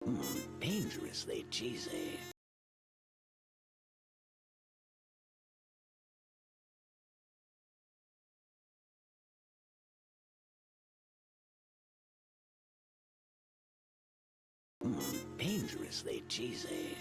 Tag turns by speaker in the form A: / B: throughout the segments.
A: Dangerously cheesy. Dangerously cheesy.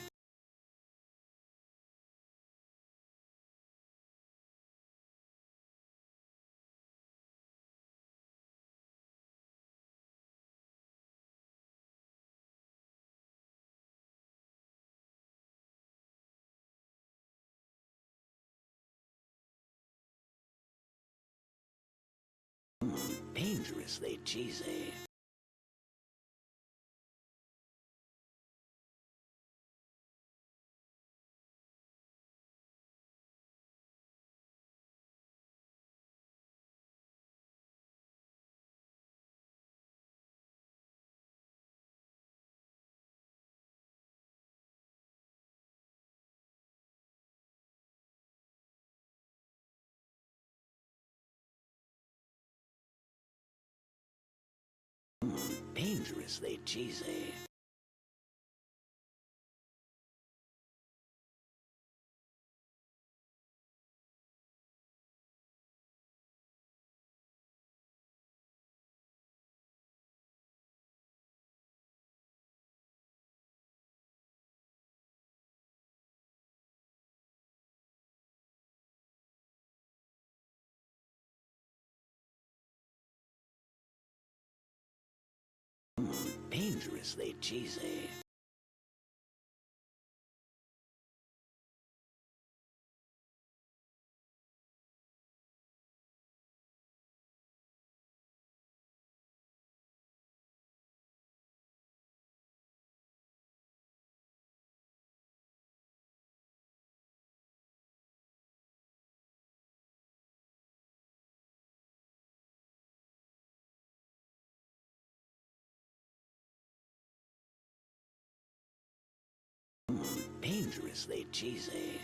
A: Dangerously cheesy. Dangerously cheesy. Dangerously cheesy. Dangerously cheesy.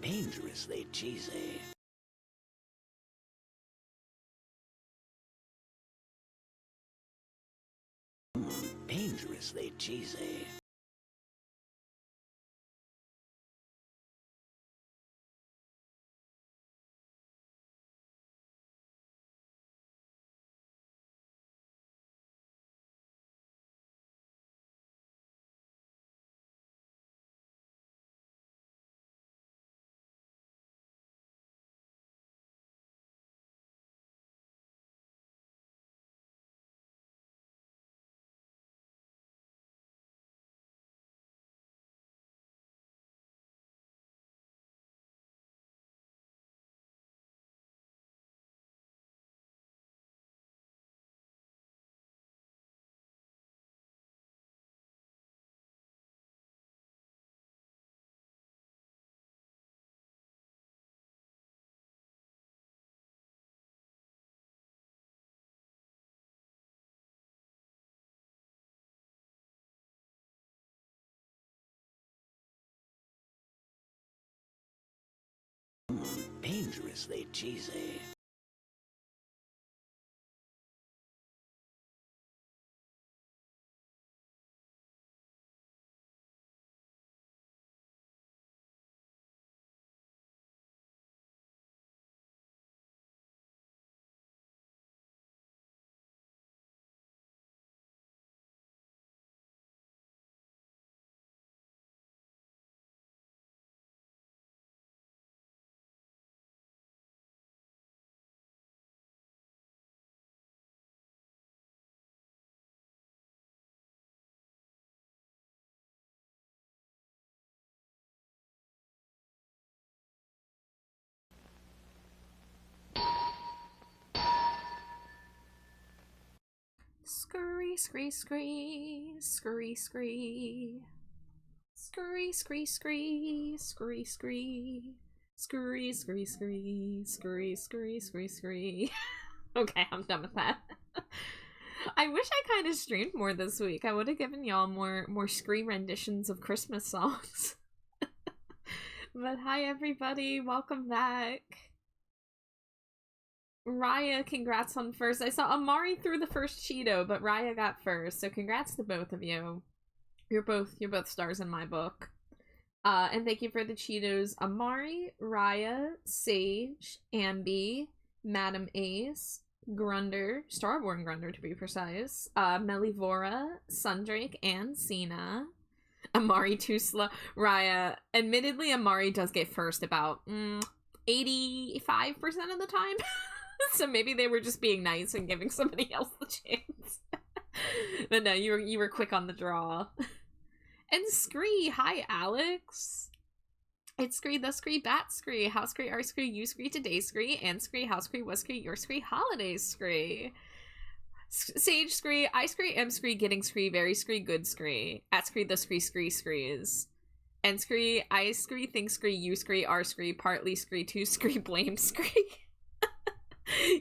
A: dangerously cheesy. Dangerously cheesy. Dangerously cheesy.
B: Scurry, scree, scree, scurry, scree. Scurry, scree, scree, scurry, scree. Scurry, scree, scree, scurry, scurry, scree, scree. Okay, I'm done with that. I wish I kind of streamed more this week. I would have given y'all more scree renditions of Christmas songs. But hi everybody, welcome back. Raya, congrats on first. I saw Amari threw the first Cheeto, but Raya got first, so congrats to both of you. You're both stars in my book. And thank you for the Cheetos, Amari, Raya, Sage, Ambi, Madam Ace, Grunder, Starborn Grunder to be precise, Melivora, Sundrake, and Cena. Amari too slow. Raya, admittedly, Amari does get first about 85% of the time. So maybe they were just being nice and giving somebody else the chance. But no, you were quick on the draw. And Scree, hi Alex. It's Scree, the Scree, Bat Scree, House Scree, R Scree, You Scree, Today Scree, and Scree, House Scree, Was Scree, Your Scree, Holidays Scree. Sage Scree, I Scree, M Scree, Getting Scree, Very Scree, Good Scree. At Scree, the Scree, Screes. And Scree, I Scree, Think Scree, You Scree, R Scree, Partly Scree, Two Scree, Blame Scree.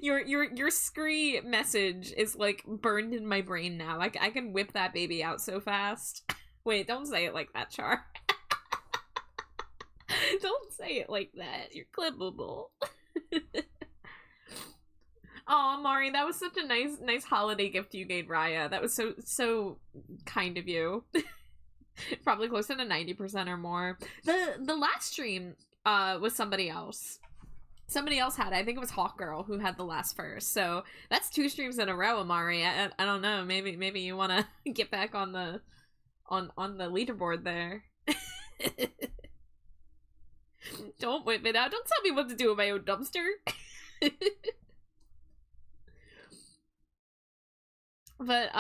B: Your Scree message is like burned in my brain now. I can whip that baby out so fast. Wait, don't say it like that, Char. Don't say it like that. You're clippable. Oh, Mari, that was such a nice holiday gift you gave Raya. That was so kind of you. Probably close to 90% or more. The last stream was somebody else. Somebody else had it. I think it was Hawk Girl who had the last first. So that's 2 streams in a row, Amari. I don't know. Maybe you want to get back on the leaderboard there. Don't whip it out. Don't tell me what to do with my own dumpster. But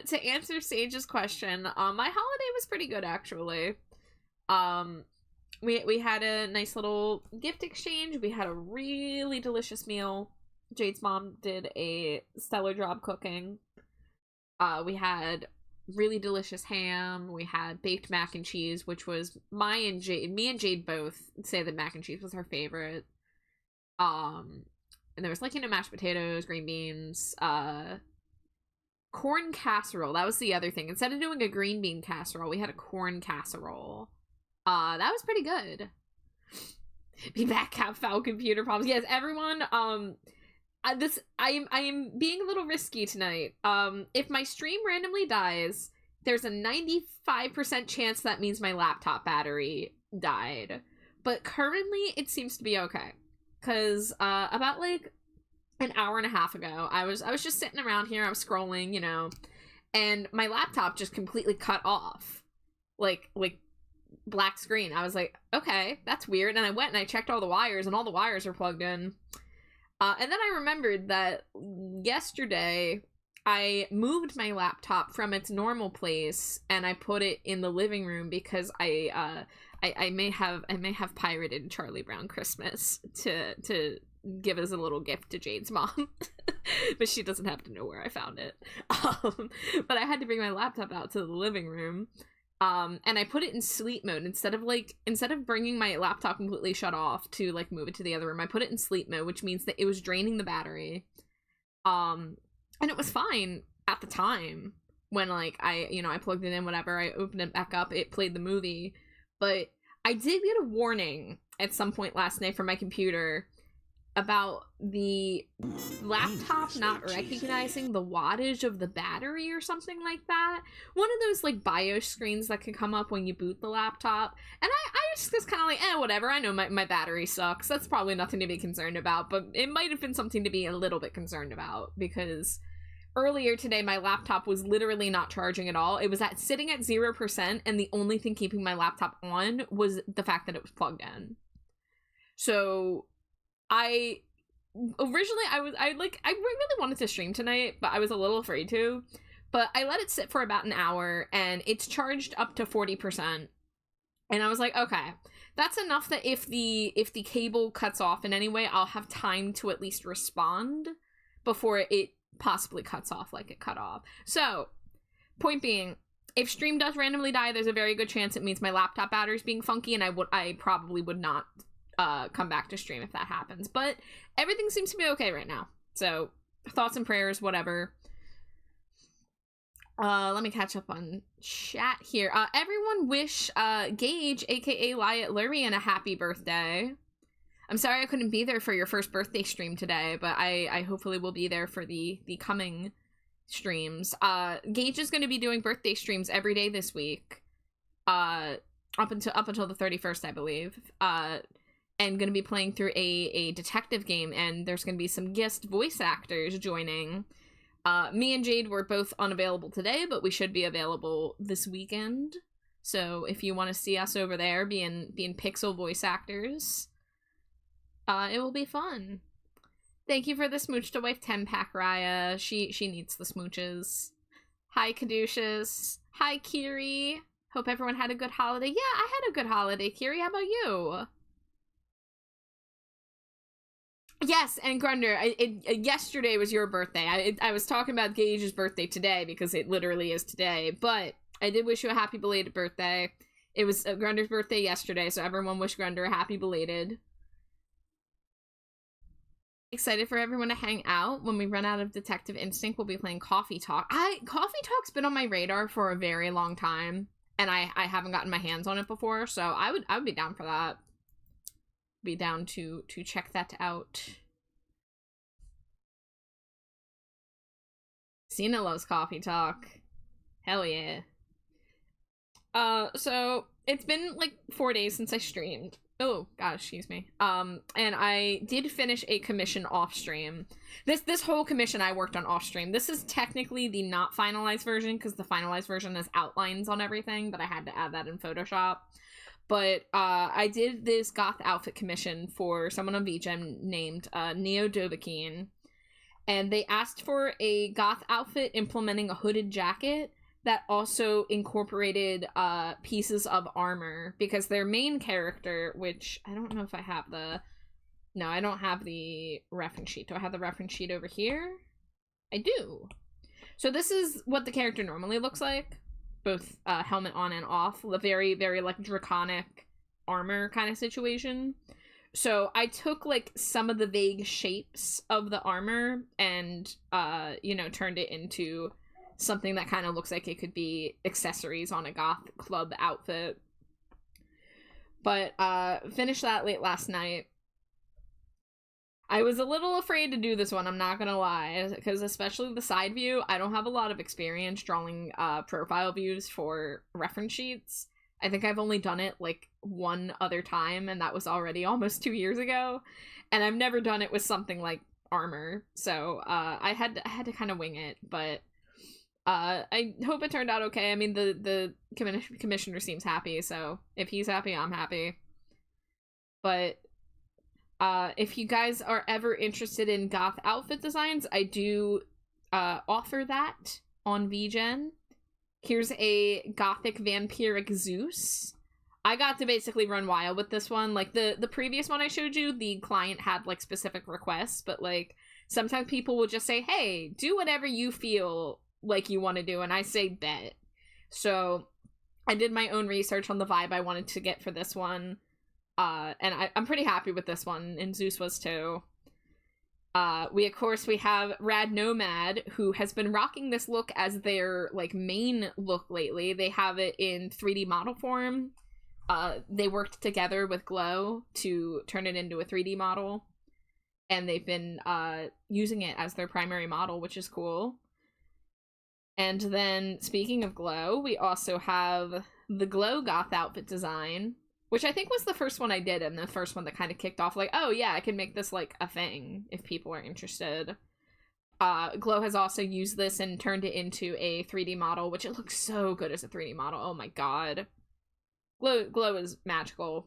B: to answer Sage's question, my holiday was pretty good actually. We had a nice little gift exchange. We had a really delicious meal. Jade's mom did a stellar job cooking. We had really delicious ham. We had baked mac and cheese, which was me and Jade both say that mac and cheese was her favorite. And there was mashed potatoes, green beans, corn casserole. That was the other thing. Instead of doing a green bean casserole, we had a corn casserole. That was pretty good. Be back, have foul computer problems. Yes, everyone, I am being a little risky tonight. If my stream randomly dies, there's a 95% chance that means my laptop battery died. But currently, it seems to be okay. Because, about, like, an hour and a half ago, I was just sitting around here, I was scrolling, you know, and my laptop just completely cut off. Like, black screen. I was like, okay, that's weird. And I went and I checked all the wires, and all the wires are plugged in. And then I remembered that yesterday I moved my laptop from its normal place and I put it in the living room because I may have pirated Charlie Brown Christmas to give as a little gift to Jade's mom. But she doesn't have to know where I found it. But I had to bring my laptop out to the living room. And I put it in sleep mode instead of bringing my laptop completely shut off to like move it to the other room. I put it in sleep mode, which means that it was draining the battery. And it was fine at the time when like I plugged it in, whatever, I opened it back up, it played the movie. But I did get a warning at some point last night from my computer about the laptop not recognizing the wattage of the battery or something like that. One of those like BIOS screens that can come up when you boot the laptop. And I just was kind of like, whatever, I know my battery sucks. That's probably nothing to be concerned about, but it might have been something to be a little bit concerned about because earlier today my laptop was literally not charging at all. It was sitting at 0%, and the only thing keeping my laptop on was the fact that it was plugged in. So I really wanted to stream tonight, but I was a little afraid to. But I let it sit for about an hour, and it's charged up to 40%. And I was like, okay, that's enough that if the cable cuts off in any way, I'll have time to at least respond before it possibly cuts off like it cut off. So, point being, if stream does randomly die, there's a very good chance it means my laptop battery's being funky, and I probably would not come back to stream if that happens. But everything seems to be okay right now. So, thoughts and prayers, whatever. Let me catch up on chat here. Everyone wish Gage, aka Lyot Lurian, a happy birthday. I'm sorry I couldn't be there for your first birthday stream today, but I hopefully will be there for the coming streams. Gage is going to be doing birthday streams every day this week, up until the 31st, I believe. And going to be playing through a detective game, and there's going to be some guest voice actors joining. Me and Jade were both unavailable today, but we should be available this weekend. So if you want to see us over there being Pixel voice actors, it will be fun. Thank you for the smooch to wife 10-pack, Raya. She needs the smooches. Hi, Caduceus. Hi, Kiri. Hope everyone had a good holiday. Yeah, I had a good holiday, Kiri. How about you? Yes, and Grunder, yesterday was your birthday. I was talking about Gage's birthday today because it literally is today, but I did wish you a happy belated birthday. It was Grunder's birthday yesterday, so everyone wish Grunder a happy belated. Excited for everyone to hang out. When we run out of Detective Instinct, we'll be playing Coffee Talk. Coffee Talk's been on my radar for a very long time, and I haven't gotten my hands on it before, so I would be down for that. Be down to check that out. Cena loves Coffee Talk. Hell yeah. So it's been like 4 days since I streamed. Oh god, excuse me. And I did finish a commission off stream. This whole commission I worked on off stream. This is technically the not finalized version because the finalized version has outlines on everything, but I had to add that in Photoshop. But I did this goth outfit commission for someone on VGen named Neo Dovahkiin. And they asked for a goth outfit implementing a hooded jacket that also incorporated pieces of armor. Because their main character, which I don't know if I have the... No, I don't have the reference sheet. Do I have the reference sheet over here? I do. So this is what the character normally looks like. Both helmet on and off, a very, very like draconic armor kind of situation. So I took like some of the vague shapes of the armor and turned it into something that kind of looks like it could be accessories on a goth club outfit. But finished that late last night. I was a little afraid to do this one, I'm not gonna lie, because especially the side view, I don't have a lot of experience drawing profile views for reference sheets. I think I've only done it like one other time, and that was already almost 2 years ago, and I've never done it with something like armor, so I had to kind of wing it, but I hope it turned out okay. I mean, the commissioner seems happy, so if he's happy, I'm happy. But if you guys are ever interested in goth outfit designs, I do offer that on VGen. Here's a gothic vampiric Zeus. I got to basically run wild with this one. Like, the previous one I showed you, the client had, like, specific requests, but, like, sometimes people will just say, hey, do whatever you feel like you want to do, and I say bet. So I did my own research on the vibe I wanted to get for this one. And I'm pretty happy with this one, and Zeus was too. We have Rad Nomad, who has been rocking this look as their, like, main look lately. They have it in 3D model form. They worked together with Glow to turn it into a 3D model. And they've been using it as their primary model, which is cool. And then, speaking of Glow, we also have the Glow Goth outfit design, which I think was the first one I did, and the first one that kind of kicked off, like, oh yeah, I can make this, like, a thing, if people are interested. Glow has also used this and turned it into a 3D model, which it looks so good as a 3D model, oh my god. Glow is magical.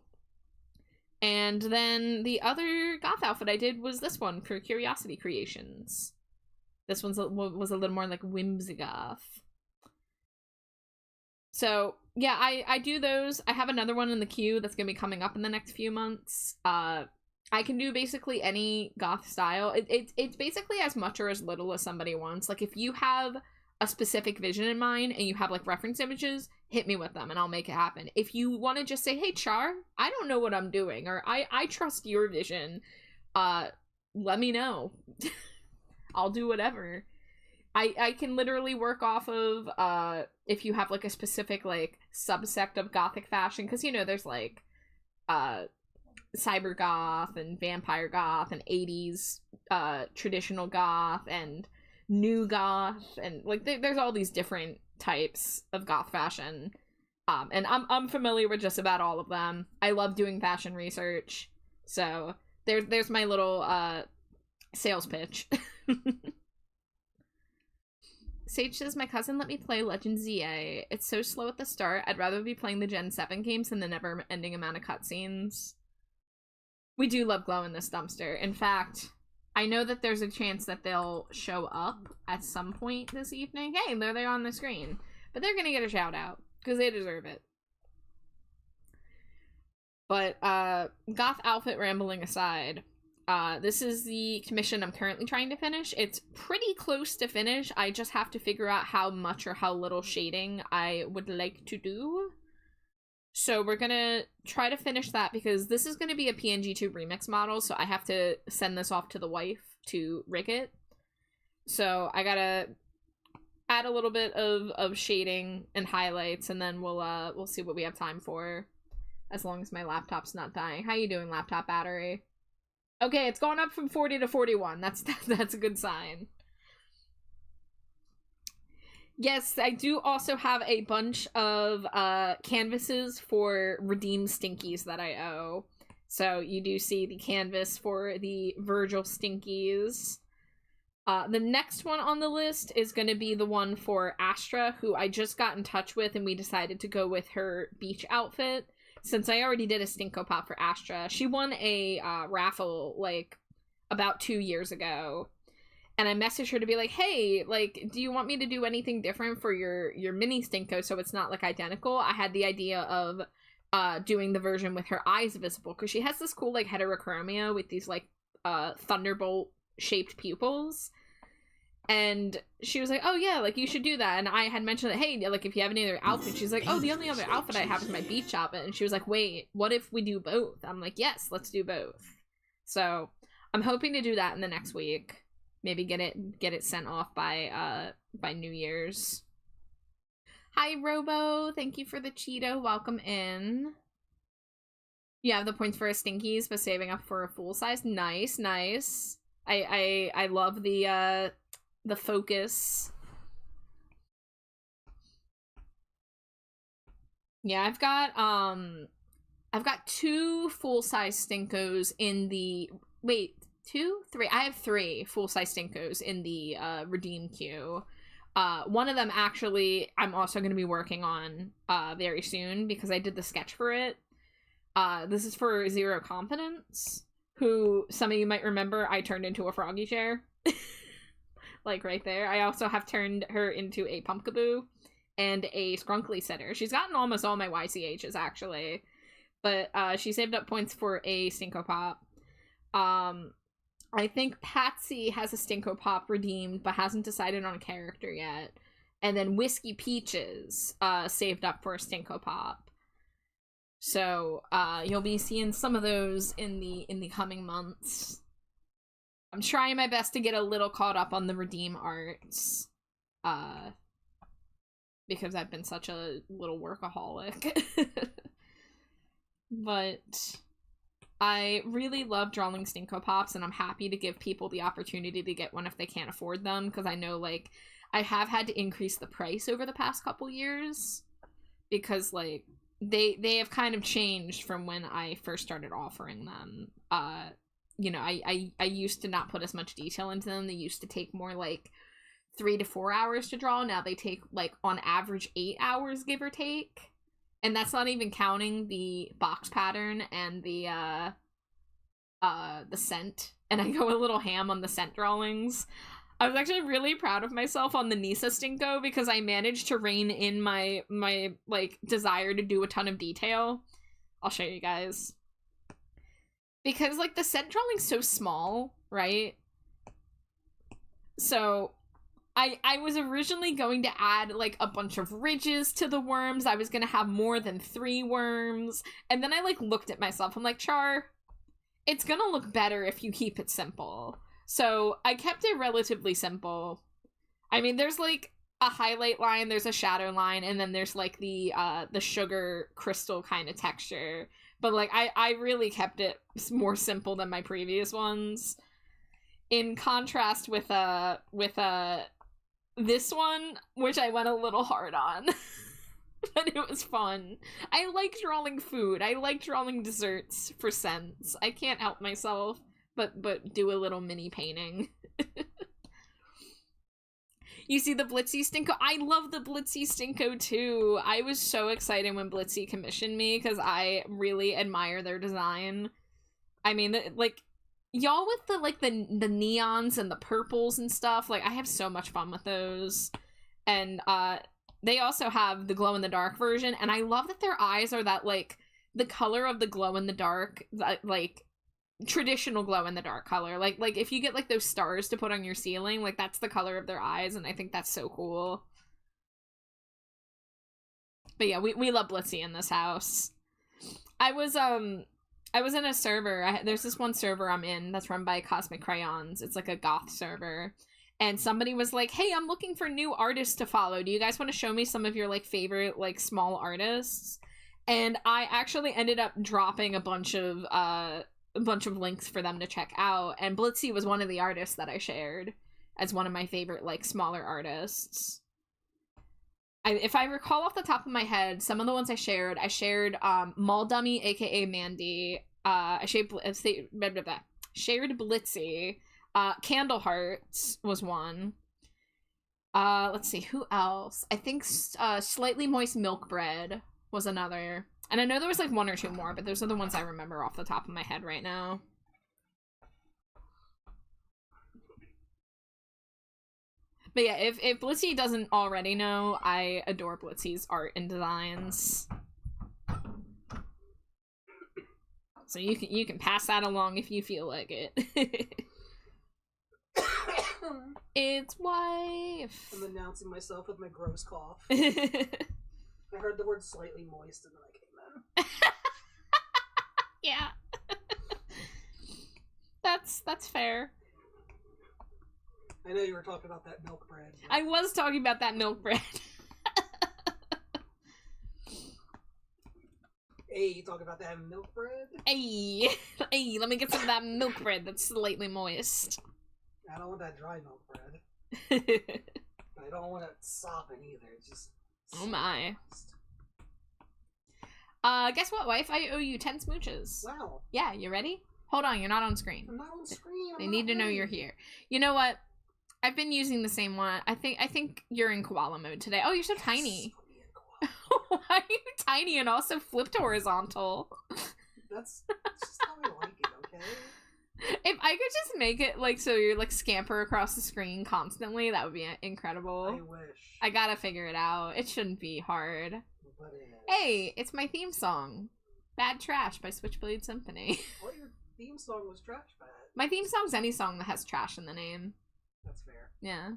B: And then the other goth outfit I did was this one for Curiosity Creations. This one was a little more like whimsy goth. So, yeah, I do those. I have another one in the queue that's going to be coming up in the next few months. I can do basically any goth style. It's basically as much or as little as somebody wants. Like, if you have a specific vision in mind and you have, like, reference images, hit me with them and I'll make it happen. If you want to just say, hey, Char, I don't know what I'm doing, or I trust your vision, let me know. I'll do whatever. I can literally work off of, if you have, like, a specific, like, subsect of gothic fashion, because, you know, there's, like, cyber goth and vampire goth and 80s, traditional goth and new goth, and, like, there's all these different types of goth fashion, and I'm familiar with just about all of them. I love doing fashion research, so there's my little, sales pitch. Sage says, my cousin let me play Legend ZA. It's so slow at the start. I'd rather be playing the Gen 7 games than the never-ending amount of cutscenes. We do love Glow in this dumpster. In fact, I know that there's a chance that they'll show up at some point this evening. Hey, there they are on the screen. But they're gonna get a shout-out, because they deserve it. But, goth outfit rambling aside, this is the commission I'm currently trying to finish. It's pretty close to finish. I just have to figure out how much or how little shading I would like to do. So we're gonna try to finish that, because this is gonna be a PNG2 remix model, so I have to send this off to the wife to rig it. So I gotta add a little bit of shading and highlights, and then we'll see what we have time for, as long as my laptop's not dying. How you doing, laptop battery? Okay, it's gone up from 40 to 41. That's a good sign. Yes, I do also have a bunch of canvases for redeemed stinkies that I owe. So you do see the canvas for the Virgil stinkies. The next one on the list is going to be the one for Astra, who I just got in touch with, and we decided to go with her beach outfit. Since I already did a Stinko Pop for Astra. She won a raffle, like, about 2 years ago. And I messaged her to be like, hey, like, do you want me to do anything different for your mini Stinko so it's not, like, identical? I had the idea of doing the version with her eyes visible, because she has this cool, like, heterochromia with these, like, thunderbolt-shaped pupils. And she was like, oh yeah, like, you should do that. And I had mentioned that, hey, like, if you have any other outfits, she's like, oh, the only other outfit I have is my beach outfit. And she was like, wait, what if we do both? I'm like, yes, let's do both. So I'm hoping to do that in the next week. Maybe get it sent off by New Year's. Hi, Robo. Thank you for the Cheeto. Welcome in. You have the points for a Stinkies, but saving up for a full size. Nice, nice. I love the focus. Yeah, I've got 2 full-size Stinkos in the... Wait, 2? 3? I have 3 full-size Stinkos in the redeem queue. One of them, actually, I'm also going to be working on very soon, because I did the sketch for it. This is for Zero Confidence, who, some of you might remember, I turned into a froggy chair. Like, right there. I also have turned her into a Pumpkaboo and a Scrunkly Sitter. She's gotten almost all my YCHs, actually. But she saved up points for a Stinko Pop. I think Patsy has a Stinko Pop redeemed, but hasn't decided on a character yet. And then Whiskey Peaches saved up for a Stinko Pop. So you'll be seeing some of those in the coming months. I'm trying my best to get a little caught up on the redeem arts. Because I've been such a little workaholic. But I really love drawing Stinko Pops, and I'm happy to give people the opportunity to get one if they can't afford them, because I know, like, I have had to increase the price over the past couple years, because, like, they have kind of changed from when I first started offering them. You know, I used to not put as much detail into them. They used to take more, like, 3 to 4 hours to draw. Now they take, like, on average 8 hours, give or take. And that's not even counting the box pattern and the scent. And I go a little ham on the scent drawings. I was actually really proud of myself on the Nisa Stinko, because I managed to rein in my like, desire to do a ton of detail. I'll show you guys. Because, like, the scent drawing's so small, right? So I was originally going to add, like, a bunch of ridges to the worms. I was going to have more than 3 worms. And then I, like, looked at myself. I'm like, Char, it's going to look better if you keep it simple. So I kept it relatively simple. I mean, there's, like, a highlight line, there's a shadow line, and then there's, like, the sugar crystal kind of texture. But, like, I really kept it more simple than my previous ones. In contrast with this one, which I went a little hard on. But it was fun. I like drawing food. I like drawing desserts for scents. I can't help myself but do a little mini painting. You see the Blitzy Stinko? I love the Blitzy Stinko too. I was so excited when Blitzy commissioned me, because I really admire their design. I mean, like, y'all with the, like, the neons and the purples and stuff, like, I have so much fun with those. And they also have the glow-in-the-dark version, and I love that their eyes are that, like, the color of the glow-in-the-dark, like, traditional glow-in-the-dark color. Like, if you get, like, those stars to put on your ceiling, like, that's the color of their eyes, and I think that's so cool. But yeah, we love Blitzy in this house. I was in a server. There's this one server I'm in that's run by Cosmic Crayons. It's like a goth server. And somebody was like, hey, I'm looking for new artists to follow. Do you guys want to show me some of your, like, favorite, like, small artists? And I actually ended up dropping a bunch of links for them to check out. And Blitzy was one of the artists that I shared as one of my favorite, like, smaller artists. If I recall off the top of my head, some of the ones I shared Mall Dummy, aka Mandy. I shared Blitzy. Candle Hearts was one. Let's see, who else? I think Slightly Moist Milk Bread was another. And I know there was, like, 1 or 2 more, but those are the ones I remember off the top of my head right now. But yeah, if Blitzy doesn't already know, I adore Blitzy's art and designs. So you can pass that along if you feel like it. It's wife.
C: I'm announcing myself with my gross cough. I heard the word slightly moist and then I came in.
B: Yeah. That's fair.
C: I know you were talking about that milk bread. But...
B: I was talking about that milk bread.
C: Hey, you talking about that milk bread?
B: Hey, hey, let me get some of that milk bread that's slightly moist.
C: I don't want that dry milk bread. But I don't want it sopping either. It's just...
B: Oh my. Guess what, wife? I owe you 10 smooches.
C: Wow.
B: Yeah, you ready? Hold on, you're not on screen.
C: I'm not on screen.
B: They need to know you're here. You know what? I've been using the same one. I think you're in koala mode today. Oh, you're so tiny. Why are you tiny and also flipped horizontal?
C: That's just how I like it, okay?
B: If I could just make it like so you're like scamper across the screen constantly, that would be incredible.
C: I wish.
B: I gotta figure it out. It shouldn't be hard.
C: But it is.
B: Hey, it's my theme song. Bad Trash by Switchblade Symphony.
C: Well, your theme song was trash bad.
B: My theme song's any song that has trash in the name.
C: That's fair.
B: Yeah.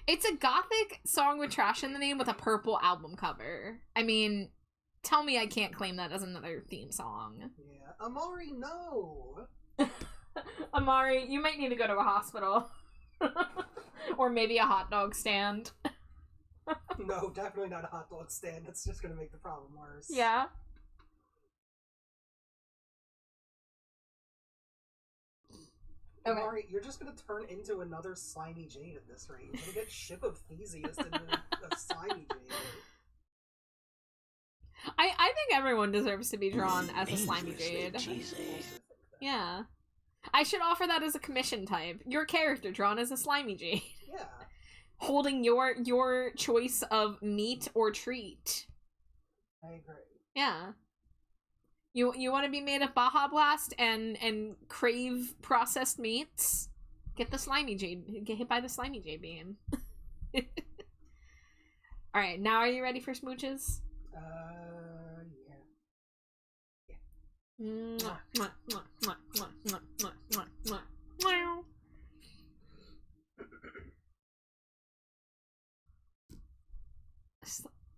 B: It's a gothic song with trash in the name with a purple album cover. I mean, tell me I can't claim that as another theme song.
C: Yeah. Amari, no!
B: Amari, you might need to go to a hospital. Or maybe a hot dog stand.
C: No, definitely not a hot dog stand. That's just gonna make the problem worse.
B: Yeah. Okay.
C: Amari, you're just gonna turn into another Slimy Jade at this rate. You're gonna get Ship of Theseus into a Slimy Jade.
B: I think everyone deserves to be drawn as a Slimy Jade.
A: Cheesy.
B: Yeah. I should offer that as a commission type. Your character drawn as a Slimy Jade.
C: Yeah.
B: Holding your choice of meat or treat.
C: I agree.
B: Yeah. You want to be made of Baja Blast and crave processed meats? Get the Slimy Jade. Get hit by the Slimy Jade beam. Alright, now are you ready for smooches?
C: Yeah.
B: Mwah, mwah, mwah, mwah, mwah, mwah, mwah, mwah, mwah, mwah.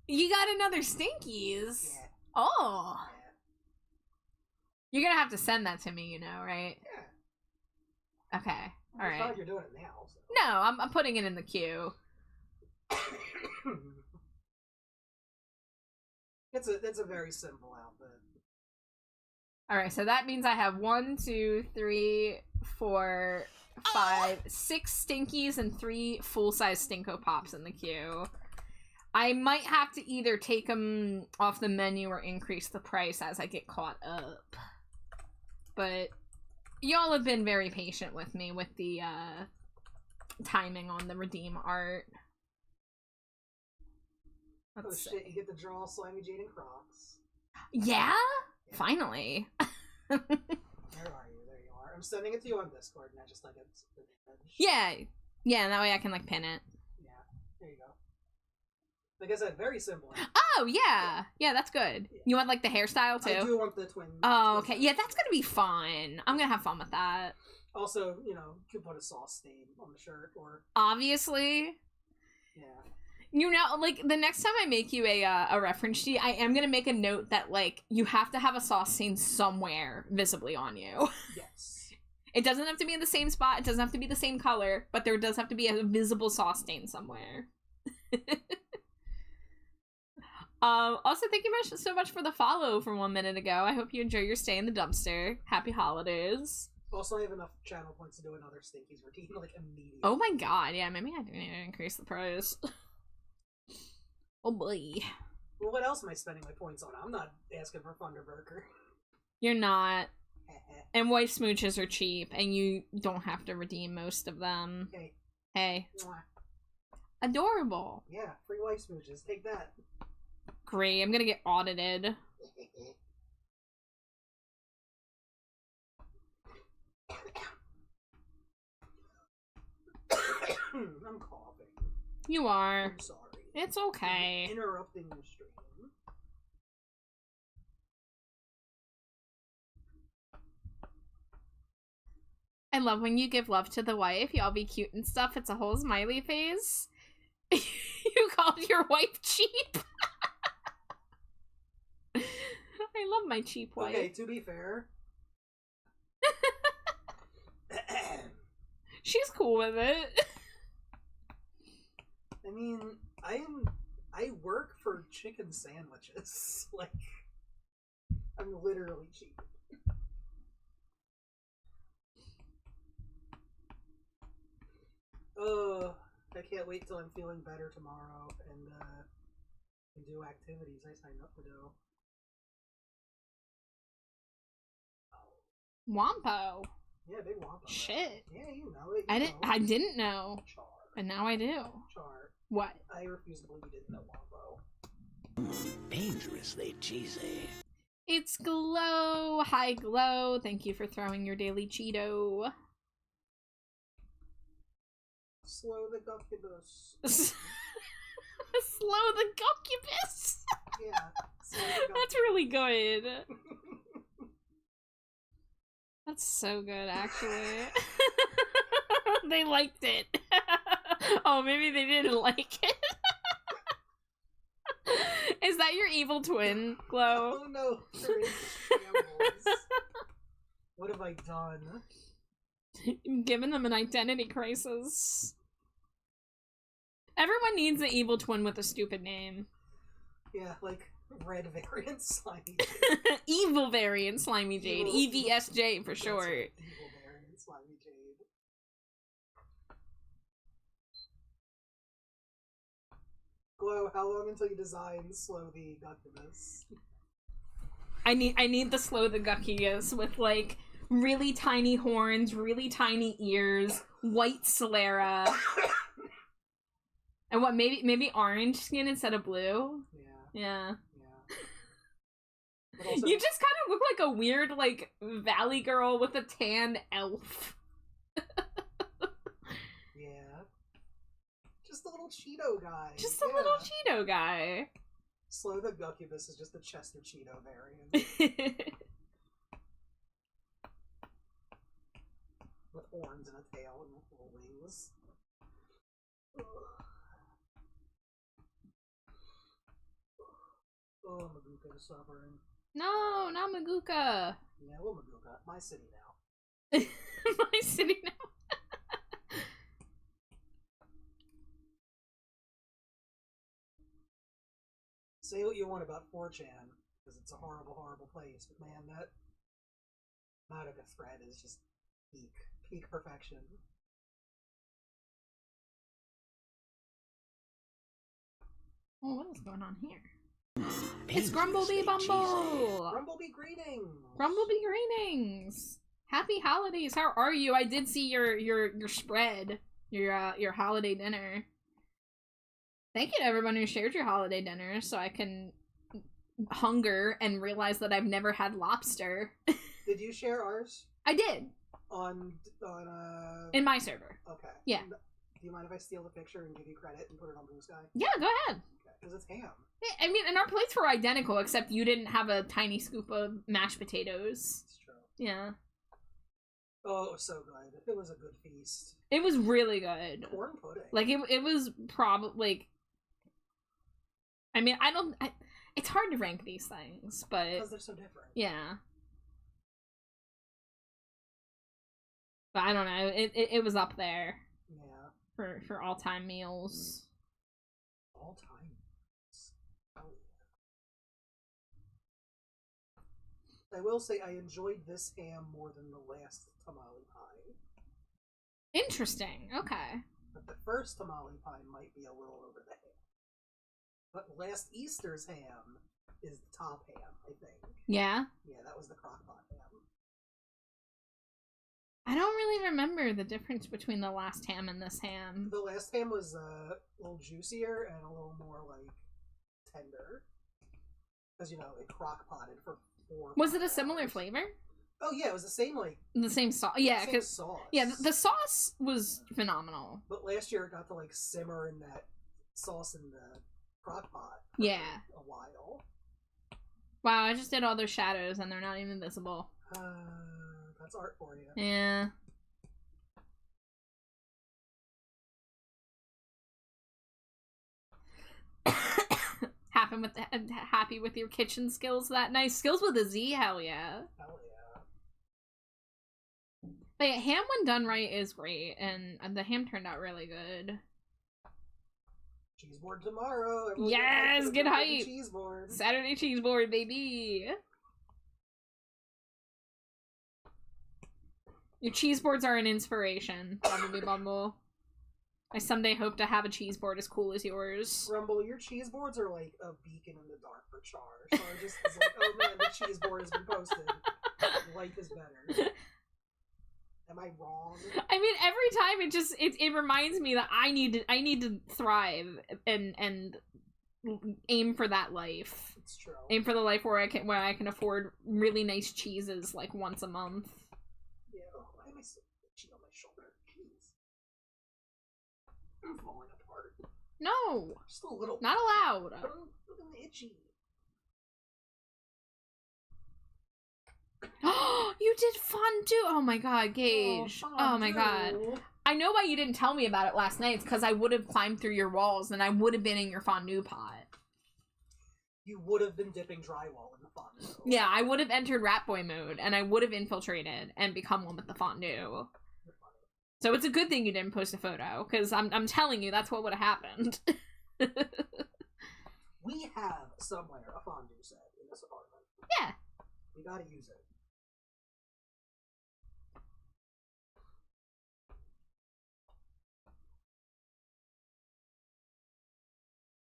B: You got another Stinkies?
C: Yeah.
B: Oh.
C: Yeah.
B: You're gonna have to send that to me, you know, right?
C: Yeah.
B: Okay.
C: I
B: Alright.
C: thought you're doing it now. So.
B: No, I'm putting it in the queue.
C: It's a very simple outfit.
B: Alright, so that means I have 1, 2, 3, 4, 5, 6 Stinkies and 3 full-size Stinko Pops in the queue. I might have to either take them off the menu or increase the price as I get caught up. But y'all have been very patient with me with the timing on the redeem art.
C: Oh shit, you get to draw Slimy Jade and Crocs.
B: Yeah? Finally.
C: Where are you? There you are. I'm sending it to you on Discord, and I just like it's the image.
B: Yeah. Yeah, that way I can like pin it.
C: Yeah. There you go. Like I said, very simple.
B: Oh, yeah. Yeah, that's good.
C: Yeah.
B: You want like the hairstyle too?
C: I do want the twin.
B: Oh, okay. Yeah, that's gonna be fun. I'm gonna have fun with that.
C: Also, you know, you could put a sauce stain on the shirt, or
B: Obviously.
C: yeah.
B: You know, like, the next time I make you a reference sheet, I am gonna make a note that, like, you have to have a sauce stain somewhere visibly on you.
C: Yes.
B: It doesn't have to be in the same spot, it doesn't have to be the same color, but there does have to be a visible sauce stain somewhere. Also, thank you so much for the follow from 1 minute ago. I hope you enjoy your stay in the dumpster. Happy holidays.
C: Also, I have enough channel points to do another Stinkies routine, like, immediately.
B: Oh my god, yeah, maybe I do need to increase the price. Oh boy.
C: Well, what else am I spending my points on? I'm not asking for Thunderburger.
B: You're not. And wife smooches are cheap, and you don't have to redeem most of them.
C: Hey.
B: Hey.
C: Mwah.
B: Adorable.
C: Yeah, free wife smooches. Take that.
B: Great, I'm gonna get audited.
C: I'm coughing.
B: You are.
C: I'm sorry.
B: It's okay.
C: Interrupting the stream.
B: I love when you give love to the wife. Y'all be cute and stuff. It's a whole smiley face. You called your wife cheap? I love my cheap wife.
C: Okay, to be fair.
B: She's cool with it.
C: I mean, I work for chicken sandwiches. Like, I'm literally cheating. Oh, I can't wait till I'm feeling better tomorrow and do activities I signed up to do.
B: Wampo.
C: Yeah, big wampa.
B: Shit.
C: Yeah, you know it.
B: I didn't know.
C: Char.
B: And now I do.
C: Char.
B: What?
C: I refuse to believe you didn't know wampo.
A: Dangerously cheesy.
B: It's Glow. Hi, Glow. Thank you for throwing your daily Cheeto.
C: Slow the guccubus.
B: Slow the guccubus.
C: Yeah. Slow the
B: That's really good. That's so good, actually. They liked it. Oh, maybe they didn't like it. Is that your evil twin, Glow?
C: Oh no, they're in shambles. What have I done?
B: You've given them an identity crisis. Everyone needs an evil twin with a stupid name.
C: Yeah, like red variant slimy.
B: Evil variant Slimy Jade.
C: Evil-
B: EVSJ for short.
C: Right, evil variant slimy jade. Glow, how long until you design Slow the Guccubus?
B: I need the Slow the Guccubus with like really tiny horns, really tiny ears, white sclera. And what, maybe orange skin instead of blue? Yeah.
C: But also,
B: You just kind of look like a weird, like, valley girl with a tan elf.
C: yeah. Just a little Cheeto guy.
B: Just a little Cheeto guy.
C: Slow the Guccubus is just the Chester Cheeto variant. With horns and a tail and little wings. Ugh. Oh, Maguka is suffering.
B: No, not Maguka.
C: Yeah, well, Maguka. My city now.
B: My city now.
C: Say what you want about 4chan, because it's a horrible, horrible place, but man, that Madoka thread is just peak perfection.
B: Oh, what is going on here? It's Grumblebee
A: Dangerously
B: Bumble!
C: Grumblebee greetings!
B: Grumblebee greetings! Happy holidays! How are you? I did see your spread, your holiday dinner. Thank you to everyone who shared your holiday dinner, so I can hunger and realize that I've never had lobster.
C: Did you share ours?
B: I did
C: On
B: in my server.
C: Okay.
B: Yeah.
C: Do you mind if I steal the picture and give you credit and put it on Blue Sky?
B: Yeah, go ahead.
C: Okay, because it's ham.
B: Yeah, I mean, and our plates were identical, except you didn't have a tiny scoop of mashed potatoes.
C: It's true.
B: Yeah.
C: Oh, it was so good. It was a good feast.
B: It was really good.
C: Corn pudding.
B: Like, it was probably, like... I mean, it's hard to rank these things, but...
C: Because they're so different.
B: Yeah. But I don't know, it was up there.
C: Yeah.
B: For all-time meals.
C: All time. Oh, yeah. I will say I enjoyed this ham more than the last tamale pie.
B: Interesting, okay.
C: But the first tamale pie might be a little over the ham. But last Easter's ham is the top ham, I think.
B: Yeah?
C: Yeah, that was the crockpot ham.
B: I don't really remember the difference between the last ham and this ham.
C: The last ham was a little juicier and a little more, like, tender. Because, you know, it crock-potted for 4
B: Was it a
C: hours.
B: similar flavor?
C: Oh, yeah, it was the same, like...
B: The same sauce? Yeah,
C: same
B: because...
C: sauce.
B: Yeah, the sauce was phenomenal.
C: But last year it got to, like, simmer in that sauce in the crock-pot for
B: Yeah.
C: a while.
B: Wow, I just did all those shadows and they're not even visible.
C: That's art for you.
B: Yeah. Happy with your kitchen skills that nice. Skills with a Z, hell yeah.
C: Hell yeah.
B: But yeah, ham when done right is great, and the ham turned out really good.
C: Cheese board tomorrow. Everyone
B: Yes, get hype.
C: Cheese board.
B: Saturday cheese board, baby. Your cheese boards are an inspiration, Bumblebee Bumble. I someday hope to have a cheese board as cool as yours.
C: Rumble, your cheese boards are like a beacon in the dark for Char. Char just is like, oh man, the cheese board has been posted. Life is better. Am I wrong?
B: I mean, every time it reminds me that I need to thrive and aim for that life.
C: It's true.
B: Aim for the life where I can afford really nice cheeses like once a month.
C: Yeah. Why am I so itchy on my shoulder? Jeez. I'm falling apart.
B: No.
C: Just a little.
B: Not allowed.
C: I'm itchy.
B: You did fondue. Oh my god, Gage. Oh my god. I know why you didn't tell me about it last night. It's because I would have climbed through your walls and I would have been in your fondue pot.
C: You would have been dipping drywall in the fondue.
B: Yeah, I would have entered Rat Boy mode and I would have infiltrated and become one with the fondue. So it's a good thing you didn't post a photo, because I'm telling you, that's what would have happened.
C: We have somewhere a fondue set in this apartment.
B: Yeah.
C: We gotta use it.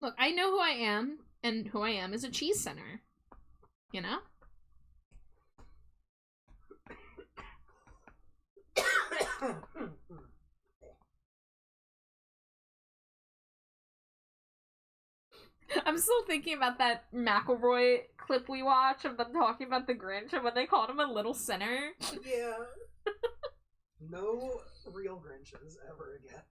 B: Look, I know who I am, and who I am is a cheese center. You know? I'm still thinking about that McElroy clip we watched of them talking about the Grinch and when they called him a little sinner.
C: Yeah. No real Grinches ever again.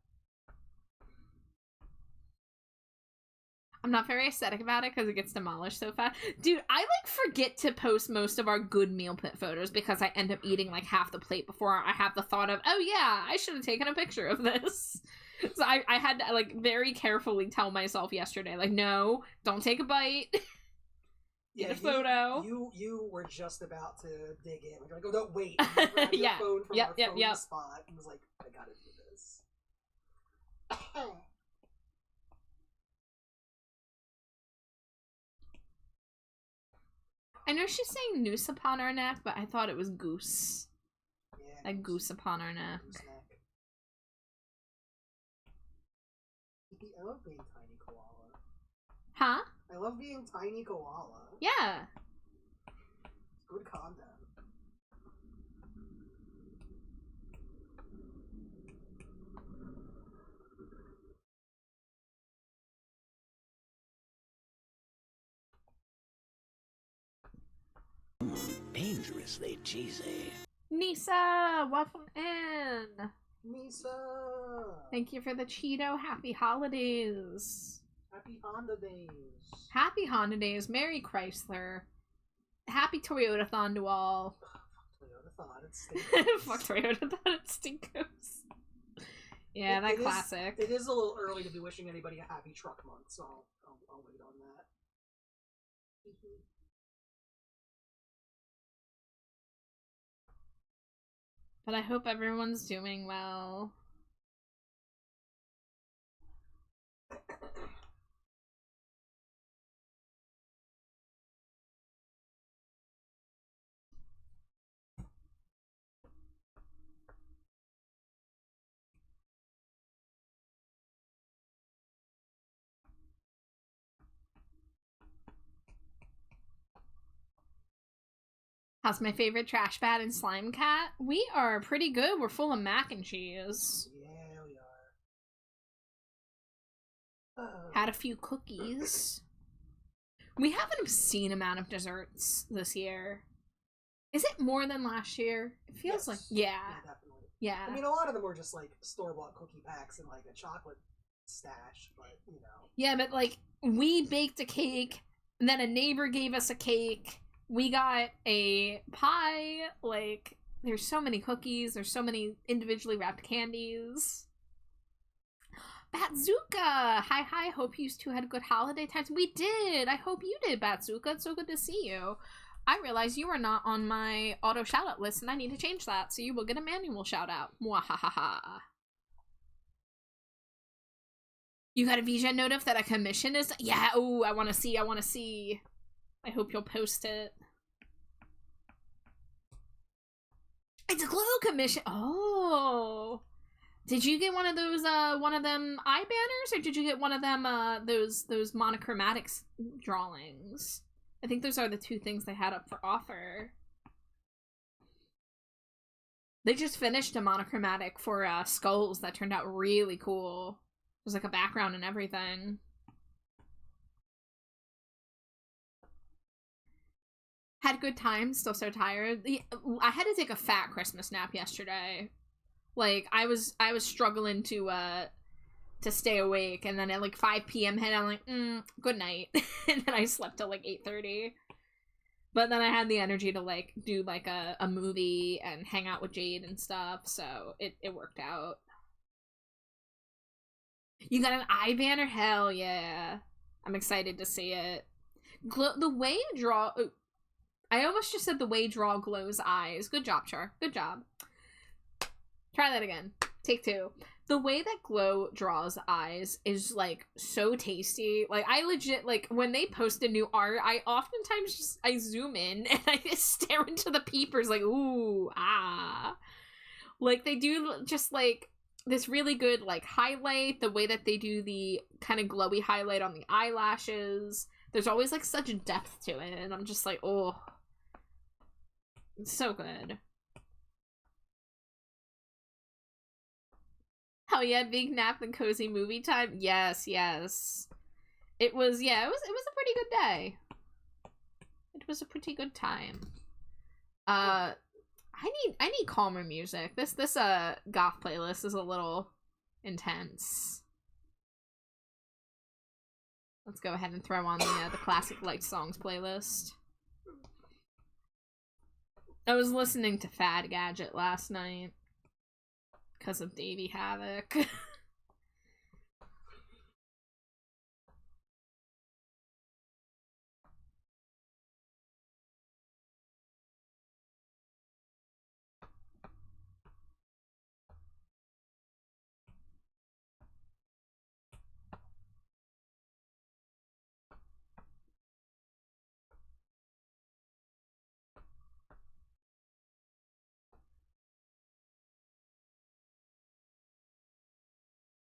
B: I'm not very aesthetic about it because it gets demolished so fast. Dude, I like forget to post most of our good meal pit photos because I end up eating like half the plate before I have the thought of, oh yeah, I should have taken a picture of this. So I had to like very carefully tell myself yesterday, like, no, don't take a bite.
C: Yeah,
B: Get a photo.
C: You were just about to dig in. You're like, oh no, wait. You grabbed your
B: Yeah.
C: phone from
B: Yep,
C: our
B: yep,
C: phone
B: yep.
C: spot and was like, I gotta do this.
B: I know she's saying noose upon our neck, but I thought it was goose.
C: Yeah,
B: Like goose upon our neck.
C: Gooseneck. I love being tiny koala.
B: Huh?
C: I love being tiny koala.
B: Yeah.
C: Good content.
A: Dangerously cheesy.
B: Nisa, welcome in.
C: Misa!
B: Thank you for the Cheeto. Happy holidays.
C: Happy Honda days.
B: Happy Honda days. Merry Chrysler. Happy Toyota-thon to all.
C: Toyota thought it stinks.
B: Fuck Toyota-thon, it stinkos. Yeah, that classic.
C: It is a little early to be wishing anybody a happy truck month, so I'll wait on that.
B: But I hope everyone's doing well. How's my favorite trash bag and slime cat? We are pretty good. We're full of mac and cheese.
C: Yeah, we are.
B: Had a few cookies. We have an obscene amount of desserts this year. Is it more than last year? It feels
C: Yes.
B: like, yeah.
C: Definitely.
B: Yeah.
C: I mean, a lot of them were just like store-bought cookie packs and like a chocolate stash, but you know.
B: Yeah, but like, we baked a cake, and then a neighbor gave us a cake. We got a pie. Like, there's so many cookies. There's so many individually wrapped candies. Batzuka! Hi, hope you two had good holiday times. We did! I hope you did, Batzuka. It's so good to see you. I realize you are not on my auto shout-out list, and I need to change that, so you will get a manual shout-out. Mwahaha. You got a VJ notif that a commission is... Yeah, ooh, I want to see. I hope you'll post it. It's a glow commission. Oh. Did you get one of those, one of them eye banners, or did you get one of them, those monochromatic drawings? I think those are the two things they had up for offer. They just finished a monochromatic for, skulls that turned out really cool. There's like a background and everything. Had good time, still so tired. I had to take a fat Christmas nap yesterday. Like, I was struggling to stay awake, and then at like 5 p.m. hit, I'm like, good night. And then I slept till like 8:30. But then I had the energy to like do like a movie and hang out with Jade and stuff, so it worked out. You got an eye banner? Hell yeah. I'm excited to see it. The way you draw... I almost just said the way draw glows eyes. Good job, Char. Good job. Try that again. Take 2. The way that Glow draws eyes is, like, so tasty. Like, I legit, like, when they post a new art, I oftentimes just, I zoom in and I just stare into the peepers like, ooh, ah. Like, they do just, like, this really good, like, highlight. The way that they do the kind of glowy highlight on the eyelashes. There's always, like, such depth to it. And I'm just like, oh. It's so good. Oh yeah, big nap and cozy movie time. Yes, yes. It was, yeah, it was a pretty good day. It was a pretty good time. I need calmer music. This goth playlist is a little intense. Let's go ahead and throw on the classic light songs playlist. I was listening to Fad Gadget last night. Because of Davey Havoc.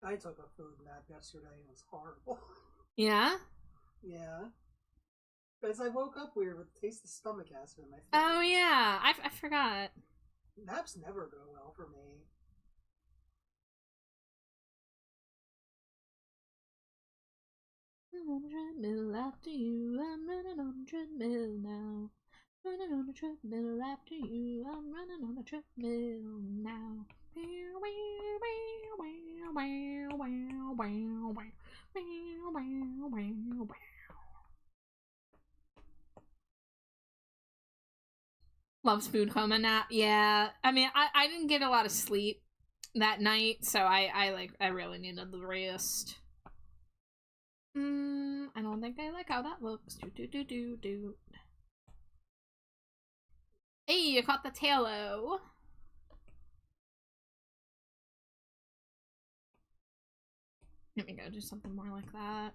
C: I took a food nap yesterday and it was horrible.
B: Yeah?
C: Yeah. Because I woke up weird with the taste of stomach acid in my face.
B: Oh yeah, I forgot.
C: Naps never go well for me.
B: I'm on a treadmill after you, I'm running on a treadmill now. Running on a treadmill after you, I'm running on a treadmill now. Loves food coma nap. Yeah, I mean, I didn't get a lot of sleep that night, so I really needed the rest. I don't think I like how that looks. Do. Hey, you caught the tailo. Let me go do something more like that.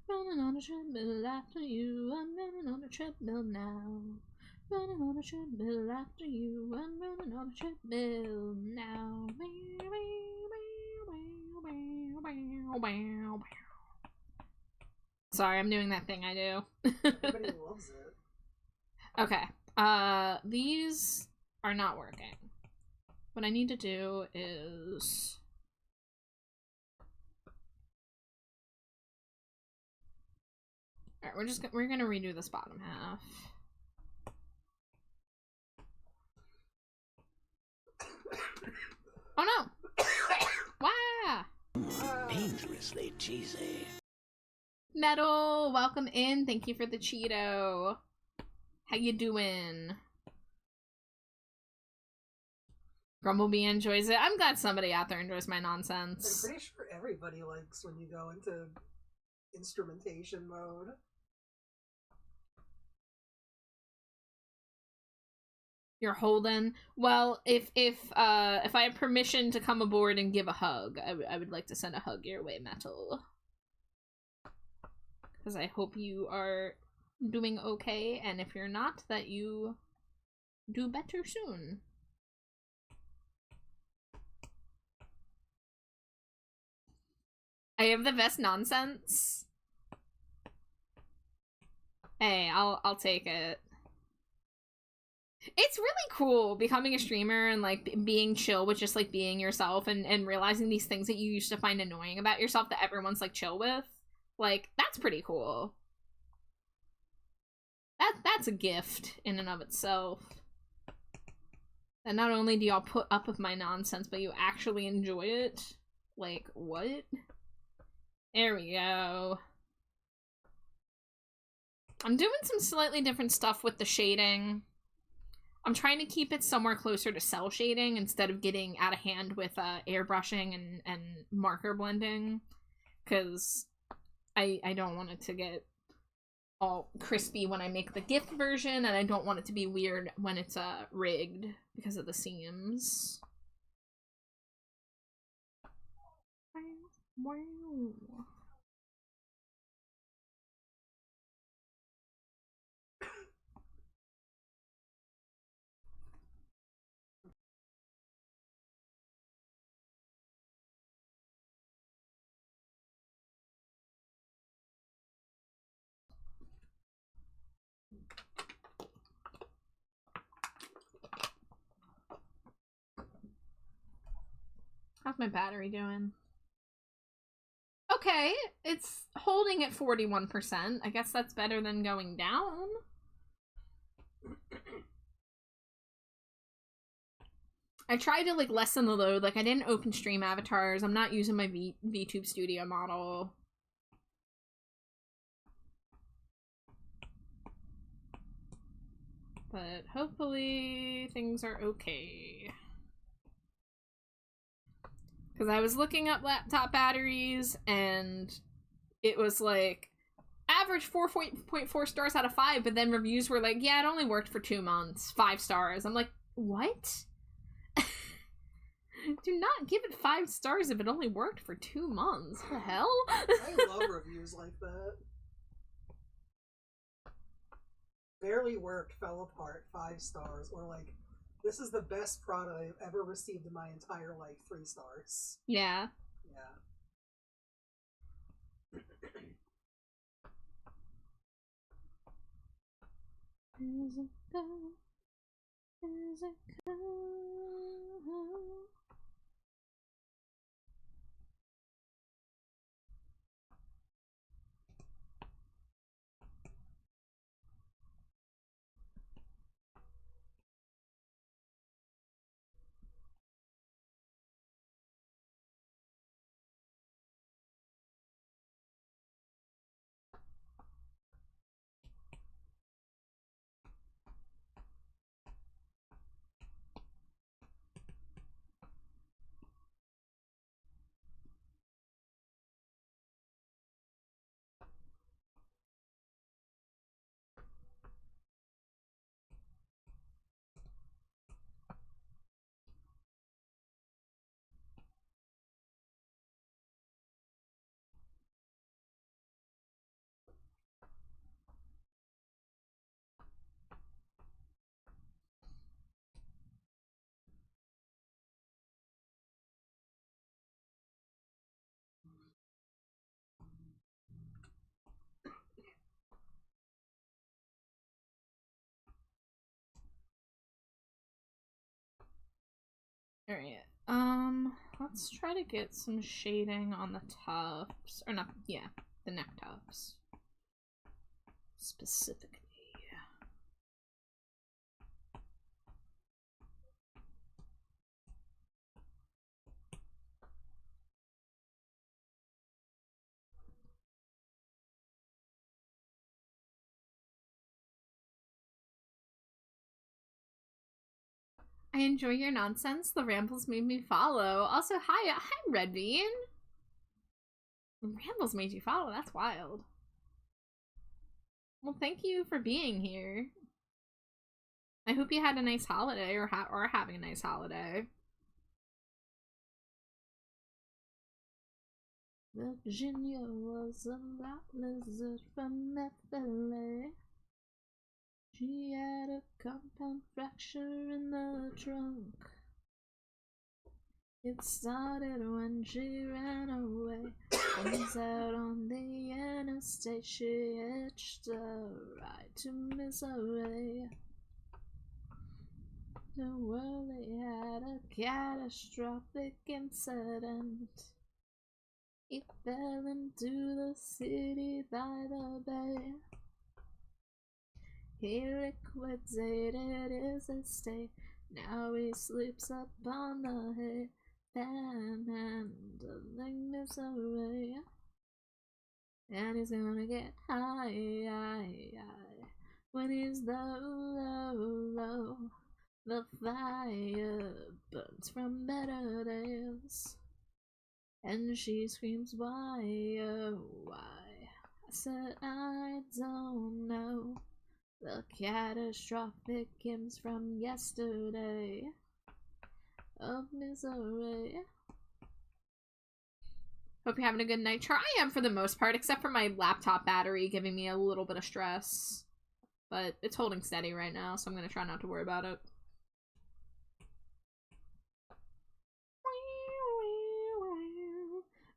B: Running on a treadmill after you, I'm running on a treadmill now. Running on a treadmill after you, I'm running on a treadmill now. Sorry, I'm doing that thing I do.
C: Everybody loves it.
B: Okay. These are not working. What I need to do is... Alright, we're gonna redo this bottom half. Oh no! Wow!
A: Dangerously cheesy.
B: Metal, welcome in. Thank you for the Cheeto. How you doing? Grumblebee enjoys it. I'm glad somebody out there enjoys my nonsense.
C: I'm pretty sure everybody likes when you go into instrumentation mode.
B: You're holding. Well, if I have permission to come aboard and give a hug, I would like to send a hug your way, Metal. Because I hope you are doing okay, and if you're not, that you do better soon. I have the best nonsense. Hey, I'll take it. It's really cool becoming a streamer and like being chill with just like being yourself and realizing these things that you used to find annoying about yourself that everyone's like chill with. Like, that's pretty cool. That's a gift in and of itself. And not only do y'all put up with my nonsense, but you actually enjoy it. Like, what? There we go. I'm doing some slightly different stuff with the shading. I'm trying to keep it somewhere closer to cell shading instead of getting out of hand with airbrushing and marker blending. Because I don't want it to get all crispy when I make the GIF version, and I don't want it to be weird when it's rigged because of the seams. Wow. How's my battery doing? Okay, it's holding at 41%. I guess that's better than going down. I tried to like lessen the load. Like, I didn't open stream avatars. I'm not using my VTube Studio model. But hopefully things are okay. Because I was looking up laptop batteries, and it was like, average 4.4 stars out of 5, but then reviews were like, yeah, it only worked for 2 months. 5 stars. I'm like, what? Do not give it 5 stars if it only worked for 2 months. What the hell?
C: I love reviews like that. Barely worked, fell apart, 5 stars. Or like, this is the best product I've ever received in my entire life, 3 stars.
B: Yeah.
C: Yeah.
B: Is it go? Is it go? Alright, let's try to get some shading on the tufts, or not, yeah, the neck tufts, specifically. I enjoy your nonsense. The rambles made me follow. Also, hi, Red Bean. The rambles made you follow. That's wild. Well, thank you for being here. I hope you had a nice holiday or are having a nice holiday. Virginia was a black lizard from FLA. She had a compound fracture in the trunk. It started when she ran away. Comes out on the interstate, she hitched a ride to Missouri. The world had a catastrophic incident. He fell into the city by the bay. He liquidated his estate. Now he sleeps upon the hay, panhandling Missouri. And he's gonna get high, when he's low. The fire burns from better days. And she screams, why, oh, why? I said, I don't know. The catastrophic hymns from yesterday of Missouri. Hope you're having a good night. I am for the most part, except for my laptop battery giving me a little bit of stress. But it's holding steady right now, so I'm gonna try not to worry about it.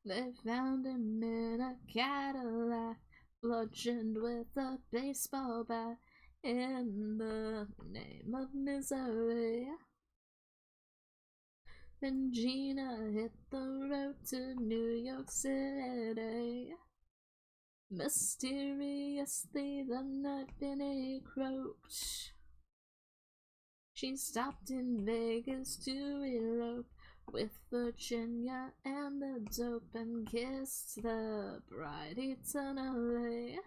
B: They found him in a Cadillac, bludgeoned with a baseball bat, in the name of misery. Then Gina hit the road to New York City. Mysteriously the night Benny croaked. She stopped in Vegas to elope with Virginia and the dope, and kissed the bride eternally.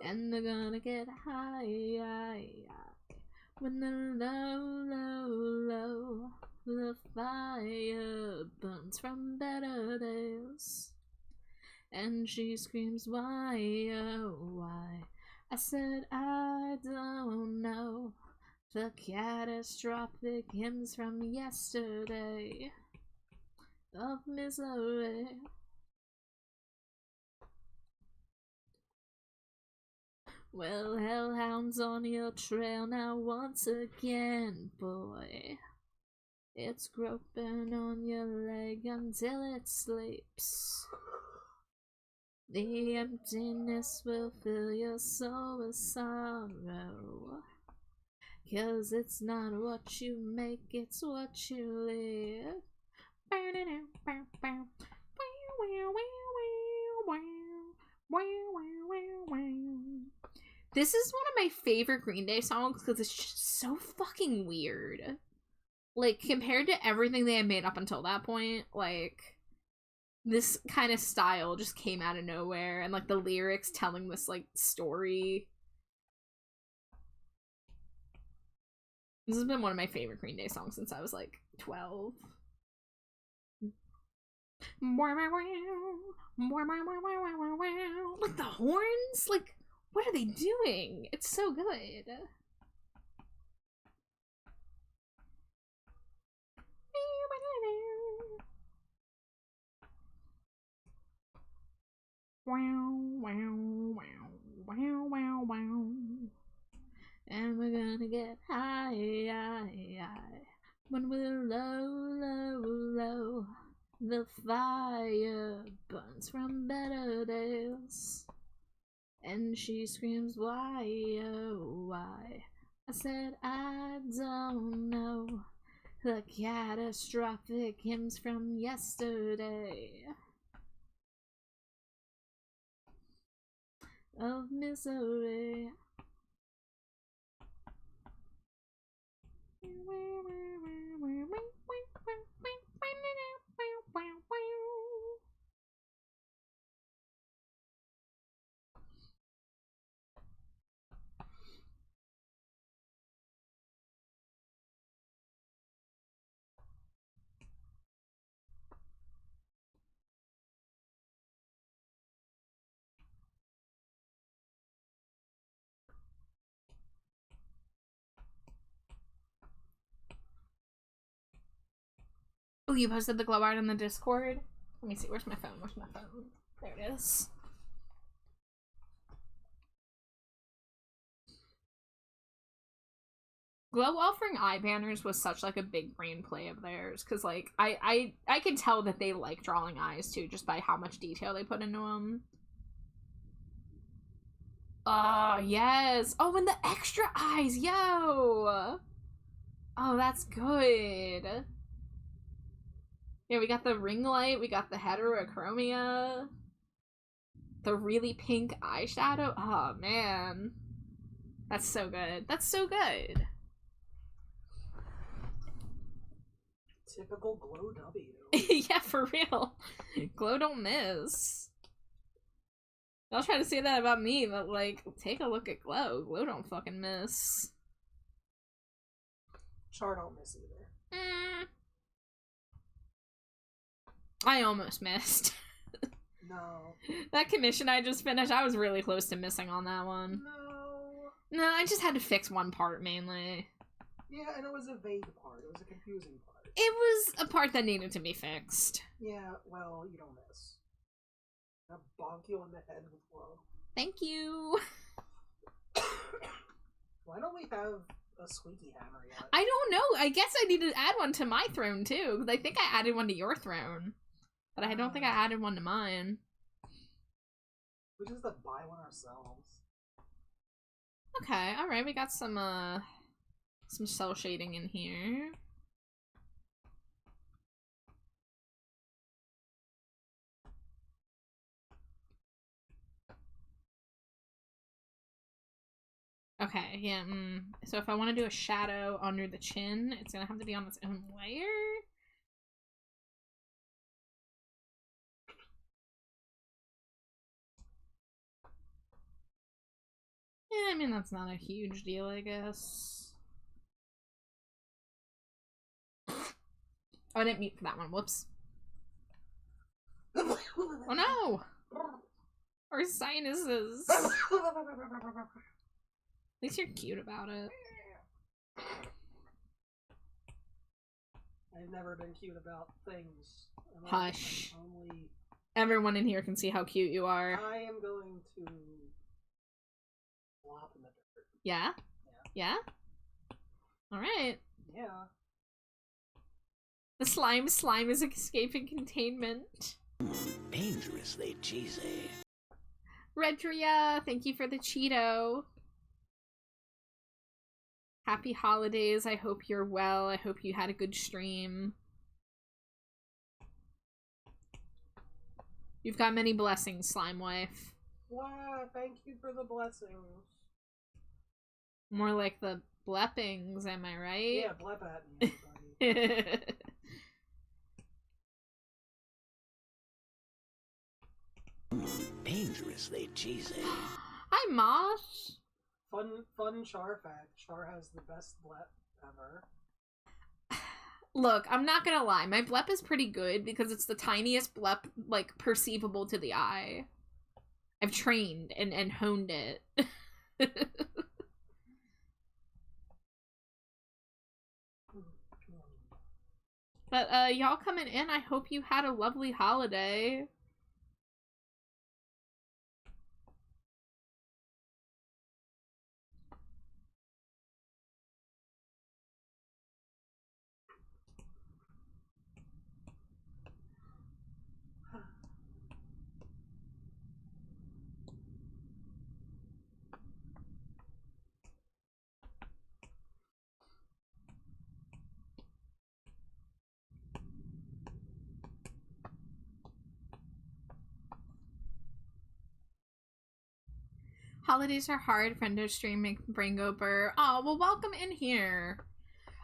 B: And they're gonna get high, when the low, the fire burns from better days. And she screams, why, oh, why? I said, I don't know. The catastrophic hymns from yesterday of misery. Well, hellhound's on your trail now once again, boy. It's groping on your leg until it sleeps. The emptiness will fill your soul with sorrow. 'Cause it's not what you make, it's what you live. This is one of my favorite Green Day songs because it's just so fucking weird. Like, compared to everything they had made up until that point, like, this kind of style just came out of nowhere, and like the lyrics telling this like story. This has been one of my favorite Green Day songs since I was like 12. Like the horns, like what are they doing? It's so good. And we're gonna get high, when we're low. The fire burns from better days. And she screams, why, oh, why? I said, I don't know. The catastrophic hymns from yesterday of misery. Oh, you posted the glow art on the Discord? Let me see. Where's my phone? Where's my phone? There it is. Glow offering eye banners was such like a big brain play of theirs, because like I can tell that they like drawing eyes too, just by how much detail they put into them. Oh yes. Oh, and the extra eyes, yo. Oh, that's good. Yeah, we got the ring light, we got the heterochromia, the really pink eyeshadow. Oh man, that's so good. That's so good.
C: Typical Glow W.
B: Yeah, for real. Glow don't miss. Y'all try to say that about me, but like, take a look at Glow. Glow don't fucking miss.
C: Char don't miss either.
B: I almost missed.
C: No.
B: That commission I just finished, I was really close to missing on that one. No, I just had to fix one part mainly.
C: Yeah, and it was a vague part. It was a confusing part.
B: It was a part that needed to be fixed.
C: Yeah, well, you don't miss. I'll bonk you on the head with Glow.
B: Thank you.
C: Why don't we have a squeaky hammer yet?
B: I don't know. I guess I need to add one to my throne too, because I think I added one to your throne. But I don't think I added one to mine.
C: We just have to buy one ourselves.
B: Okay, alright, we got some cell shading in here. Okay, yeah, so if I want to do a shadow under the chin, it's gonna have to be on its own layer? Yeah, I mean, that's not a huge deal, I guess. Oh, I didn't mean for that one, whoops. Oh no! Our sinuses! At least you're cute about it.
C: I've never been cute about things.
B: Hush.
C: Only...
B: Everyone in here can see how cute you are.
C: I am going to flop in the dirt.
B: Yeah? Yeah? Alright.
C: Yeah.
B: The slime is escaping containment.
A: Dangerously cheesy.
B: Redria, thank you for the Cheeto. Happy holidays. I hope you're well. I hope you had a good stream. You've got many blessings, Slime Wife.
C: Wow, thank you for the blessings.
B: More like the bleppings, am I right?
C: Yeah, blep at me, everybody.
A: Dangerously cheesy.
B: Hi, Mosh.
C: Fun Char fact. Char has the best blep ever.
B: Look, I'm not gonna lie. My blep is pretty good because it's the tiniest blep, like, perceivable to the eye. I've trained and honed it. But, y'all coming in, I hope you had a lovely holiday. Holidays are hard. Friendo stream make brain go burr. Oh, well, welcome in here.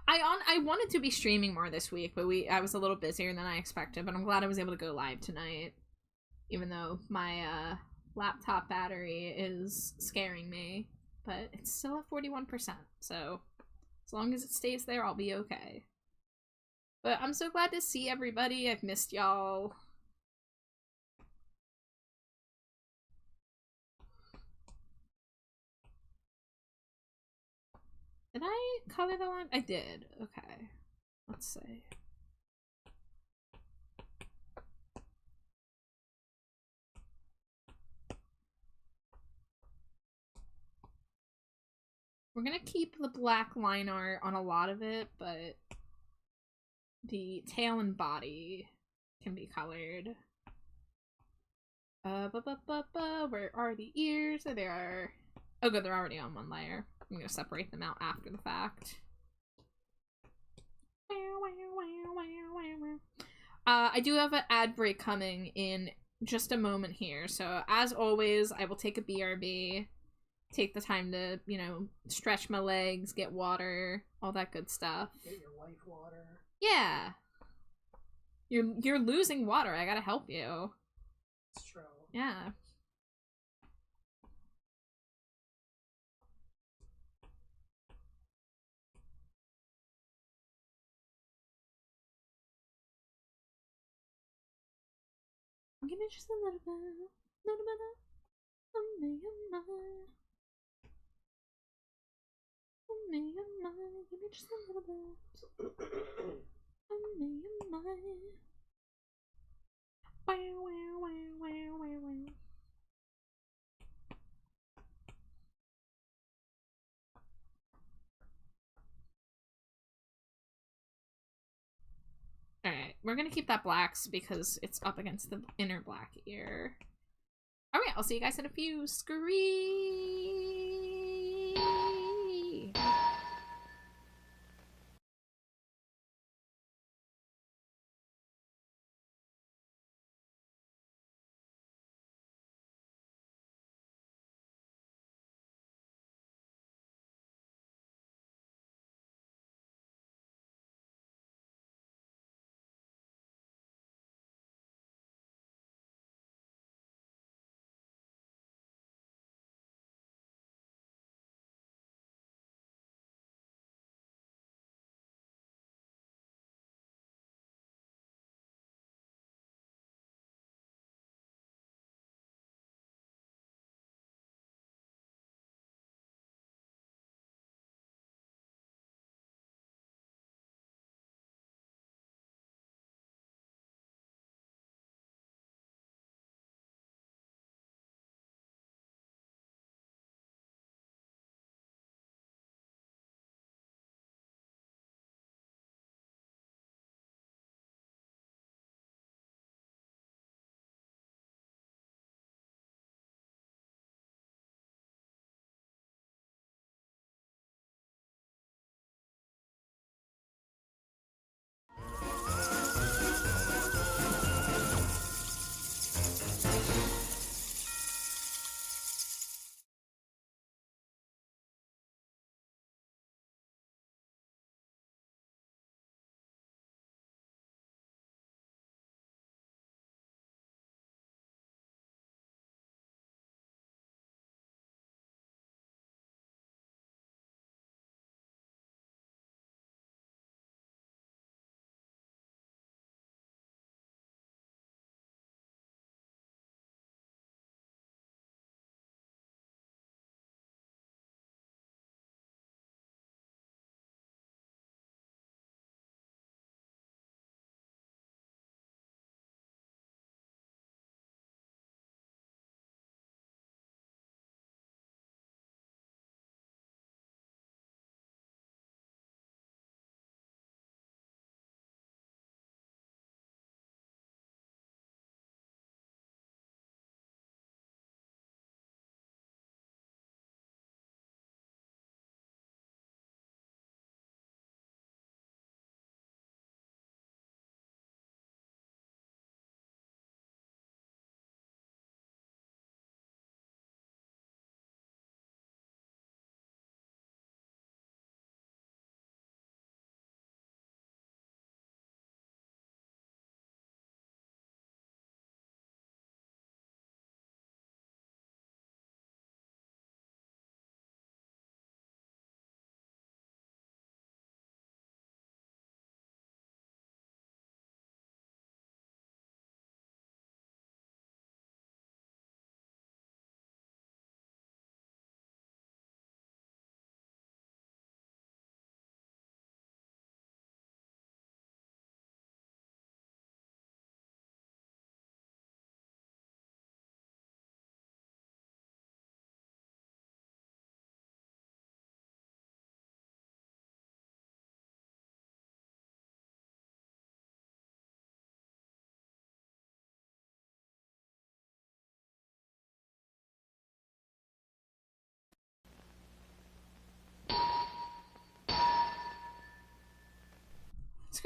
B: I wanted to be streaming more this week, but I was a little busier than I expected. But I'm glad I was able to go live tonight, even though my laptop battery is scaring me. But it's still at 41%, so as long as it stays there, I'll be okay. But I'm so glad to see everybody. I've missed y'all. Did I color the line? I did. Okay. Let's see. We're gonna keep the black line art on a lot of it, but the tail and body can be colored. Where are the ears? There they are. Oh good, they're already on one layer. I'm gonna separate them out after the fact. I do have an ad break coming in just a moment here, so as always, I will take a BRB, take the time to, you know, stretch my legs, get water, all that good stuff.
C: Get your life water.
B: Yeah. You're losing water, I gotta help you.
C: It's true.
B: Yeah. Give me just a little bit of me and mine. Me and mine. Give me just a little bit of me and mine. Wow, wow, wow, wow, wow, wow. Alright, we're gonna keep that blacks because it's up against the inner black ear. Alright, I'll see you guys in a few. Scree!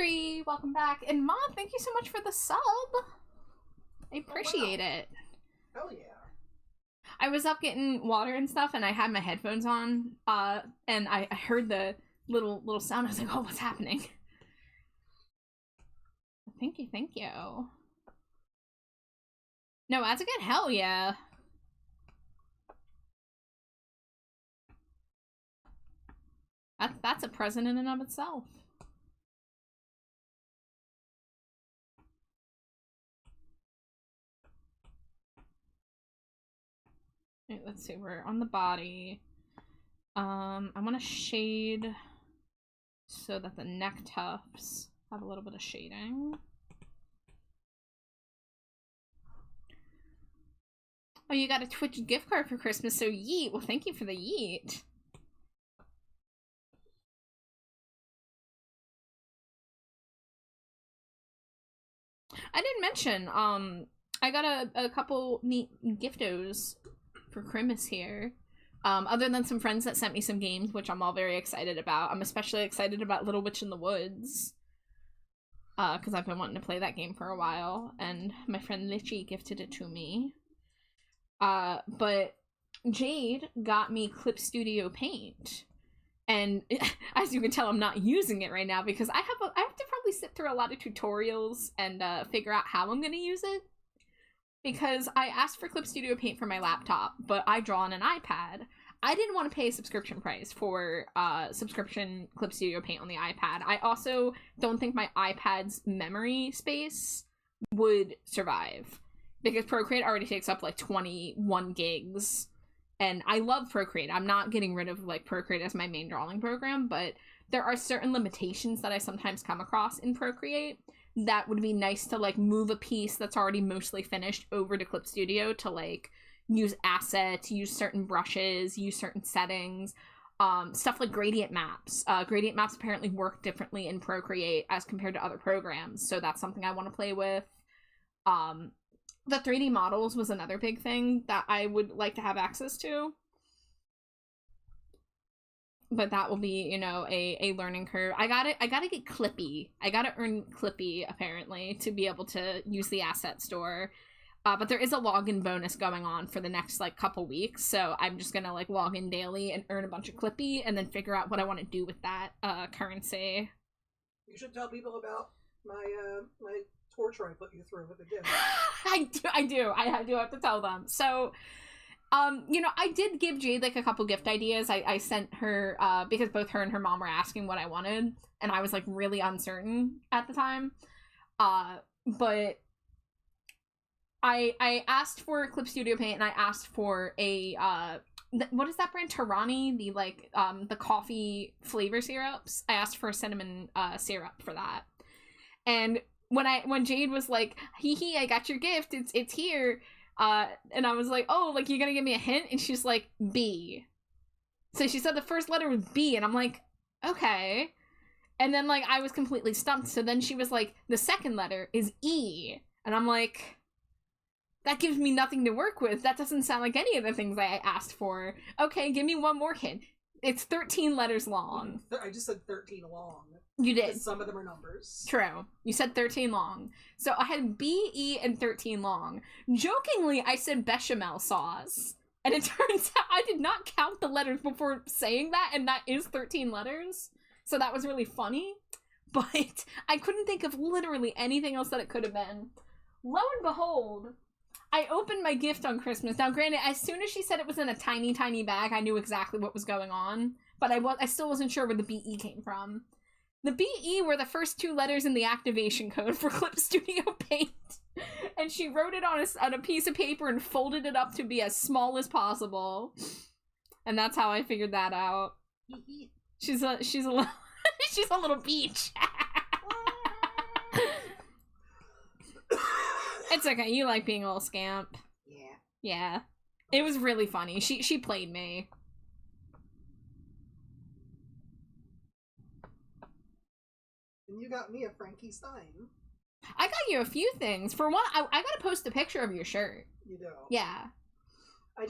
B: Scree, welcome back. And Ma, thank you so much for the sub. I appreciate it.
C: Hell yeah.
B: I was up getting water and stuff, and I had my headphones on, and I heard the little sound. I was like, oh, what's happening? Thank you, thank you. No, that's a good hell yeah. That's a present in and of itself. Right, let's see, we're on the body. I want to shade so that the neck tufts have a little bit of shading. Oh, you got a Twitch gift card for Christmas, so yeet. Well, thank you for the yeet. I didn't mention, I got a couple neat giftos for Christmas here. Other than some friends that sent me some games, which I'm all very excited about. I'm especially excited about Little Witch in the Woods. Because I've been wanting to play that game for a while, and my friend Litchi gifted it to me. But Jade got me Clip Studio Paint. And as you can tell, I'm not using it right now because I have to probably sit through a lot of tutorials and figure out how I'm going to use it. Because I asked for Clip Studio Paint for my laptop, but I draw on an iPad. I didn't want to pay a subscription price for subscription Clip Studio Paint on the iPad. I also don't think my iPad's memory space would survive. Because Procreate already takes up like 21 gigs. And I love Procreate. I'm not getting rid of like Procreate as my main drawing program, but there are certain limitations that I sometimes come across in Procreate that would be nice to like move a piece that's already mostly finished over to Clip Studio to like use assets, use certain brushes, use certain settings, stuff like gradient maps. Gradient maps apparently work differently in Procreate as compared to other programs, so that's something I want to play with. The 3D models was another big thing that I would like to have access to. But that will be, you know, a learning curve. I gotta get Clippy. I gotta earn Clippy, apparently, to be able to use the asset store. But there is a login bonus going on for the next, like, couple weeks, so I'm just gonna, like, log in daily and earn a bunch of Clippy, and then figure out what I want to do with that, currency.
C: You should tell people about my torture I put you through with the gift.
B: I do have to tell them. So, you know, I did give Jade, like, a couple gift ideas. I sent her, because both her and her mom were asking what I wanted, and I was, like, really uncertain at the time. But I asked for Clip Studio Paint, and I asked for a, what is that brand? Tarani? The, like, the coffee flavor syrups. I asked for a cinnamon, syrup for that. And when Jade was like, hee, I got your gift, it's here, and I was like, oh, like, you're gonna give me a hint? And she's like, B. So she said the first letter was B, and I'm like, okay. And then, like, I was completely stumped, so then she was like, the second letter is E. And I'm like, that gives me nothing to work with. That doesn't sound like any of the things I asked for. Okay, give me one more hint. It's 13 letters long.
C: I just said 13 long.
B: You did.
C: Because some of them are numbers.
B: True. You said 13 long. So I had B, E, and 13 long. Jokingly, I said bechamel sauce. And it turns out I did not count the letters before saying that, and that is 13 letters. So that was really funny. But I couldn't think of literally anything else that it could have been. Lo and behold, I opened my gift on Christmas. Now, granted, as soon as she said it was in a tiny, tiny bag, I knew exactly what was going on. But I still wasn't sure where the BE came from. The BE were the first two letters in the activation code for Clip Studio Paint. And she wrote it on a piece of paper and folded it up to be as small as possible. And that's how I figured that out. She's a little she's a little beach. It's okay. You like being a little scamp.
C: Yeah.
B: Yeah. It was really funny. She played me.
C: And you got me a Frankie Stein.
B: I got you a few things. For one, I gotta post a picture of your shirt.
C: You do?
B: Yeah.
C: I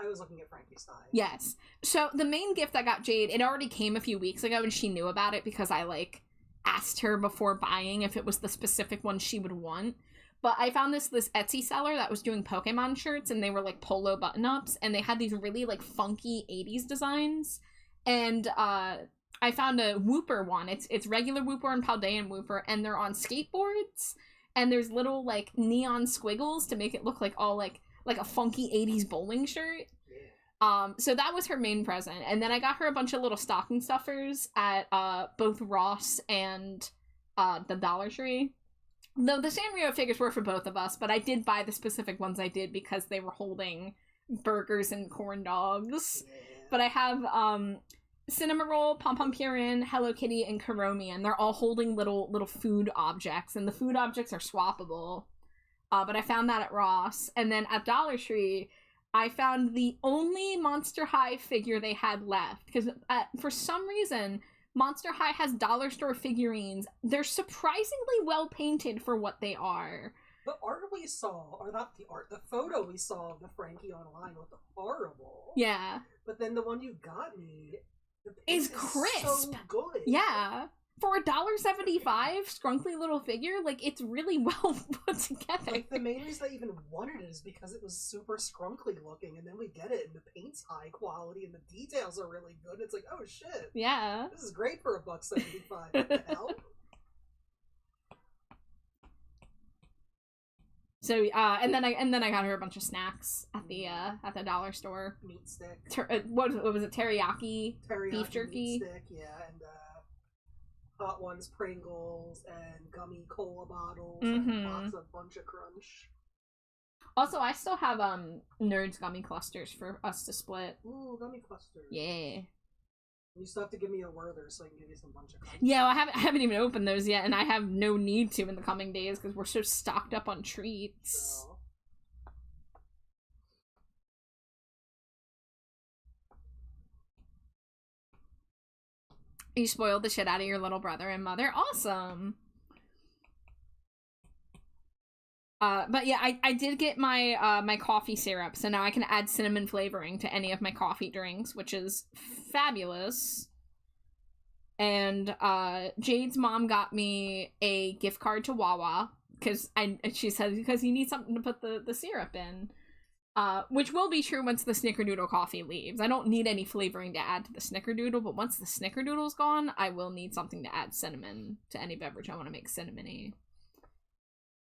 C: was looking at Frankie Stein.
B: Yes. So the main gift I got Jade, it already came a few weeks ago and she knew about it because I, like, asked her before buying if it was the specific one she would want. But I found this Etsy seller that was doing Pokemon shirts, and they were like polo button-ups, and they had these really like funky 80s designs. And I found a Wooper one. It's regular Wooper and Paldean Wooper, and they're on skateboards, and there's little like neon squiggles to make it look like all like a funky 80s bowling shirt. So that was her main present. And then I got her a bunch of little stocking stuffers at both Ross and the Dollar Tree. Though the Sanrio figures were for both of us, but I did buy the specific ones I did because they were holding burgers and corn dogs.
C: Yeah.
B: But I have Cinnamoroll, Pom Pom Purin, Hello Kitty, and Karomi, and they're all holding little food objects, and the food objects are swappable. But I found that at Ross. And then at Dollar Tree, I found the only Monster High figure they had left. Because for some reason, Monster High has dollar store figurines. They're surprisingly well painted for what they are.
C: The art we saw, or not the art, the photo we saw of the Frankie online looked horrible.
B: Yeah.
C: But then the one you got me, the paint
B: is crisp.
C: So good.
B: Yeah. For $1.75, scrunkly little figure, like, it's really well put together.
C: Like, the main reason I even wanted it is because it was super scrunkly looking, and then we get it, and the paint's high quality, and the details are really good. It's like, oh shit.
B: Yeah.
C: This is great for $1.75. What the hell?
B: So, and then I got her a bunch of snacks at the dollar store.
C: Meat stick.
B: What was it? Teriyaki beef jerky.
C: Meat stick, yeah, and Hot Ones Pringles and gummy cola bottles and lots of Bunch of Crunch.
B: Also, I still have Nerds gummy clusters for us to split.
C: Ooh, gummy clusters.
B: Yeah.
C: You still have to give me a Werther so I can give you some Bunch of Crunch.
B: Yeah, well, I haven't even opened those yet, and I have no need to in the coming days because we're so stocked up on treats.
C: So.
B: You spoiled the shit out of your little brother and mother. Awesome. But yeah, I did get my my coffee syrup, so now I can add cinnamon flavoring to any of my coffee drinks, which is fabulous. And Jade's mom got me a gift card to Wawa because she said because you need something to put the syrup in. Which will be true once the Snickerdoodle coffee leaves. I don't need any flavoring to add to the Snickerdoodle, but once the Snickerdoodle's gone, I will need something to add cinnamon to any beverage I want to make cinnamony.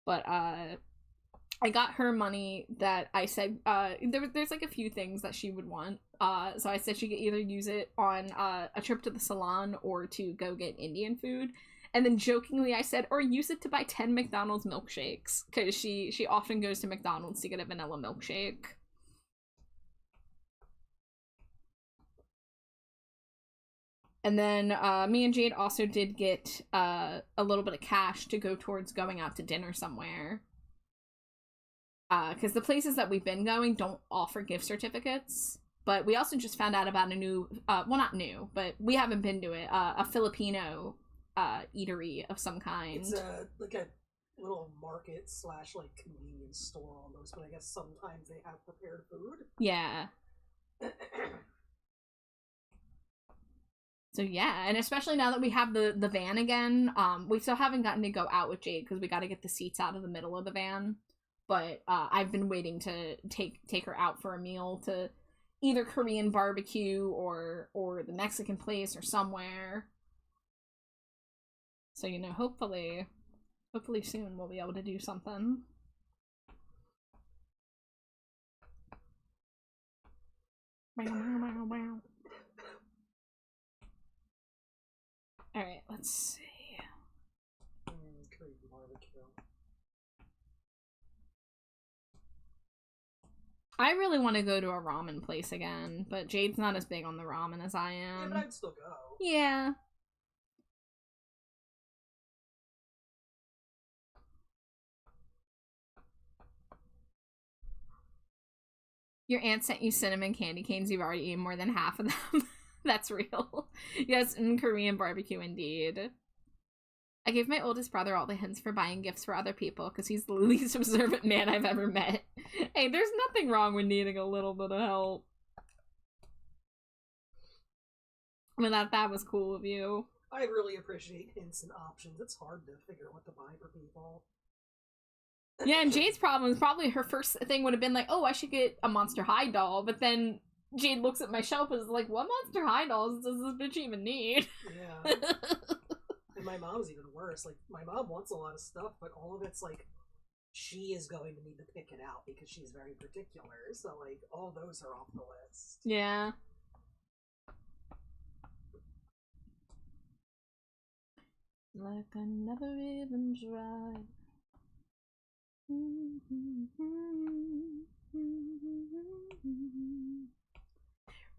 B: But, I got her money that I said, there's like a few things that she would want. So I said she could either use it on, a trip to the salon or to go get Indian food. And then jokingly I said, or use it to buy 10 McDonald's milkshakes. Because she often goes to McDonald's to get a vanilla milkshake. And then me and Jade also did get a little bit of cash to go towards going out to dinner somewhere. Because the places that we've been going don't offer gift certificates. But we also just found out about a new, well, not new, but we haven't been to it, a Filipino eatery of some kind.
C: It's like a little market / like convenience store almost, but I guess sometimes they have prepared food.
B: Yeah. So yeah, and especially now that we have the van again, we still haven't gotten to go out with Jade because we got to get the seats out of the middle of the van. But I've been waiting to take her out for a meal to either Korean barbecue or the Mexican place or somewhere. So, you know, hopefully soon we'll be able to do something. Alright, let's see.
C: Korean barbecue.
B: I really want to go to a ramen place again, but Jade's not as big on the ramen as I am.
C: Yeah, but I'd still go.
B: Yeah. Your aunt sent you cinnamon candy canes. You've already eaten more than half of them. That's real. Yes, in Korean barbecue indeed. I gave my oldest brother all the hints for buying gifts for other people because he's the least observant man I've ever met. Hey, there's nothing wrong with needing a little bit of help. I mean, that was cool of you.
C: I really appreciate hints and options. It's hard to figure out what to buy for people.
B: Yeah, and Jade's problem is probably her first thing would have been like, oh, I should get a Monster High doll, but then Jade looks at my shelf and is like, what Monster High dolls does this bitch even need?
C: Yeah. And my mom's even worse. Like, my mom wants a lot of stuff, but all of it's like, she is going to need to pick it out because she's very particular. So, like, all those are off the list.
B: Yeah. Like I never even tried.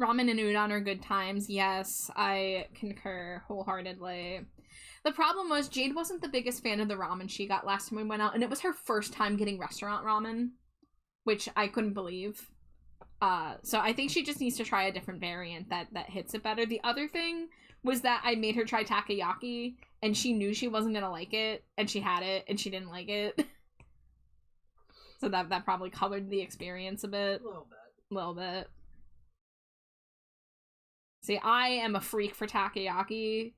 B: Ramen and udon are good times. Yes, I concur wholeheartedly. The problem was Jade wasn't the biggest fan of the ramen she got last time we went out, and it was her first time getting restaurant ramen, which I couldn't believe. So I think she just needs to try a different variant that hits it better. The other thing was that I made her try takoyaki, and she knew she wasn't gonna like it, and she had it, and she didn't like it. So that probably colored the experience a bit.
C: A little bit.
B: A little bit. See, I am a freak for takoyaki.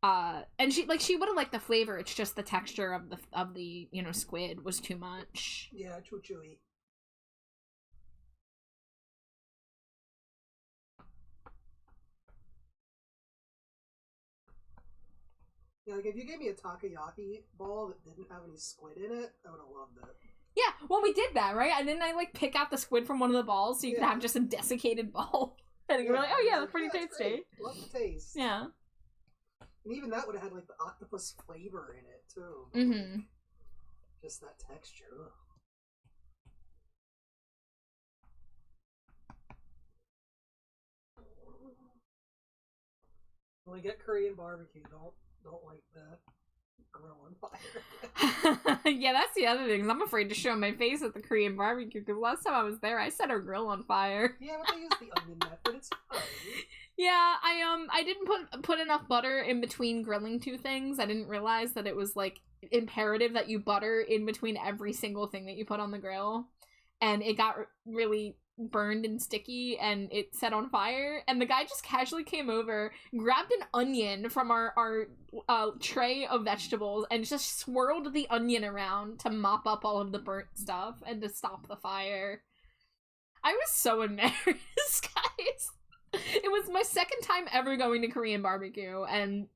B: And she would have liked the flavor, it's just the texture of the squid was too much.
C: Yeah, too chewy. Yeah, like if you gave me a takoyaki ball that didn't have any squid in it, I would have loved it.
B: Yeah, well, we did that, right? And then I pick out the squid from one of the balls so you could have just a desiccated ball. And you're like, oh yeah, that's pretty tasty.
C: Great. Love the taste.
B: Yeah.
C: And even that would have had like the octopus flavor in it too.
B: Mm-hmm.
C: Just that texture. Ugh. When we get Korean barbecue, don't light the grill on fire.
B: Yeah, that's the other thing. I'm afraid to show my face at the Korean barbecue because last time I was there, I set our grill on fire.
C: Yeah, but they use the onion method. It's fine.
B: Yeah, I didn't put enough butter in between grilling two things. I didn't realize that it was imperative that you butter in between every single thing that you put on the grill, and it got really burned and sticky and it set on fire, and the guy just casually came over, grabbed an onion from our tray of vegetables and just swirled the onion around to mop up all of the burnt stuff and to stop the fire. I was so embarrassed, guys. It was my second time ever going to Korean barbecue, and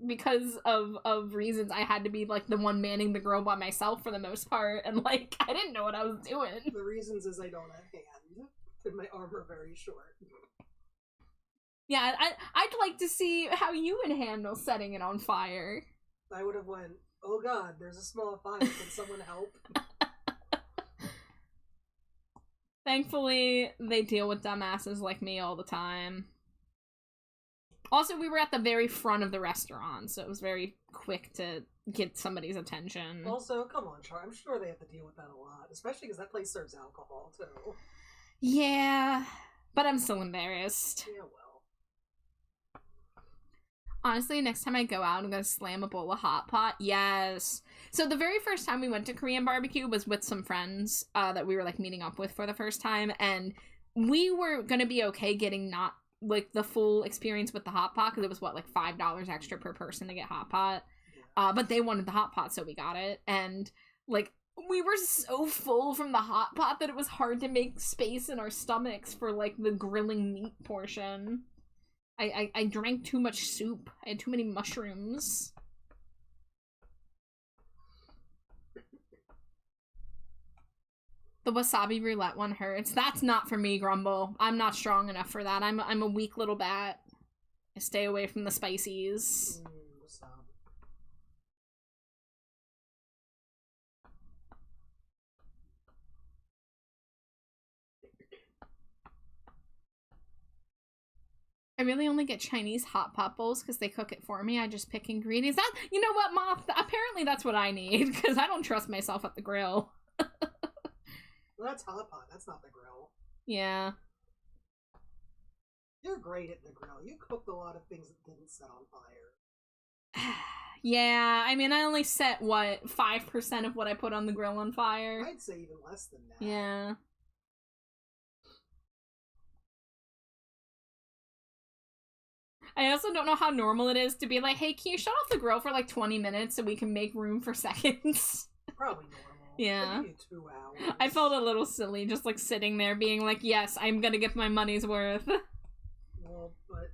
B: because of reasons I had to be the one manning the grill by myself for the most part, and I didn't know what I was doing.
C: The reasons is I don't have hands and my arms are very short.
B: Yeah, I'd like to see how you would handle setting it on fire.
C: I would have went, oh god, there's a small fire, can someone help?
B: Thankfully, they deal with dumbasses like me all the time. Also, we were at the very front of the restaurant, so it was very quick to get somebody's attention.
C: Also, come on, Char, I'm sure they have to deal with that a lot, especially because that place serves alcohol, too.
B: Yeah, but I'm still embarrassed.
C: Yeah, well.
B: Honestly, next time I go out, I'm gonna slam a bowl of hot pot. Yes. So the very first time we went to Korean barbecue was with some friends that we were meeting up with for the first time, and we were gonna be okay getting not the full experience with the hot pot because it was $5 extra per person to get hot pot.
C: Yeah.
B: But they wanted the hot pot, so we got it, and we were so full from the hot pot that it was hard to make space in our stomachs for the grilling meat portion. I drank too much soup. I had too many mushrooms. The wasabi roulette one hurts. That's not for me, Grumble. I'm not strong enough for that. I'm a weak little bat. I stay away from the spices.
C: Wasabi.
B: I really only get Chinese hot pot bowls because they cook it for me. I just pick ingredients. You know what, Moth? Apparently that's what I need because I don't trust myself at the grill.
C: Well, that's hot pot. That's not the grill.
B: Yeah.
C: You're great at the grill. You cooked a lot of things that didn't set on fire.
B: Yeah, I mean, I only set, 5% of what I put on the grill on fire?
C: I'd say even less than that.
B: Yeah. I also don't know how normal it is to be like, hey, can you shut off the grill for like 20 minutes so we can make room for seconds?
C: Probably normal.
B: Yeah.
C: Maybe 2 hours.
B: I felt a little silly just like sitting there being like, yes, I'm gonna get my money's worth.
C: Well, but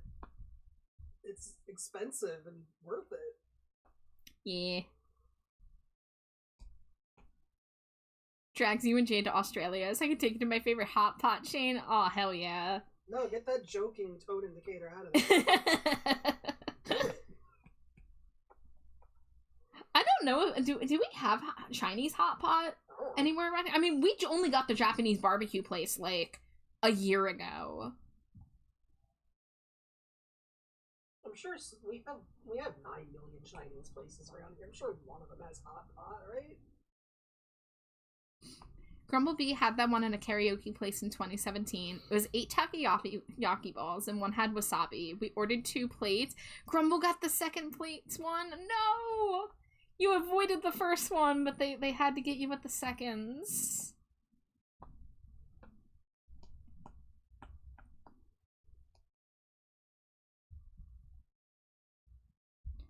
C: it's expensive and worth it.
B: Yeah. Drags you and Jade to Australia so I can take you to my favorite hot pot chain. Oh, hell yeah.
C: No, get that joking toad indicator out of there.
B: I don't know. Do we have Chinese hot pot anywhere around here? I mean, we only got the Japanese barbecue place like a year ago.
C: I'm sure we have 9 million Chinese places around here. I'm sure one of them has hot pot, right?
B: Grumblebee had that one in a karaoke place in 2017. It was 8 takoyaki balls and one had wasabi. We ordered 2 plates. Grumble got the second plates one. No! You avoided the first one, but they had to get you with the seconds.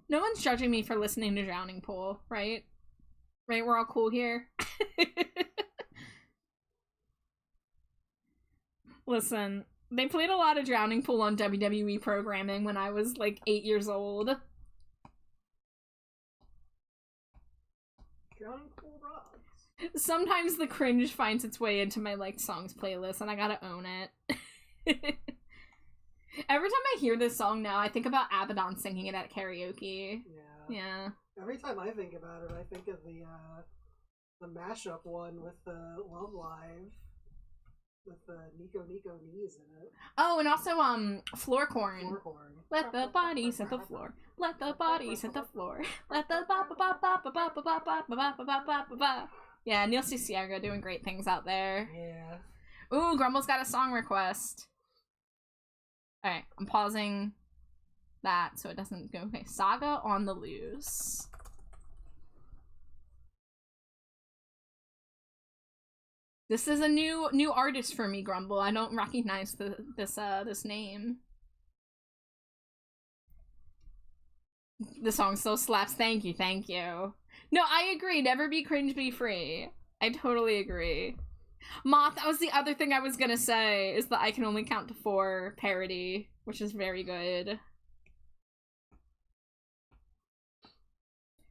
B: No one's judging me for listening to Drowning Pool, right? Right, we're all cool here. Listen, they played a lot of Drowning Pool on WWE programming when I was like 8 years old.
C: Drowning Pool rocks.
B: Sometimes the cringe finds its way into my liked songs playlist and I gotta own it. Every time I hear this song now, I think about Abaddon singing it at karaoke. Yeah.
C: Every time I think about it, I think of the mashup one with the Love Live. With the Nico knees in it.
B: Oh, and also floor corn.
C: Floor corn.
B: Let the bodies hit the floor. Let the bodies hit the floor. Let the ba ba ba ba ba ba ba ba ba ba ba ba ba ba. Yeah, Neil Ciego doing great things out there.
C: Yeah.
B: Ooh, Grumble's got a song request. Alright, I'm pausing that so it doesn't go. Okay, Saga on the Loose. This is a new artist for me, Grumble. I don't recognize this name. The song still slaps. Thank you. No, I agree. Never be cringe, be free. I totally agree. Moth, that was the other thing I was gonna say, is that I Can Only Count to 4 parody, which is very good.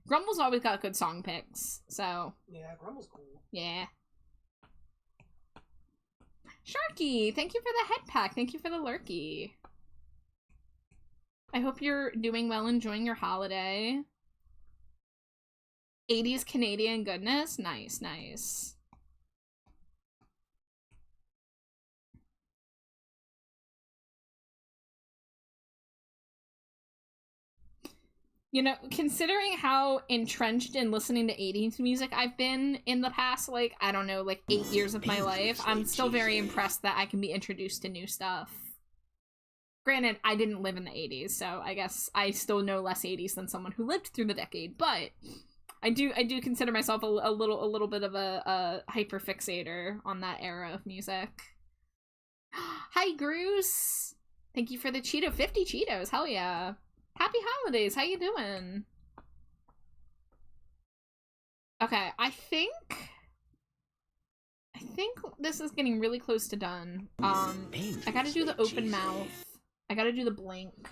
B: Grumble's always got good song picks, so.
C: Yeah, Grumble's cool.
B: Yeah. Sharky, thank you for the head pack. Thank you for the lurky. I hope you're doing well, enjoying your holiday. 80s Canadian goodness. Nice, nice. You know, considering how entrenched in listening to 80s music I've been in the past, like, I don't know, like 8 years of my life, I'm still very impressed that I can be introduced to new stuff. Granted, I didn't live in the 80s, so I guess I still know less 80s than someone who lived through the decade, but I do consider myself a little bit of a hyper fixator on that era of music. Hi, Groose! Thank you for the Cheeto. 50 Cheetos, hell yeah. Happy holidays, how you doing? Okay, I think this is getting really close to done. I gotta do the open mouth. I gotta do the blink.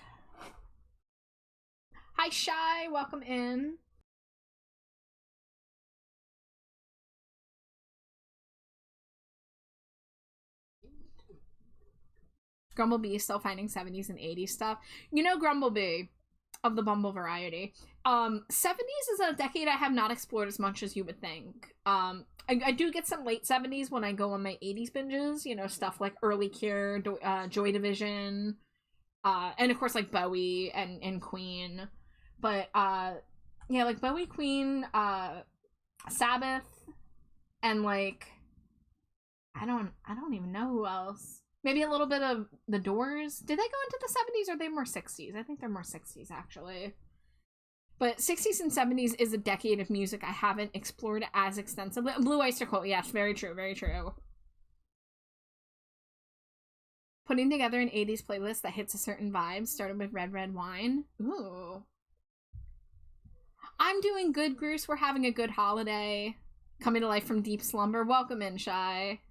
B: Hi, Shy, welcome in. Grumblebee is still finding 70s and 80s stuff. You know, Grumblebee, of the Bumble variety. 70s is a decade I have not explored as much as you would think. I do get some late 70s when I go on my 80s binges, you know, stuff like Early Cure, Joy Division, and of course, like, Bowie and Queen. But, yeah, like, Bowie, Queen, Sabbath, and, like, I don't even know who else. Maybe a little bit of The Doors. Did they go into the 70s or are they more 60s? I think they're more 60s, actually. But 60s and 70s is a decade of music I haven't explored as extensively. Blue Oyster Cult, yes, very true, very true. Putting together an 80s playlist that hits a certain vibe, started with Red Red Wine. Ooh. I'm doing good, Bruce. We're having a good holiday. Coming to life from deep slumber. Welcome in, Shy.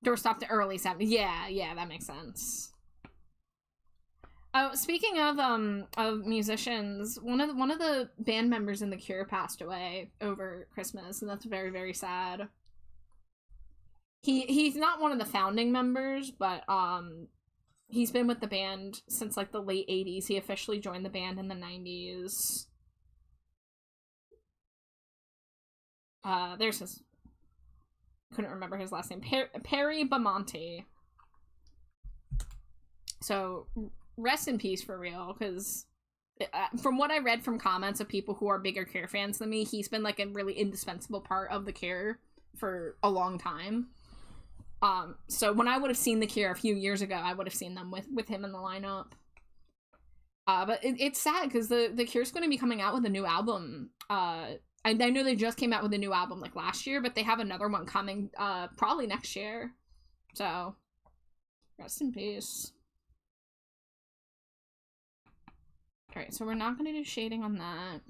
B: Doorstop to early 70s. Yeah, that makes sense. Oh, speaking of musicians, one of the band members in The Cure passed away over Christmas, and that's very, very sad. He's not one of the founding members, but he's been with the band since like the late 80s. He officially joined the band in the 90s. There's his... Couldn't remember his last name. Perry Bamonte. So, rest in peace for real, because from what I read from comments of people who are bigger Cure fans than me, he's been like a really indispensable part of the Cure for a long time. So when I would have seen the Cure a few years ago, I would have seen them with him in the lineup. But it's sad because the Cure's going to be coming out with a new album. I know they just came out with a new album like last year, but they have another one coming probably next year. So, rest in peace. Alright, so we're not going to do shading on that.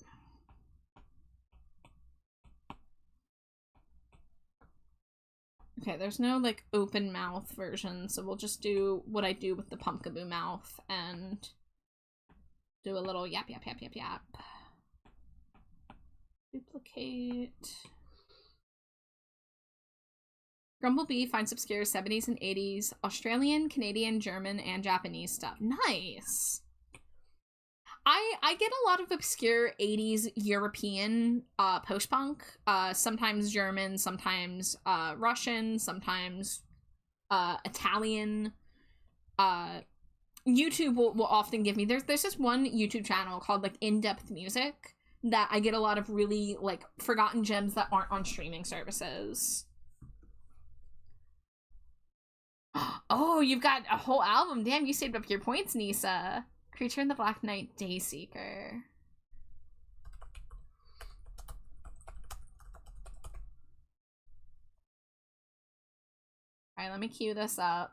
B: Okay, there's no, like, open mouth version, so we'll just do what I do with the Pumpkaboo mouth and do a little yap, yap, yap, yap, yap. Duplicate. Grumblebee finds obscure 70s and 80s Australian, Canadian, German, and Japanese stuff. Nice! I get a lot of obscure 80s European post-punk, sometimes German, sometimes Russian, sometimes Italian. YouTube will often give me, there's this one YouTube channel called like In-Depth Music that I get a lot of really like forgotten gems that aren't on streaming services. Oh, you've got a whole album. Damn, you saved up your points, Nisa. Creature in the Black Knight, Dayseeker. Alright, let me cue this up.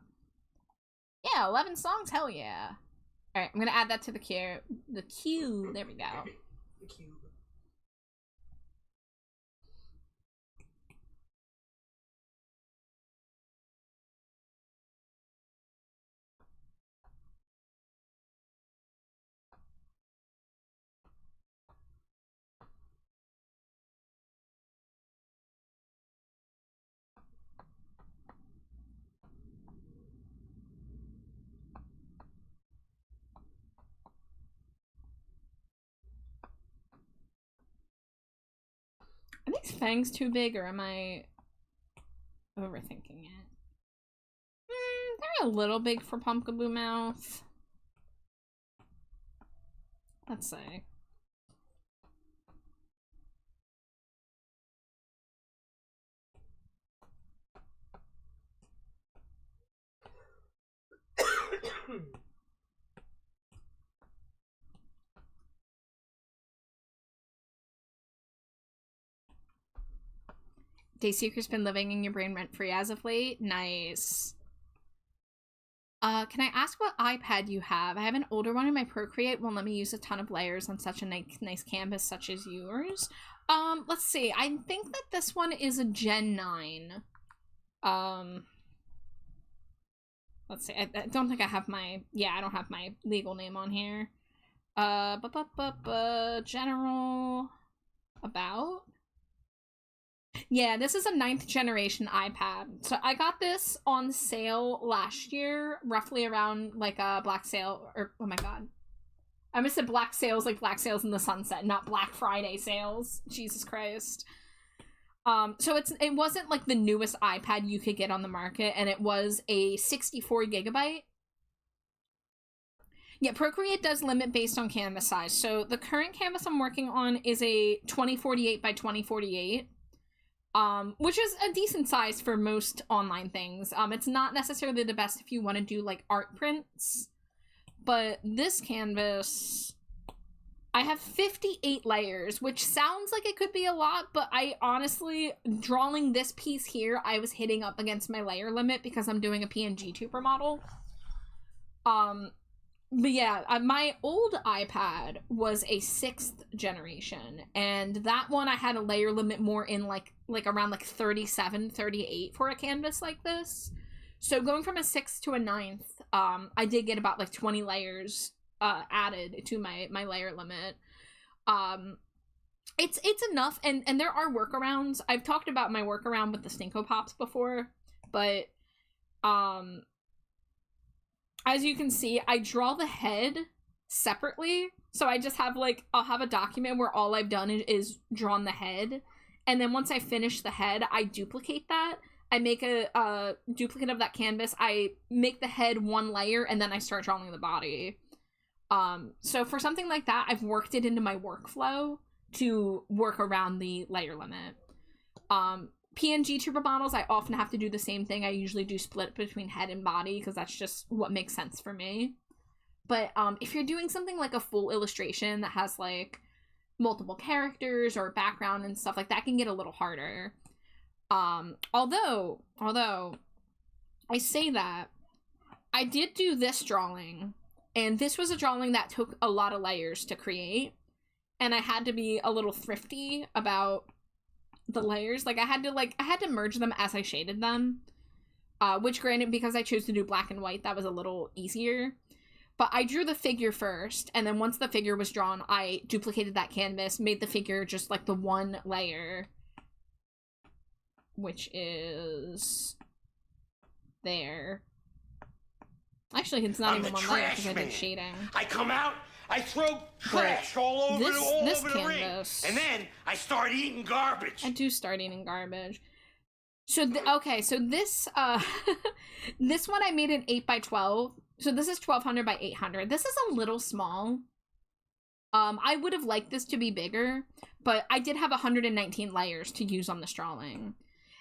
B: Yeah, 11 songs, hell yeah. Alright, I'm gonna add that to the queue. The queue, there we go.
C: The cube.
B: Are these fangs too big, or am I overthinking it? They're a little big for Pumpkaboo mouth. Let's see. Dayseeker's been living in your brain rent-free as of late. Nice. Can I ask what iPad you have? I have an older one, and my Procreate won't let me use a ton of layers on such a nice canvas such as yours. Let's see. I think that this one is a Gen 9. Let's see. I don't think I have my... Yeah, I don't have my legal name on here. General... About... Yeah, this is a 9th generation iPad. So I got this on sale last year, roughly around like a Black Sale, or oh my god. I almost said Black Sales, like Black Sales in the Sunset, not Black Friday sales. Jesus Christ. So it wasn't like the newest iPad you could get on the market, and it was a 64 gigabyte. Yeah, Procreate does limit based on canvas size. So the current canvas I'm working on is a 2048 by 2048. Which is a decent size for most online things. It's not necessarily the best if you want to do, like, art prints. But this canvas, I have 58 layers, which sounds like it could be a lot, but I honestly, drawing this piece here, I was hitting up against my layer limit because I'm doing a PNG tuber model. But yeah, my old iPad was a 6th generation, and that one I had a layer limit more in like around like 37, 38 for a canvas like this. So going from a 6th to a 9th, I did get about like 20 layers added to my layer limit. It's enough, and there are workarounds. I've talked about my workaround with the Stinko Pops before, but as you can see, I draw the head separately. So I just have like, I'll have a document where all I've done is drawn the head. And then once I finish the head, I duplicate that. I make a duplicate of that canvas. I make the head one layer and then I start drawing the body. So for something like that, I've worked it into my workflow to work around the layer limit. PNG tuber models, I often have to do the same thing. I usually do split between head and body because that's just what makes sense for me. But if you're doing something like a full illustration that has like multiple characters or background and stuff like that, can get a little harder. Although I say that, I did do this drawing, and this was a drawing that took a lot of layers to create, and I had to be a little thrifty about the layers. Like I had to merge them as I shaded them, which granted, because I chose to do black and white, that was a little easier. But I drew the figure first, and then once the figure was drawn, I duplicated that canvas, made the figure just like the one layer, which is there. Actually, it's not even one layer because I did shading.
A: I come out, I throw trash all over the ring, and then I start eating garbage.
B: I do start eating garbage. So okay, so this this one I made an 8x12. So this is 1200 by 800. This is a little small. I would have liked this to be bigger, but I did have 119 layers to use on this drawing.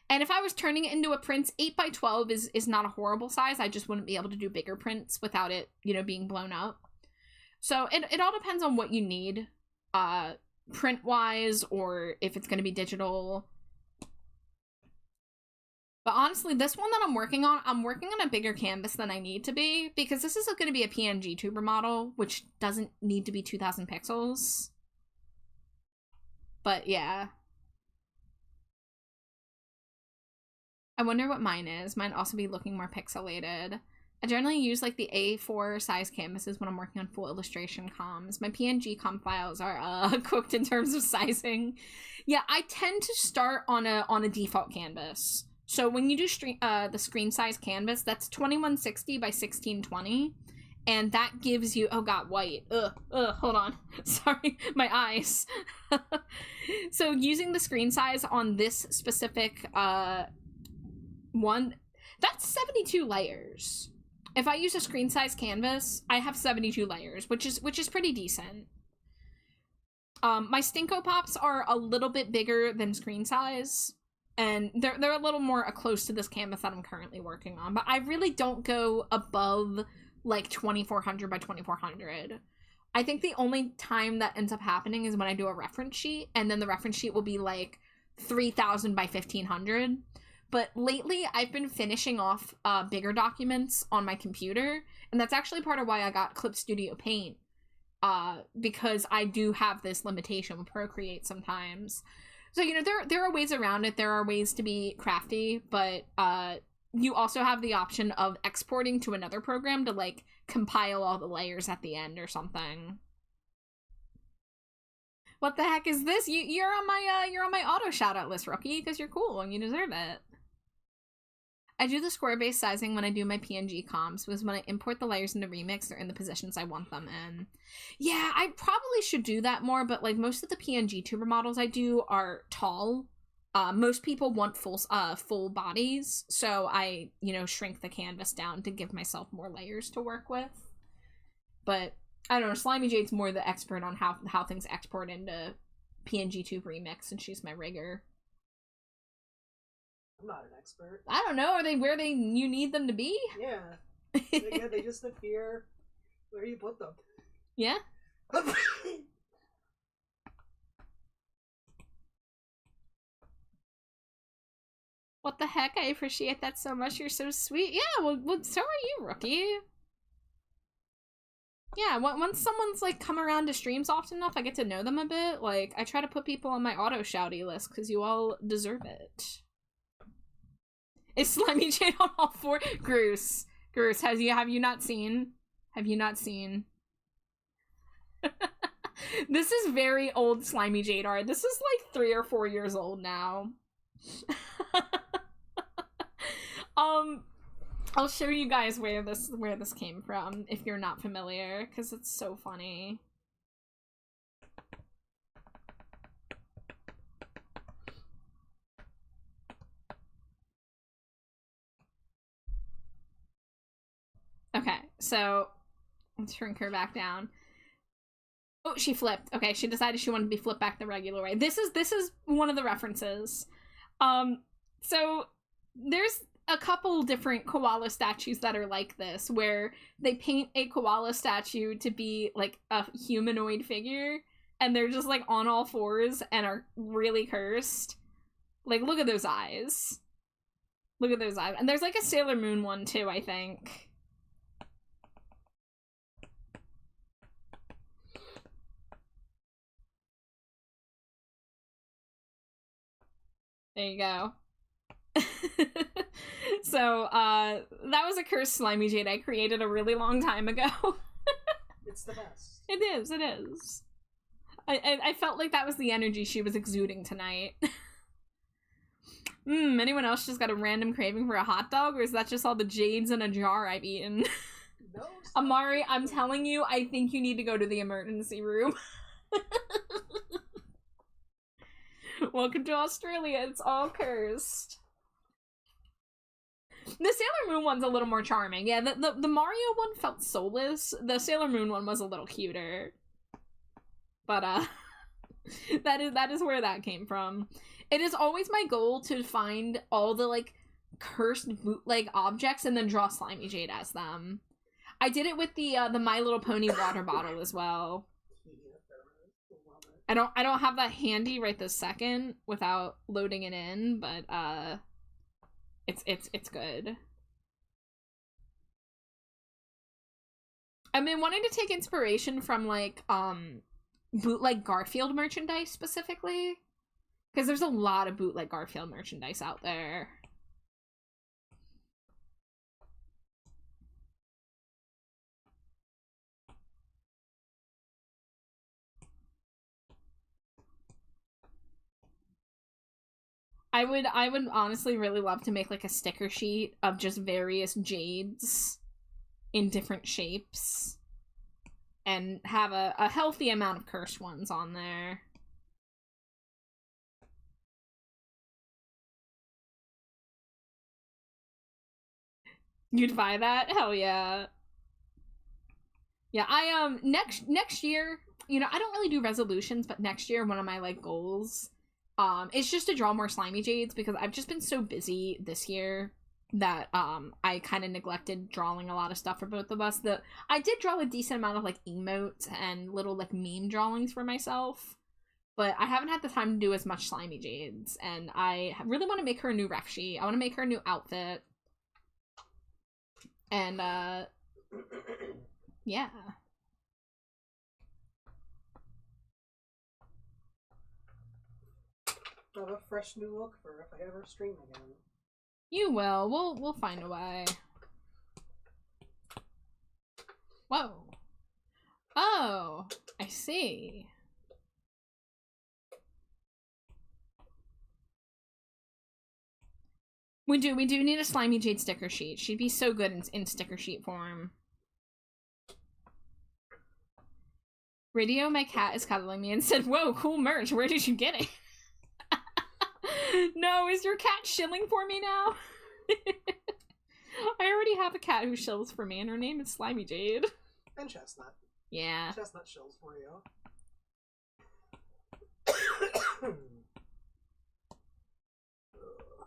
B: And if I was turning it into a print, 8x12 is not a horrible size. I just wouldn't be able to do bigger prints without it, you know, being blown up. So it all depends on what you need, print-wise, or if it's going to be digital. But honestly, this one that I'm working on a bigger canvas than I need to be, because this is going to be a PNG tuber model, which doesn't need to be 2000 pixels. But yeah. I wonder what mine is. Mine also be looking more pixelated. I generally use like the A4 size canvases when I'm working on full illustration comms. My PNG com files are cooked in terms of sizing. Yeah, I tend to start on a default canvas. So when you do the screen size canvas, that's 2160 by 1620, and that gives you, oh god, white. Hold on. Sorry, my eyes. So using the screen size on this specific one, that's 72 layers. If I use a screen size canvas, I have 72 layers, which is pretty decent. My Stinko Pops are a little bit bigger than screen size, and they're a little more close to this canvas that I'm currently working on, but I really don't go above like 2400 by 2400. I think the only time that ends up happening is when I do a reference sheet, and then the reference sheet will be like 3000 by 1500. But lately, I've been finishing off bigger documents on my computer, and that's actually part of why I got Clip Studio Paint, because I do have this limitation with Procreate sometimes. So, you know, there are ways around it. There are ways to be crafty, but you also have the option of exporting to another program to, like, compile all the layers at the end or something. What the heck is this? You're on my auto shout-out list, Rookie, because you're cool and you deserve it. I do the square-based sizing when I do my PNG comps, because when I import the layers into Remix, they're in the positions I want them in. Yeah, I probably should do that more, but like most of the PNG tuber models I do are tall. Most people want full bodies, so I, you know, shrink the canvas down to give myself more layers to work with. But I don't know, Slimy Jade's more the expert on how things export into PNG Tube Remix, and she's my rigger.
C: I'm not an expert.
B: I don't know. Are they where you need them to be?
C: Yeah. They just appear where you put them.
B: Yeah. What the heck? I appreciate that so much. You're so sweet. Yeah, well so are you, Rookie. Yeah, once someone's, like, come around to streams often enough, I get to know them a bit. Like, I try to put people on my auto-shouty list, because you all deserve it. Is Slimy Jade on all four? Groose, have you not seen? Have you not seen? This is very old Slimy Jade art. This is, like, 3 or 4 years old now. I'll show you guys where this came from if you're not familiar, because it's so funny. Okay, so let's shrink her back down. Oh, she flipped. Okay, she decided she wanted to be flipped back the regular way. This is one of the references. So there's a couple different koala statues that are like this, where they paint a koala statue to be like a humanoid figure, and they're just like on all fours and are really cursed. Like, look at those eyes. Look at those eyes. And there's like a Sailor Moon one too, I think. There you go. So, that was a cursed Slimy Jade I created a really long time ago.
C: It's the best.
B: It is. I felt like that was the energy she was exuding tonight. Anyone else just got a random craving for a hot dog, or is that just all the jades in a jar I've eaten?
C: No,
B: Amari, I'm telling you, I think you need to go to the emergency room. Welcome to Australia, it's all cursed. The Sailor Moon one's a little more charming. Yeah, the Mario one felt soulless. The Sailor Moon one was a little cuter. But, that is where that came from. It is always my goal to find all the, like, cursed bootleg objects and then draw Slimy Jade as them. I did it with the My Little Pony water bottle as well. I don't have that handy right this second without loading it in, but, it's good. I've been wanting to take inspiration from, like, bootleg Garfield merchandise specifically, because there's a lot of bootleg Garfield merchandise out there. I would honestly really love to make like a sticker sheet of just various jades in different shapes and have a healthy amount of cursed ones on there. You'd buy that? Hell yeah. Yeah, I next year, you know, I don't really do resolutions, but next year one of my like goals it's just to draw more Slimy Jades, because I've just been so busy this year that I kind of neglected drawing a lot of stuff for both of us. I did draw a decent amount of like emotes and little like meme drawings for myself, but I haven't had the time to do as much Slimy Jades, and I really want to make her a new ref sheet. I want to make her a new outfit, and yeah.
C: Have a fresh new look for if I ever stream again.
B: You will. We'll find a way. Whoa. Oh, I see. We do need a Slimy Jade sticker sheet. She'd be so good in sticker sheet form. Radio, my cat is cuddling me and said, "Whoa, cool merch. Where did you get it?" No, is your cat shilling for me now? I already have a cat who shills for me, and her name is Slimy Jade.
C: And Chestnut.
B: Yeah.
C: Chestnut shills for you.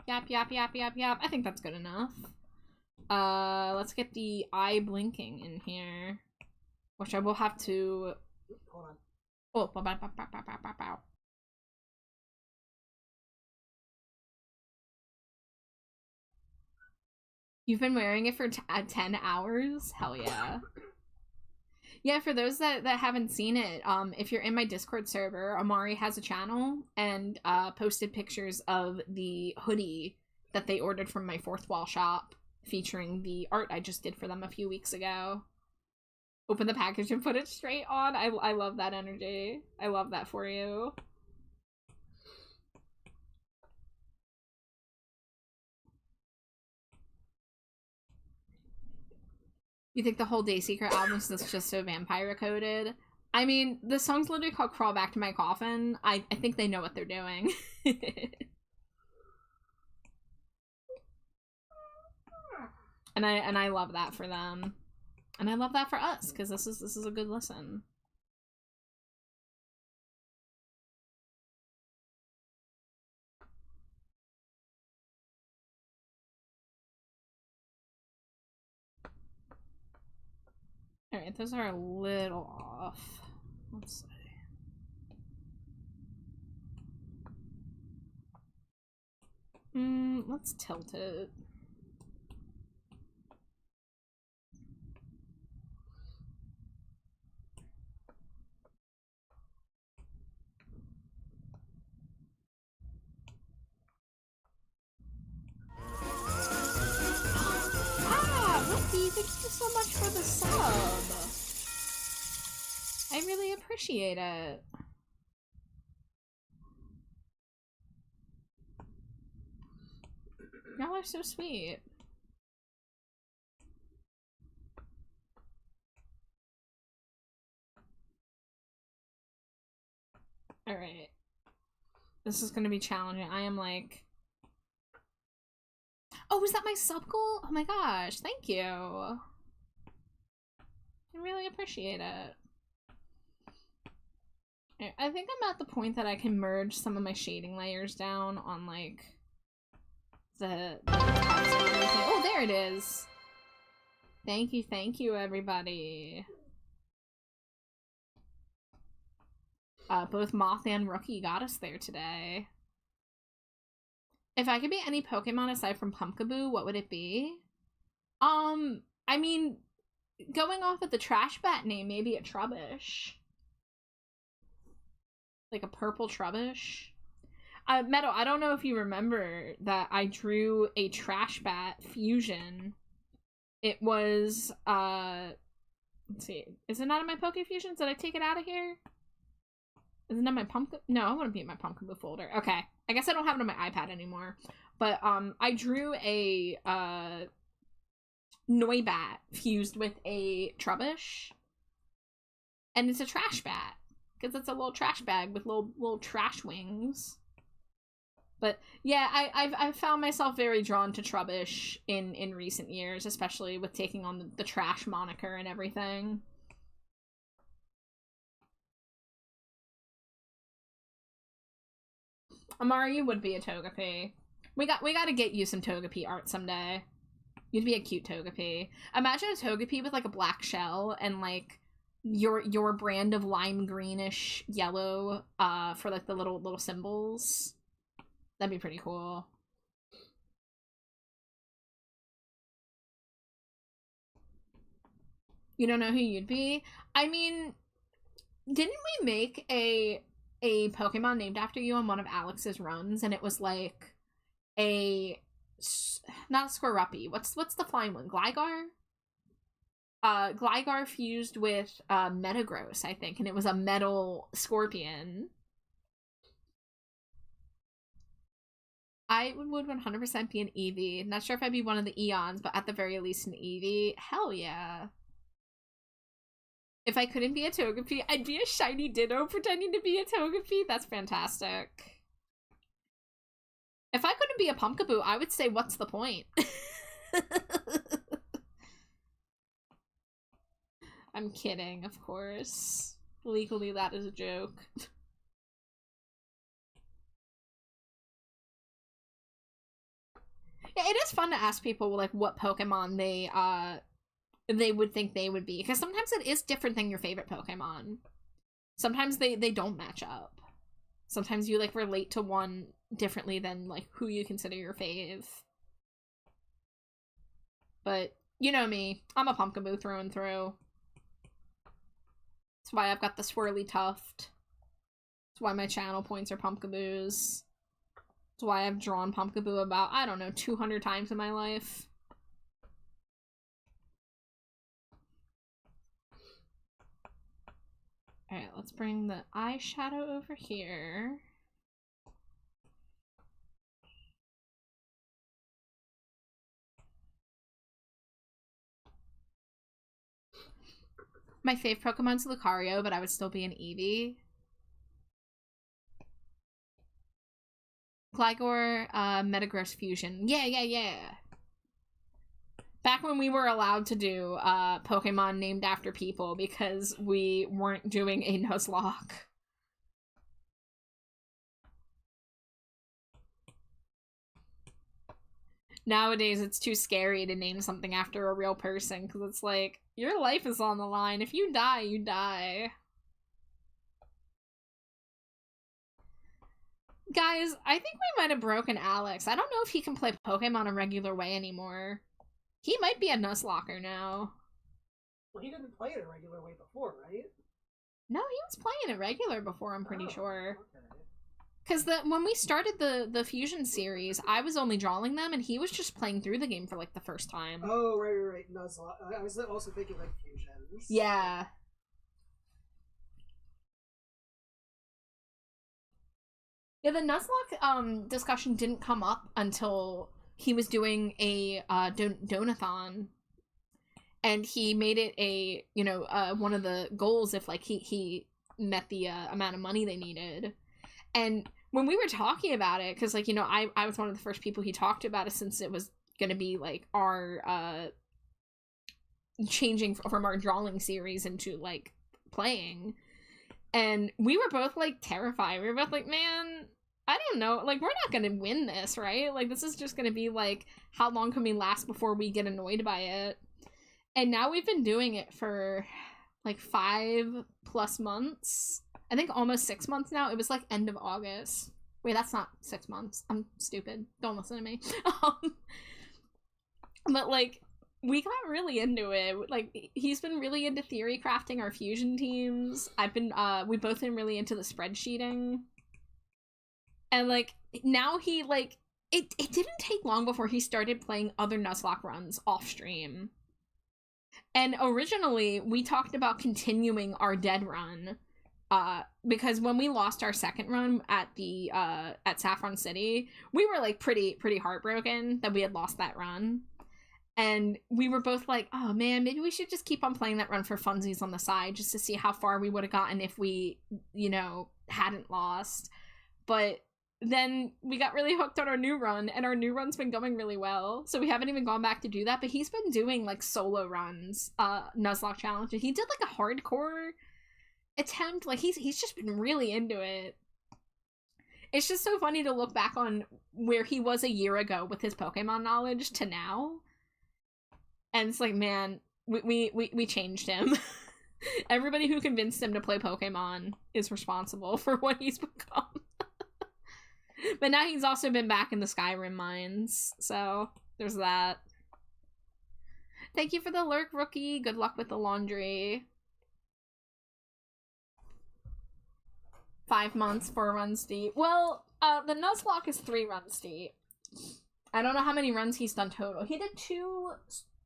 B: Yap, yap, yap, yap, yap. I think that's good enough. Let's get the eye blinking in here, which I will have to...
C: Hold on.
B: Oh, bow, bow, bow, bow, bow, bow, bow. You've been wearing it for 10 hours? Hell yeah. Yeah, for those that haven't seen it, if you're in my Discord server, Amari has a channel and posted pictures of the hoodie that they ordered from my Fourth Wall shop, featuring the art I just did for them a few weeks ago. Open the package and put it straight on. I love that energy. I love that for you. You think the whole Daysecret album is just so vampire coded? I mean, the song's literally called Crawl Back to My Coffin. I think they know what they're doing. and I love that for them. And I love that for us, because this is a good listen. Alright, those are a little off. Let's see. Let's tilt it. Thank you so much for the sub. I really appreciate it. Y'all are so sweet. Alright. This is gonna be challenging. I am like... Oh, is that my sub goal? Oh my gosh, thank you. I really appreciate it. I think I'm at the point that I can merge some of my shading layers down on, like, the oh, there it is. Thank you, everybody. Both Moth and Rookie got us there today. If I could be any Pokemon aside from Pumpkaboo, what would it be? I mean, going off of the Trash Bat name, maybe a Trubbish. Like a purple Trubbish. Meadow, I don't know if you remember that I drew a Trash Bat fusion. It was, let's see. Is it not in my Poke Fusions? Did I take it out of here? Isn't that my Pumpkin? No, I wouldn't be in my Pumpkaboo folder. Okay. I guess I don't have it on my iPad anymore. But, I drew a, Noibat fused with a Trubbish. And it's a Trash Bat. Because it's a little trash bag with little trash wings. But, yeah, I've found myself very drawn to Trubbish in recent years, especially with taking on the trash moniker and everything. Amari would be a Togepi. We got to get you some Togepi art someday. You'd be a cute Togepi. Imagine a Togepi with like a black shell and like your brand of lime greenish yellow for like the little symbols. That'd be pretty cool. You don't know who you'd be? I mean, didn't we make a Pokemon named after you on one of Alex's runs, and it was like not a Squirrelpy. What's the flying one? Gligar? Gligar fused with Metagross, I think, and it was a metal scorpion. I would 100% be an Eevee. Not sure if I'd be one of the Eons, but at the very least an Eevee. Hell yeah. If I couldn't be a Togepi, I'd be a shiny Ditto pretending to be a Togepi. That's fantastic. If I couldn't be a Pumpkaboo, I would say, what's the point? I'm kidding, of course. Legally, that is a joke. Yeah, it is fun to ask people, like, what Pokemon they would think they would be. Because sometimes it is different than your favorite Pokemon. Sometimes they don't match up. Sometimes you, like, relate to one differently than, like, who you consider your fave. But you know me, I'm a Pumpkaboo through and through. That's why I've got the swirly tuft. That's why my channel points are Pumpkaboos. That's why I've drawn Pumpkaboo about, I don't know, 200 times in my life. Alright, let's bring the eyeshadow over here. My fave Pokemon's Lucario, but I would still be an Eevee. Gligar, Metagross Fusion. Yeah. Back when we were allowed to do Pokemon named after people because we weren't doing a Nuzlocke. Nowadays, it's too scary to name something after a real person because it's like, your life is on the line. If you die, you die. Guys, I think we might have broken Alex. I don't know if he can play Pokemon a regular way anymore. He might be a Nuzlocker now.
C: Well, he didn't play it a regular way before, right?
B: No, he was playing it regular before, I'm pretty sure.
C: Okay.
B: Because when we started the Fusion series, I was only drawing them, and he was just playing through the game for, like, the first time.
C: Oh, right. Nuzlocke. I was also thinking, like, Fusions.
B: Yeah. Yeah, the Nuzlocke discussion didn't come up until he was doing a donathon, and he made it a, you know, one of the goals if, like, he met the amount of money they needed. And when we were talking about it, because, like, you know, I was one of the first people he talked about it, since it was gonna be, like, our changing from our drawing series into, like, playing. And we were both, like, terrified. We were both like, man, I don't know. Like, we're not gonna win this, right? Like, this is just gonna be, like, how long can we last before we get annoyed by it? And now we've been doing it for, like, 5+ months. I think almost 6 months now. It was, like, end of August. Wait, that's not 6 months. I'm stupid. Don't listen to me. But, like, we got really into it. Like, he's been really into theory crafting our fusion teams. We've both been really into the spreadsheeting. And, like, now he, like, it didn't take long before he started playing other Nuzlocke runs off stream. And originally, we talked about continuing our dead run. Because when we lost our second run at the, at Saffron City, we were, like, pretty heartbroken that we had lost that run. And we were both like, oh man, maybe we should just keep on playing that run for funsies on the side just to see how far we would have gotten if we, you know, hadn't lost. But then we got really hooked on our new run, and our new run's been going really well. So we haven't even gone back to do that, but he's been doing, like, solo runs, Nuzlocke challenge. He did, like, a hardcore attempt. Like, he's just been really into it. It's just so funny to look back on where he was a year ago with his Pokemon knowledge to now. And it's like, man, we changed him. Everybody who convinced him to play Pokemon is responsible for what he's become. But now he's also been back in the Skyrim mines, so there's that. Thank you for the lurk, Rookie. Good luck with the laundry. 5 months, 4 runs deep. Well, the Nuzlocke is 3 runs deep. I don't know how many runs he's done total. He did 2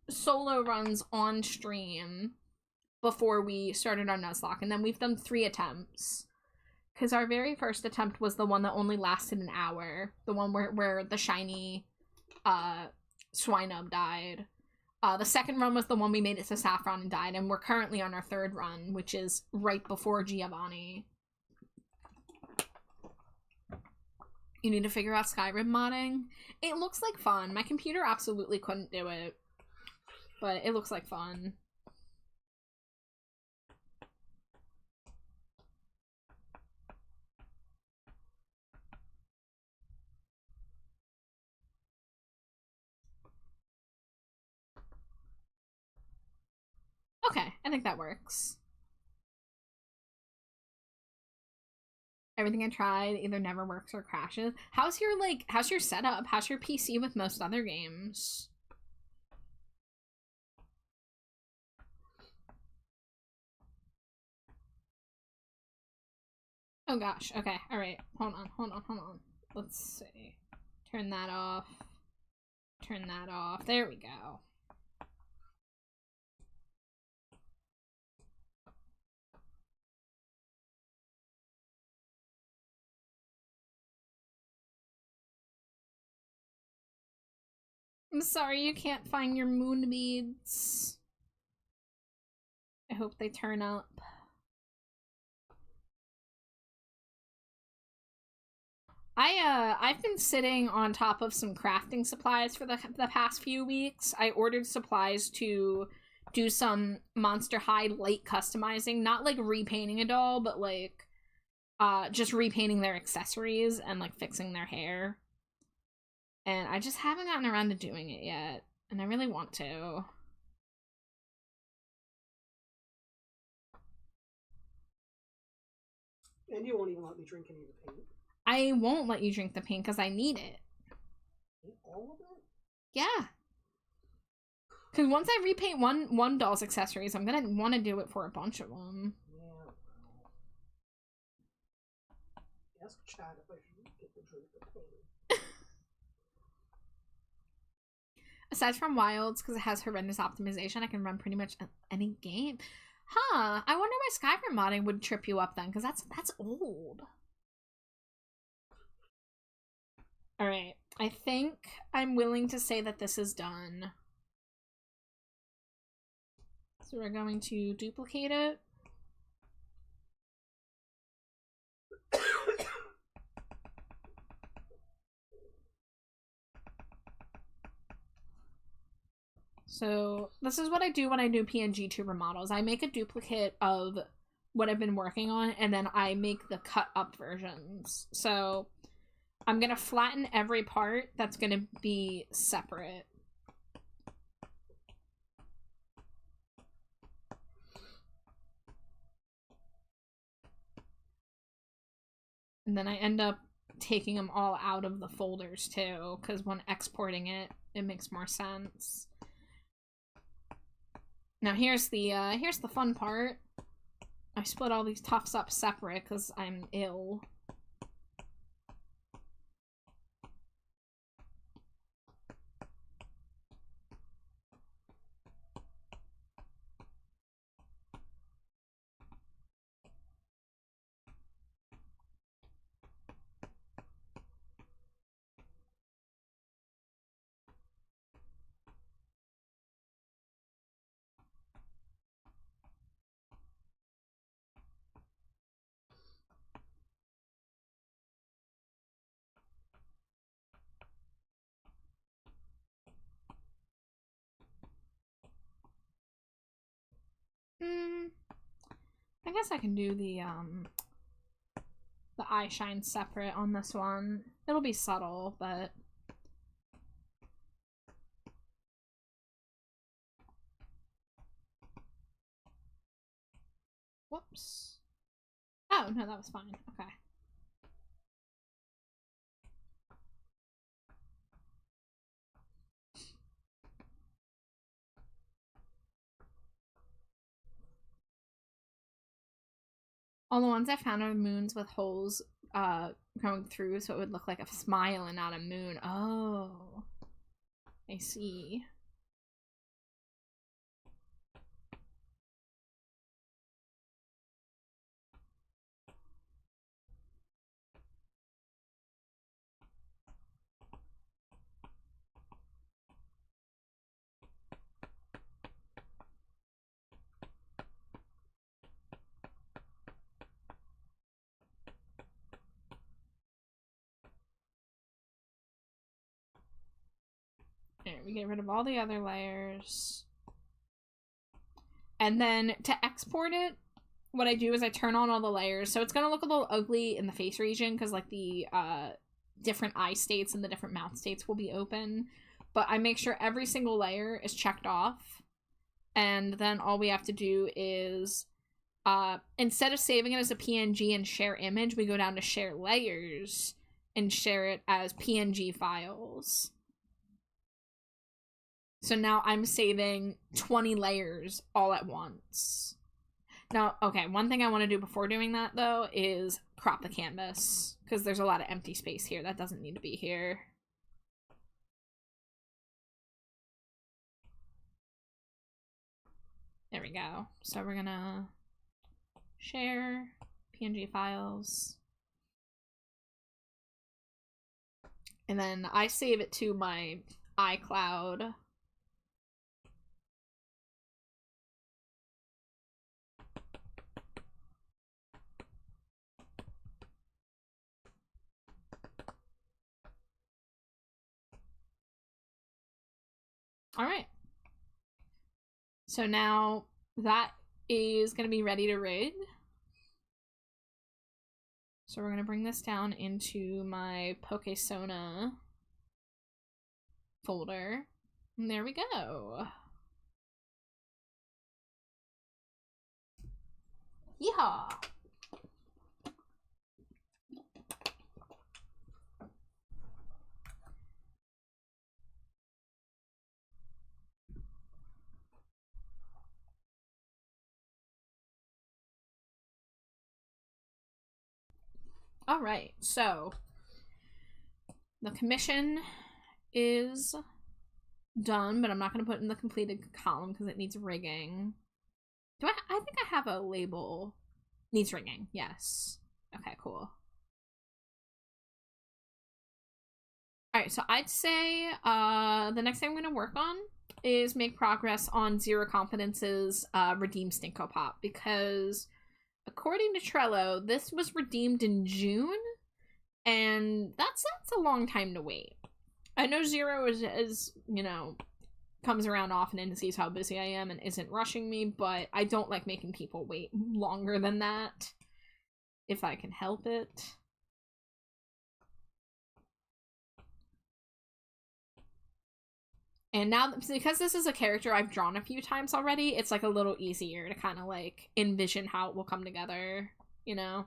B: solo runs on stream before we started our Nuzlocke, and then we've done 3 attempts. Because our very first attempt was the one that only lasted an hour. The one where the shiny Swinub died. The second run was the one we made it to Saffron and died, and we're currently on our 3rd run, which is right before Giovanni. You need to figure out Skyrim modding. It looks like fun. My computer absolutely couldn't do it. But it looks like fun. Okay, I think that works. Everything I tried either never works or crashes. How's your setup? How's your PC with most other games? Oh gosh, okay, alright. Hold on. Let's see. Turn that off. Turn that off. There we go. I'm sorry you can't find your moon beads. I hope they turn up. I've been sitting on top of some crafting supplies for the past few weeks. I ordered supplies to do some Monster High light customizing, not like repainting a doll, but like just repainting their accessories and like fixing their hair. And I just haven't gotten around to doing it yet, and I really want to.
C: And you won't even let me drink any of the paint.
B: I won't let you drink the paint because I need it.
C: All of it?
B: Yeah. Because once I repaint one doll's accessories, I'm gonna want to do it for a bunch of them.
C: Yeah. Ask Chad if I should get the drink the paint.
B: Aside from Wilds, because it has horrendous optimization, I can run pretty much any game. Huh. I wonder why Skyrim modding would trip you up then, because that's old. Alright. I think I'm willing to say that this is done. So we're going to duplicate it. So this is what I do when I do PNG tuber models. I make a duplicate of what I've been working on, and then I make the cut up versions. So I'm gonna flatten every part that's gonna be separate. And then I end up taking them all out of the folders too, because when exporting it, it makes more sense. Now here's the fun part. I split all these tufts up separate because I'm ill. I guess I can do the eye shine separate on this one. It'll be subtle, but whoops. Oh, no, that was fine. Okay. All the ones I found are moons with holes going through, so it would look like a smile and not a moon. Oh. I see. There, we get rid of all the other layers. And then to export it, what I do is I turn on all the layers. So it's going to look a little ugly in the face region because like the different eye states and the different mouth states will be open. But I make sure every single layer is checked off. And then all we have to do is, instead of saving it as a PNG and share image, we go down to share layers and share it as PNG files. So now I'm saving 20 layers all at once. Now, okay, one thing I want to do before doing that, though, is crop the canvas. Because there's a lot of empty space here. That doesn't need to be here. There we go. So we're gonna share PNG files. And then I save it to my iCloud. All right. So now that is going to be ready to rig. So we're going to bring this down into my Pokesona folder. And there we go. Yeehaw! All right, so the commission is done, but I'm not going to put in the completed column because it needs rigging. I think I have a label. Needs rigging, yes. Okay, cool. Alright, so I'd say the next thing I'm going to work on is make progress on Zero Confidence's Redeem Stinko Pop, because according to Trello, this was redeemed in June, and that's a long time to wait. I know Zero is, you know, comes around often and sees how busy I am and isn't rushing me, but I don't like making people wait longer than that, if I can help it. And now, because this is a character I've drawn a few times already, it's like a little easier to kind of like envision how it will come together, you know?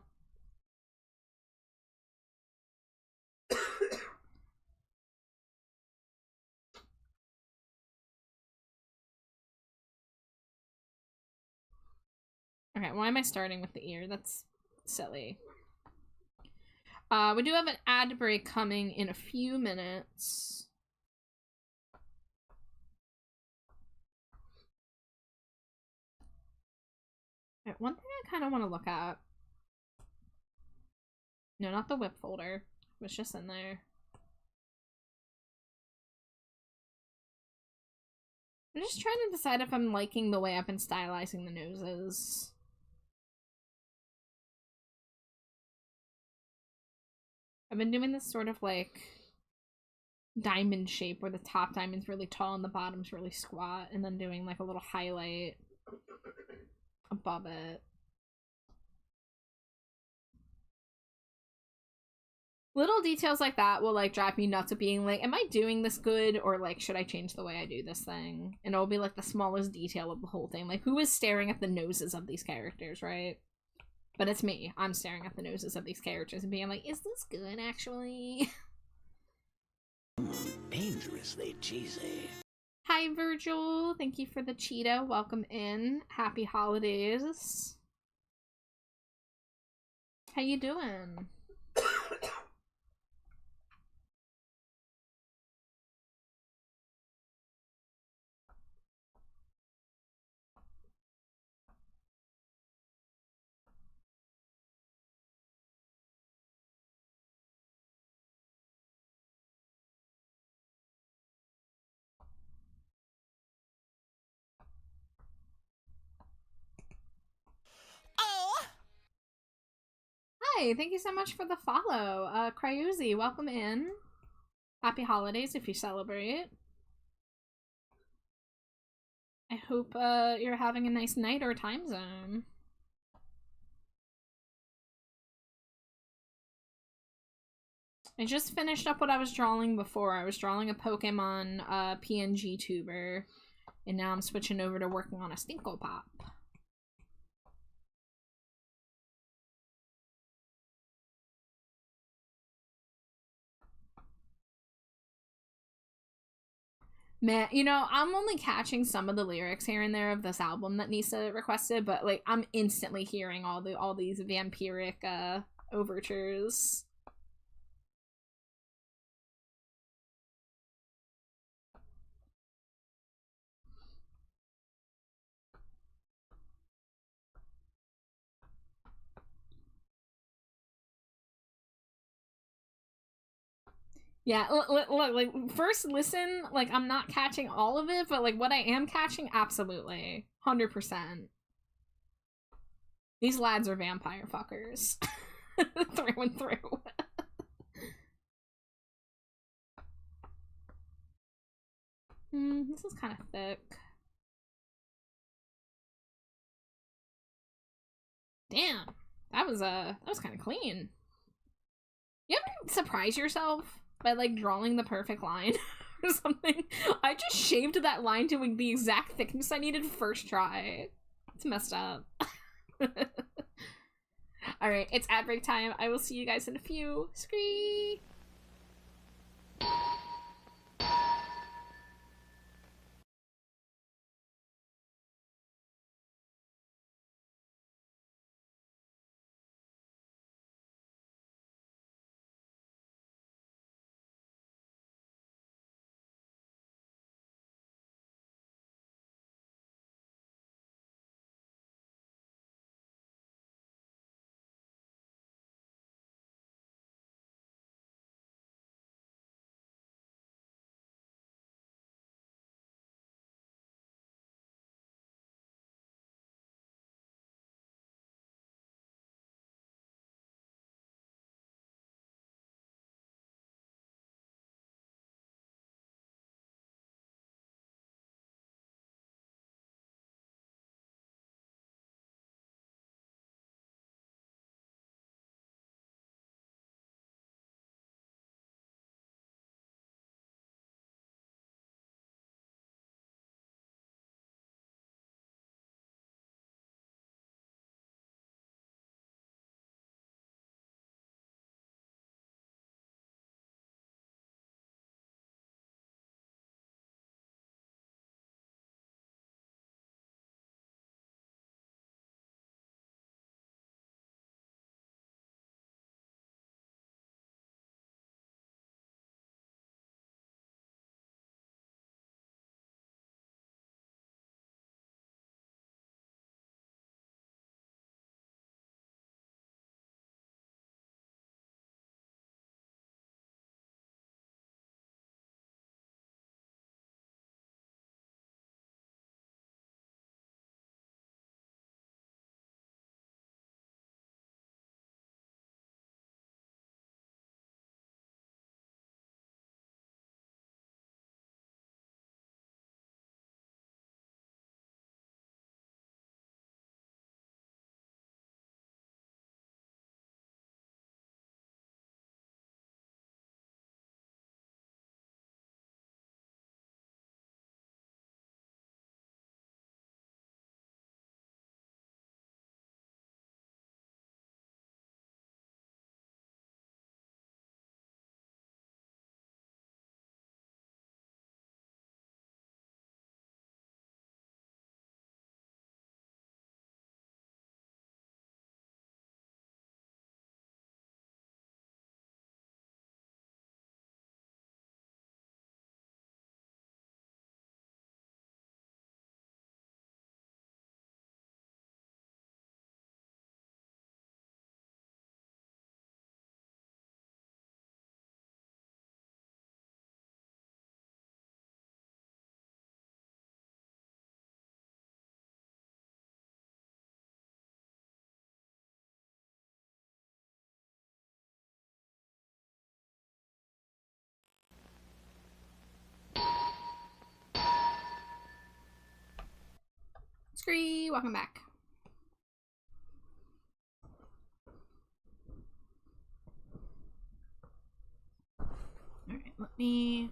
B: Okay, why am I starting with the ear? That's silly. We do have an ad break coming in a few minutes. Right, one thing I kind of want to look at. No, not the whip folder. It was just in there. I'm just trying to decide if I'm liking the way I've been stylizing the noses. I've been doing this sort of like diamond shape where the top diamond's really tall and the bottom's really squat, and then doing like a little highlight above it. Little details like that will like drive me nuts of being like, am I doing this good, or like should I change the way I do this thing? And it'll be like the smallest detail of the whole thing. Like, who is staring at the noses of these characters, right? But it's me. I'm staring at the noses of these characters and being like, is this good actually?
D: Dangerously cheesy.
B: Hi, Virgil. Thank you for the Cheetah. Welcome in. Happy holidays. How you doing? Hi, thank you so much for the follow. Cryuzi, welcome in. Happy holidays if you celebrate. I hope you're having a nice night or time zone. I just finished up what I was drawing before. I was drawing a Pokemon PNG tuber, and now I'm switching over to working on a Stinko Pop. Man, you know, I'm only catching some of the lyrics here and there of this album that Nisa requested, but like I'm instantly hearing all these vampiric overtures. Yeah, look, like, first listen, like, I'm not catching all of it, but, like, what I am catching, absolutely. 100%. These lads are vampire fuckers. Through and through. This is kind of thick. Damn. That was kind of clean. You ever surprise yourself by, like, drawing the perfect line or something? I just shaved that line to the exact thickness I needed first try. It's messed up. Alright, it's ad break time. I will see you guys in a few. Scree! Scree! Welcome back. Alright, let me...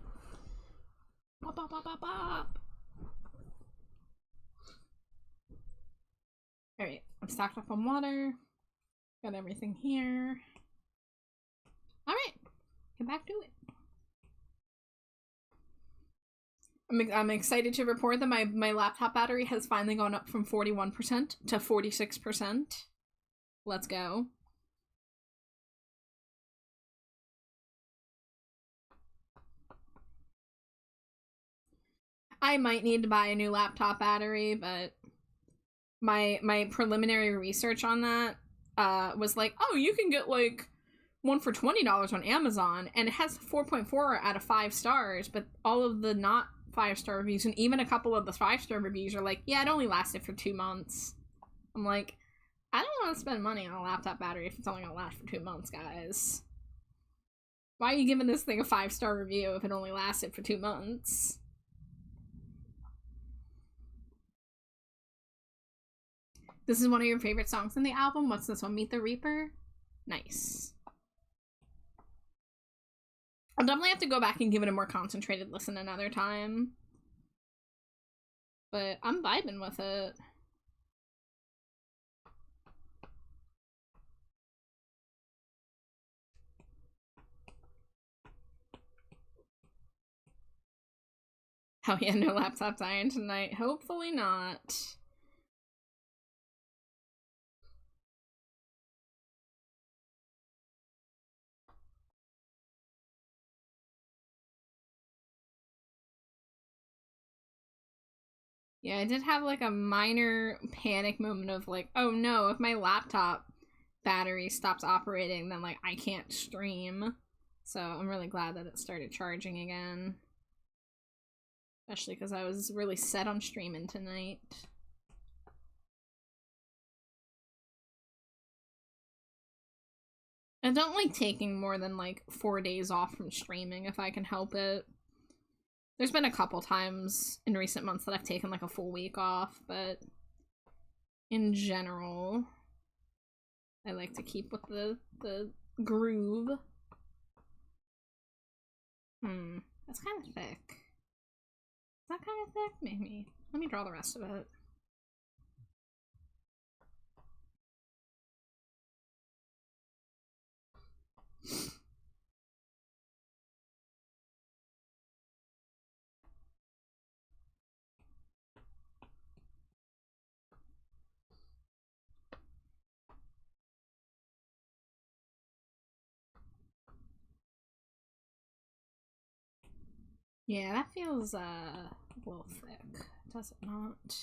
B: Bop, bop, bop, bop, bop. Alright, I'm stocked up on water. Got everything here. Alright, get back to it. I'm excited to report that my laptop battery has finally gone up from 41% to 46%. Let's go. I might need to buy a new laptop battery, but my preliminary research on that was like, oh, you can get like one for $20 on Amazon, and it has 4.4 out of 5 stars, but all of the not 5-star reviews, and even a couple of the 5-star reviews are like, yeah, it only lasted for 2 months. I'm like, I don't want to spend money on a laptop battery if it's only gonna last for 2 months, guys. Why are you giving this thing a 5-star review if it only lasted for 2 months? This is one of your favorite songs in the album? What's this one? Meet the Reaper? Nice. I'll definitely have to go back and give it a more concentrated listen another time. But I'm vibing with it. Oh yeah, no laptop dying tonight. Hopefully not. Yeah, I did have like a minor panic moment of like, oh no, if my laptop battery stops operating, then like I can't stream. So I'm really glad that it started charging again. Especially because I was really set on streaming tonight. I don't like taking more than like 4 days off from streaming if I can help it. There's been a couple times in recent months that I've taken like a full week off, but in general, I like to keep with the groove. That's kind of thick. Is that kind of thick? Maybe. Let me draw the rest of it. Yeah, that feels a little thick, does it not?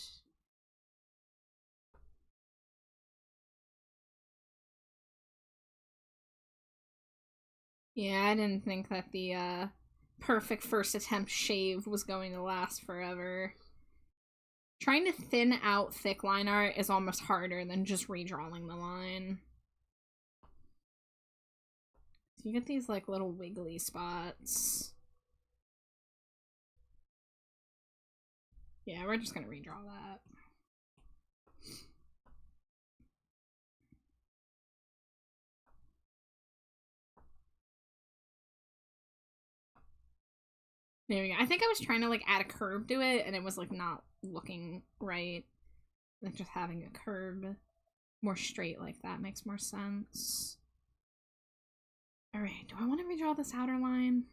B: Yeah, I didn't think that the perfect first attempt shave was going to last forever. Trying to thin out thick line art is almost harder than just redrawing the line. So you get these like little wiggly spots. Yeah, we're just gonna redraw that. There we go. I think I was trying to like add a curve to it and it was like not looking right. Like just having a curve more straight like that makes more sense. Alright, do I want to redraw this outer line?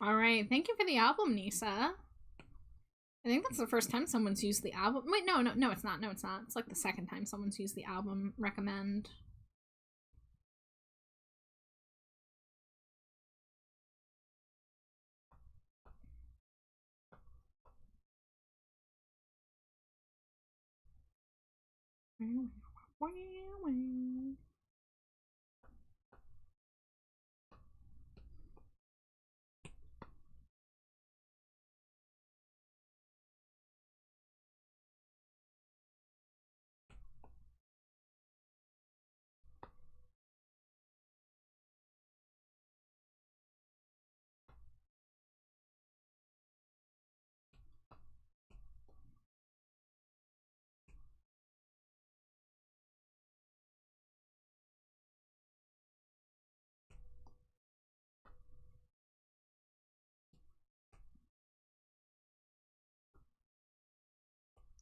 E: Alright, thank you for the album, Nisa. I think that's the first time someone's used the album. Wait, no, it's not. No, it's not. It's like the second time someone's used the album recommend.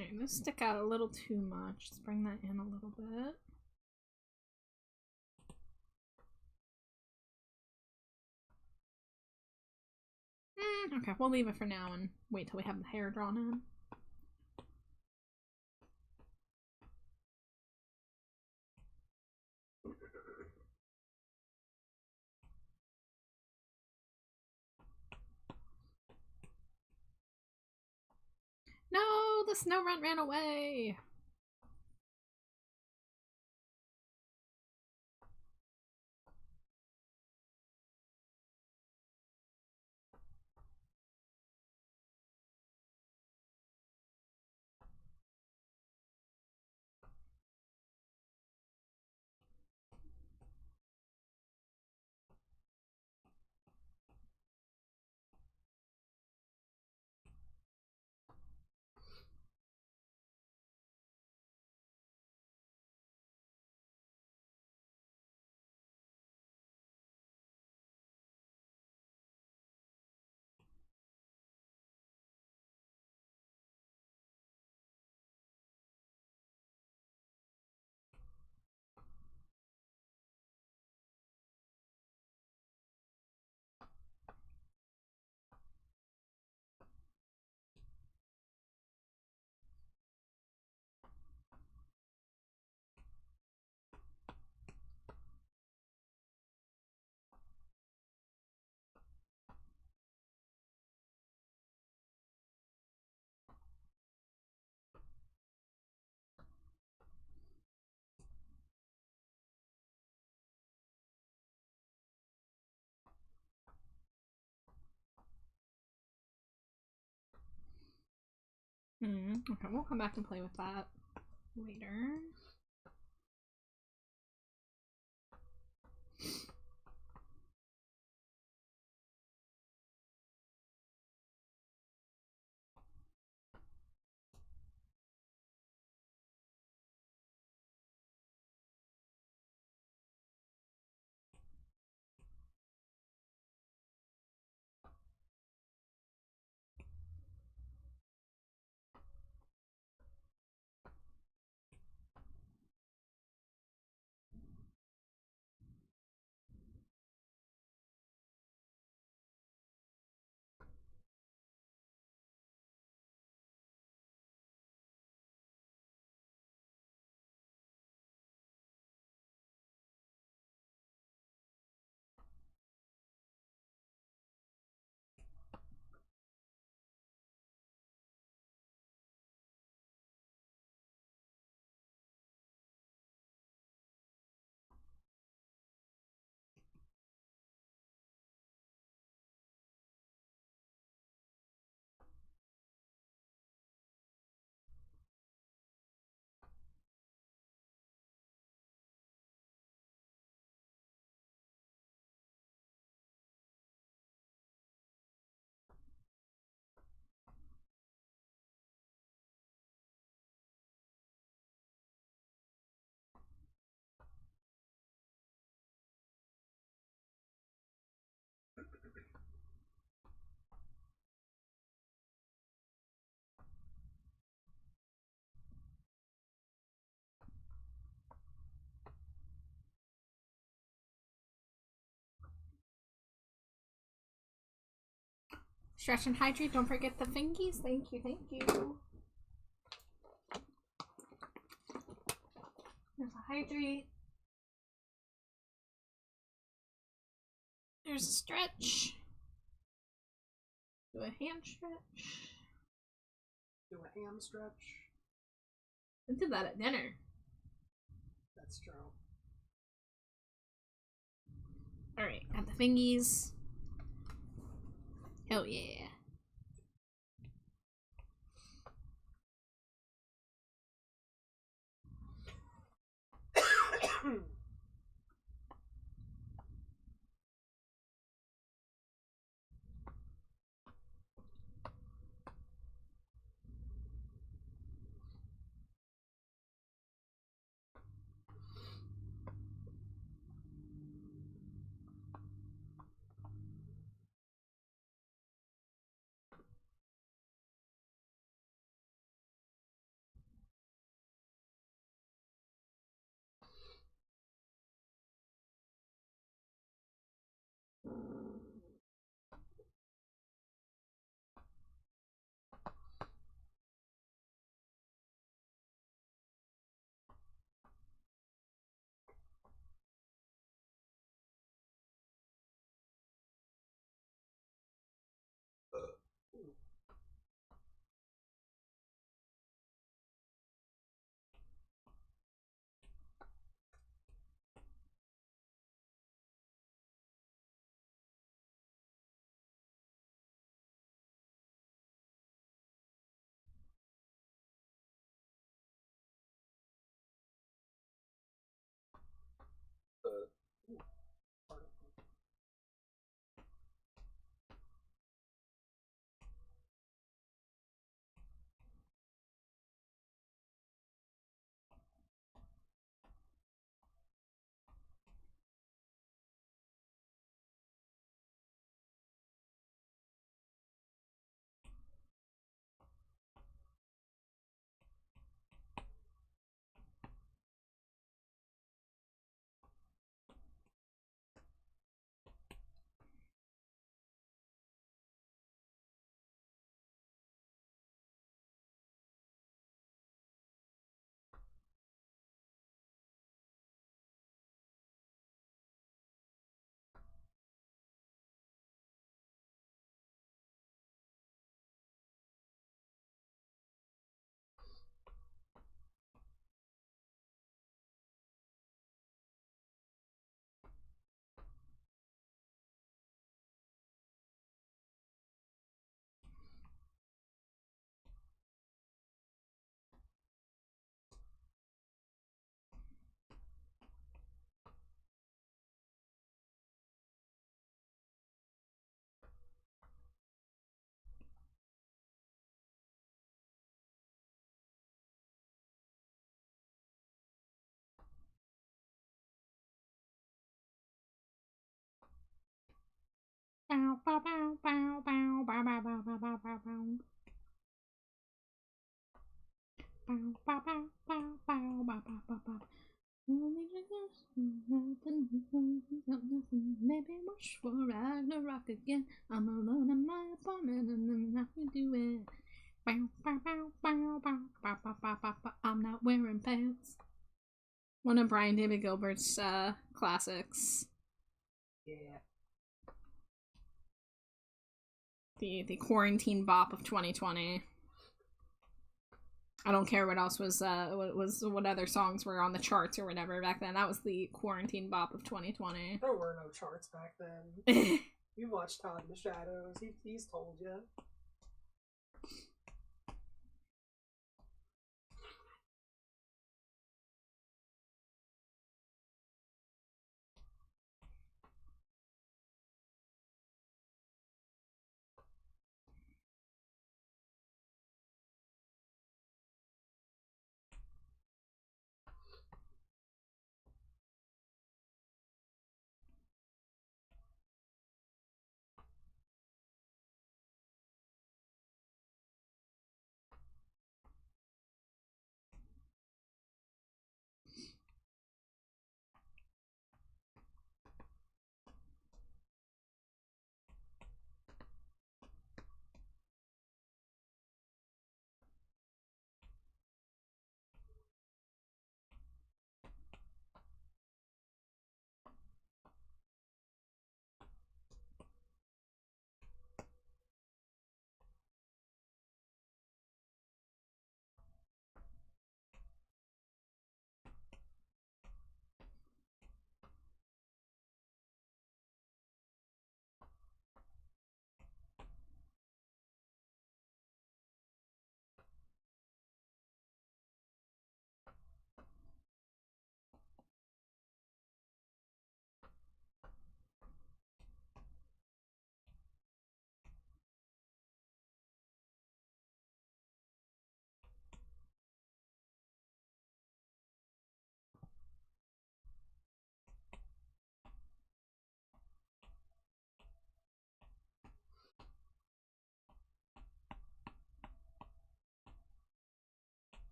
E: Alright, this stick out a little too much. Let's bring that in a little bit. Okay, we'll leave it for now and wait till we have the hair drawn in. No, the snow runt ran away. Okay, we'll come back and play with that later. Stretch and hydrate. Don't forget the fingies. Thank you, thank you. There's a hydrate. There's a stretch. Do a hand stretch.
C: Do a ham stretch.
E: I did that at dinner.
C: That's true.
E: Alright, got the fingies. Hell yeah. Bow, bow, bow, bow, bow, bow, bow, bow, bow, bow, bow, bow. Bow, bow, bow, bow, bow, bow, bow, bow, bow. Maybe wish for Ragnarok again. I'm alone in my apartment and I can do it. Bow, bow, bow, bow, bow, bow, bow, bow, bow, bow. I'm not wearing pants. One of Brian David Gilbert's classics.
C: Yeah.
E: The quarantine bop of 2020. I don't care what else was what other songs were on the charts or whatever back then. That was the quarantine bop of 2020.
C: There were no charts back then. You watched Todd in the Shadows. He's told you.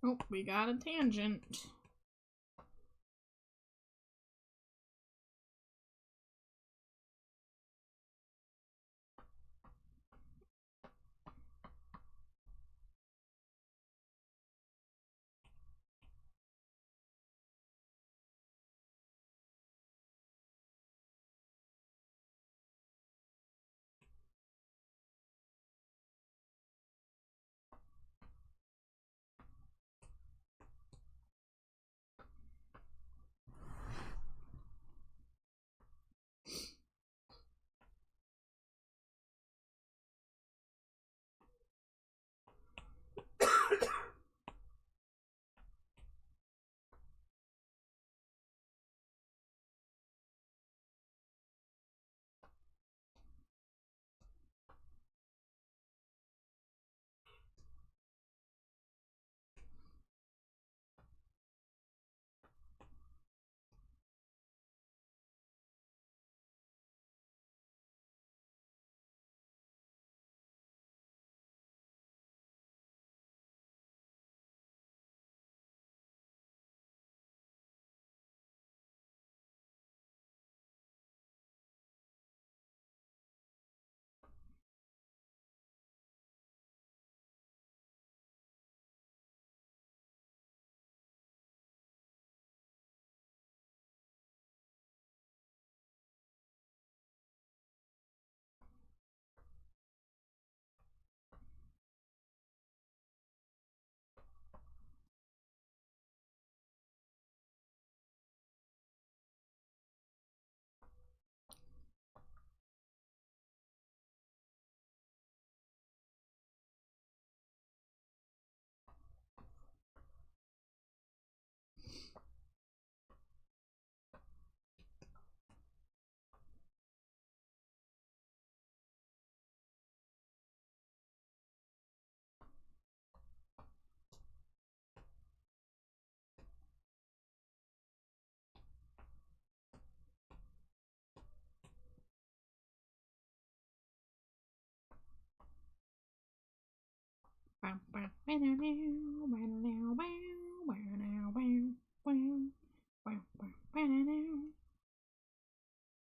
E: Oh, we got a tangent.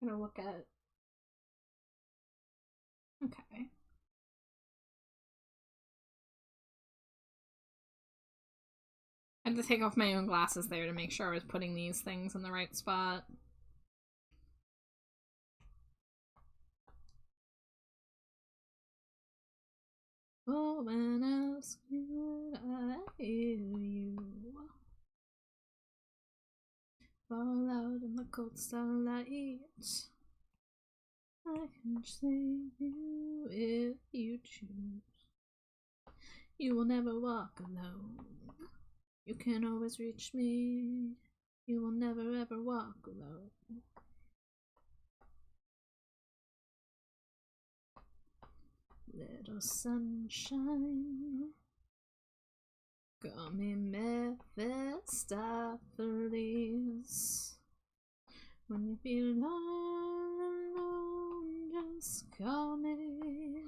B: Gonna look at.
E: Okay. I had to take off my own glasses there to make sure I was putting these things in the right spot. Oh, when else could I hear you fall out in the cold starlight? I can save you if you choose. You will never walk alone. You can always reach me. You will never ever walk alone. Little sunshine, call me Mephistopheles. When you feel all alone, just call me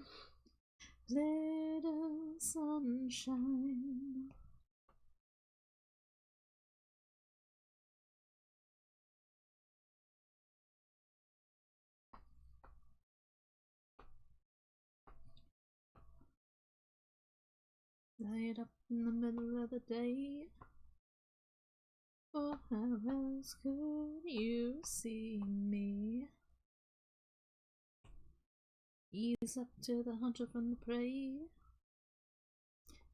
E: little sunshine. Light up in the middle of the day. Oh, how else could you see me? Ease up to the hunter from the prey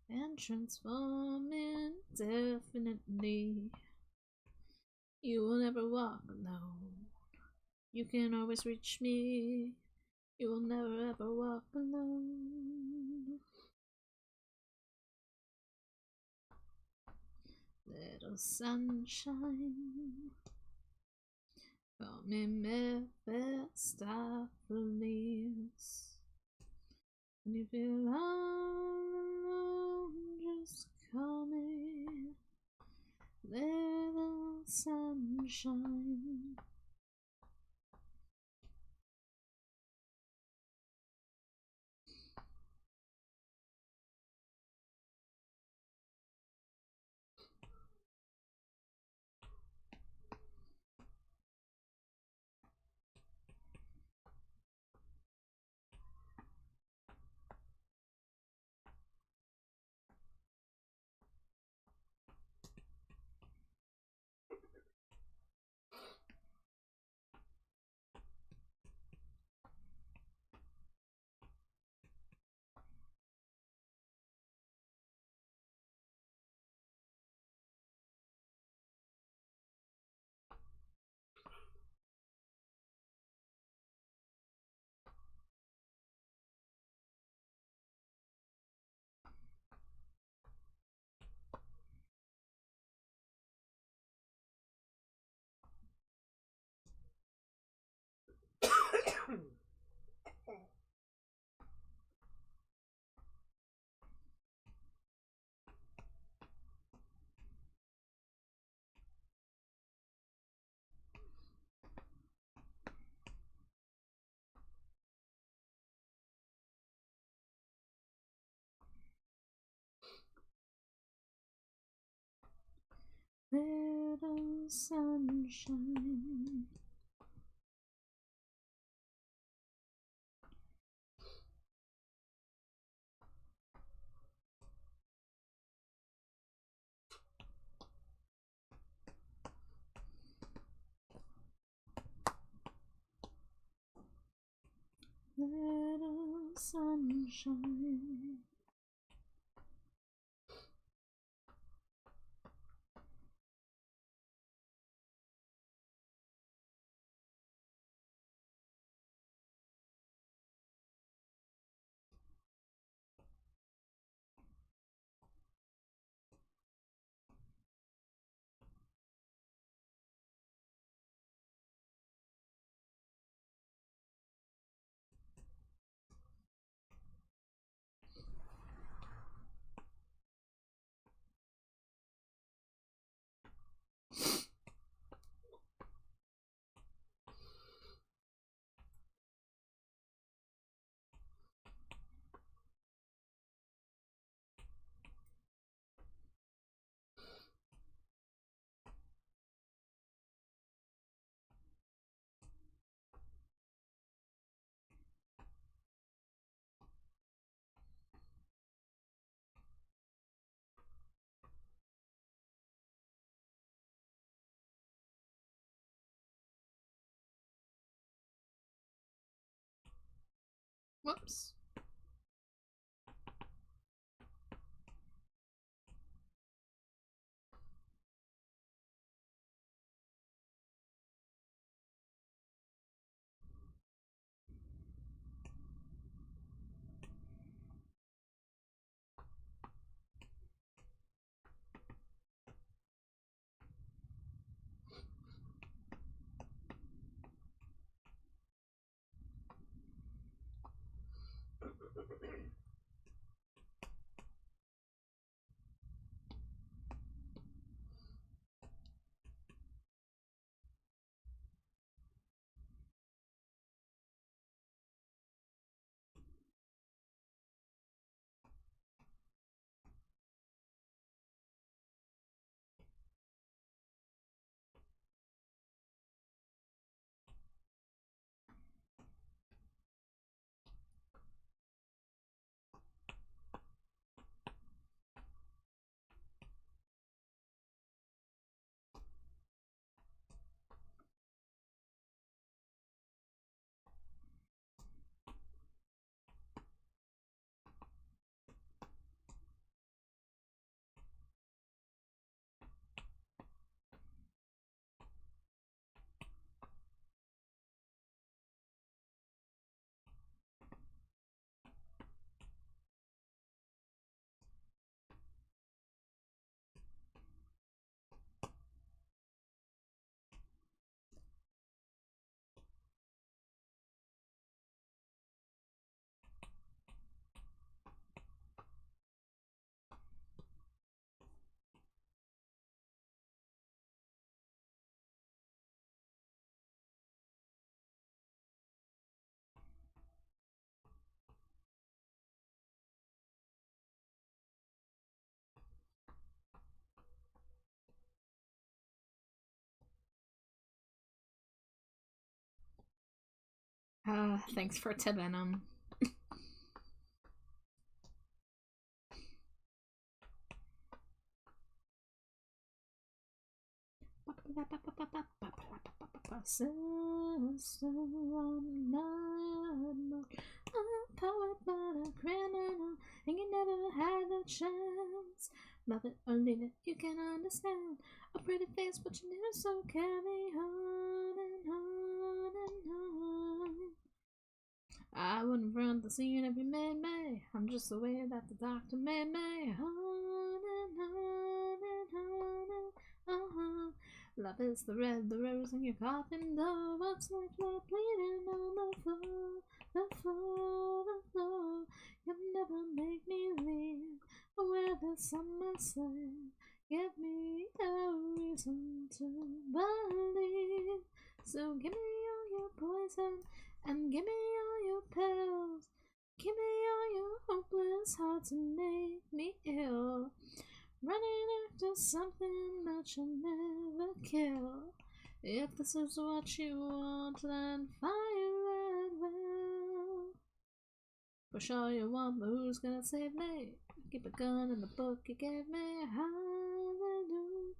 E: and transform indefinitely. You will never walk alone. You can always reach me. You will never ever walk alone. Little sunshine, call me Mephistopheles. When you feel all alone, just call me little sunshine. little sunshine. Little sunshine. Whoops. Thanks for Venom. So I'm not a poet but a criminal, and you never had a chance. Love it or leave it, you can understand. A pretty face, but you knew, so carry on and on and on. I wouldn't front the scene if you made me. I'm just the way that the doctor made me. On and on and on and on. Love is the red, the rose in your coffin door. What's my blood bleeding on the floor, the floor, the floor. You'll never make me leave where the summer sleigh. Give me a reason to believe. So give me all your poison and give me all your pills. Give me all your hopeless hearts and make me ill. running after something that you'll never kill. If this is what you want, then fire at will. Push all you want, but who's gonna save me? Keep a gun in the book you gave me. Hallelujah,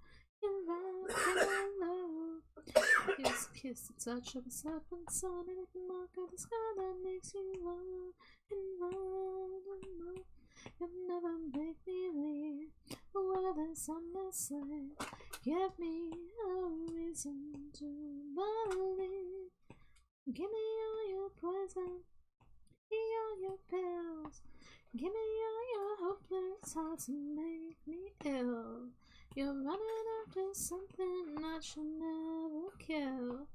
E: rock and roll. Kiss, kiss the touch of the serpent sun, and the mark of the sky that makes you run and run and run. You'll never make me leave where there's sun that say. Give me a reason to believe. Give me all your poison, give me all your pills. Give me all your hopeless hearts to make me ill. You're running after something that you'll never kill.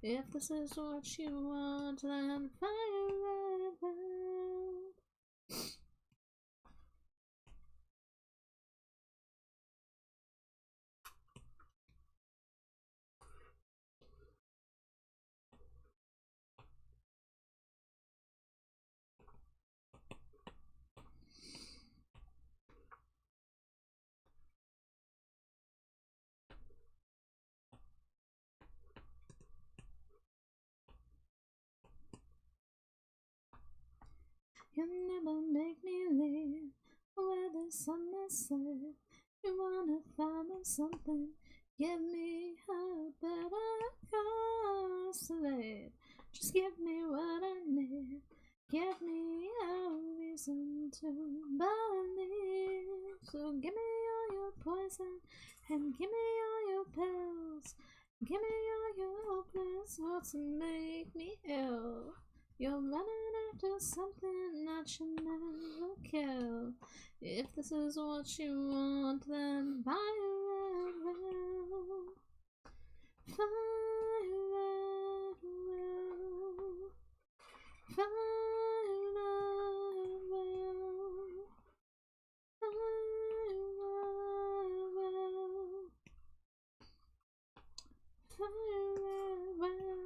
E: If this is what you want, then fire at will. You never make me leave where the sun is set. You wanna find me something, give me a better cause to live. Just give me what I need, give me a reason to believe. So give me all your poison and give me all your pills. Give me all your hopeless hearts to make me ill. You're running after something that you never kill. If this is what you want, then fire at will. Fire at will. Fire at will. Fire at will. Fire at will.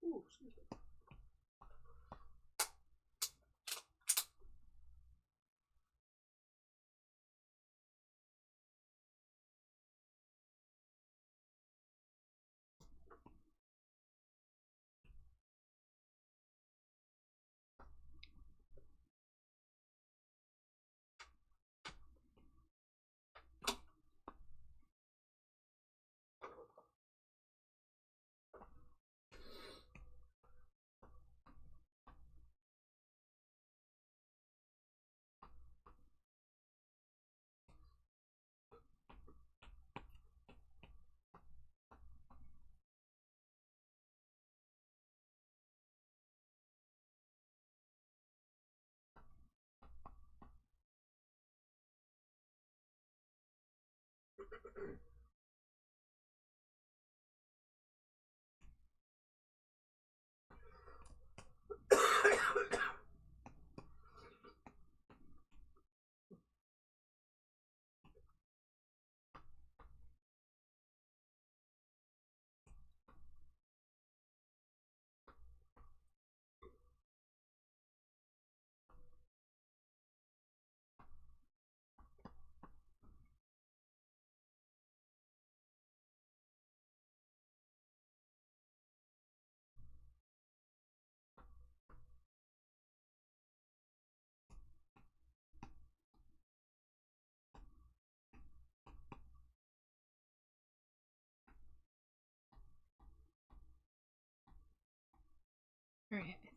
C: Ooh, excuse me.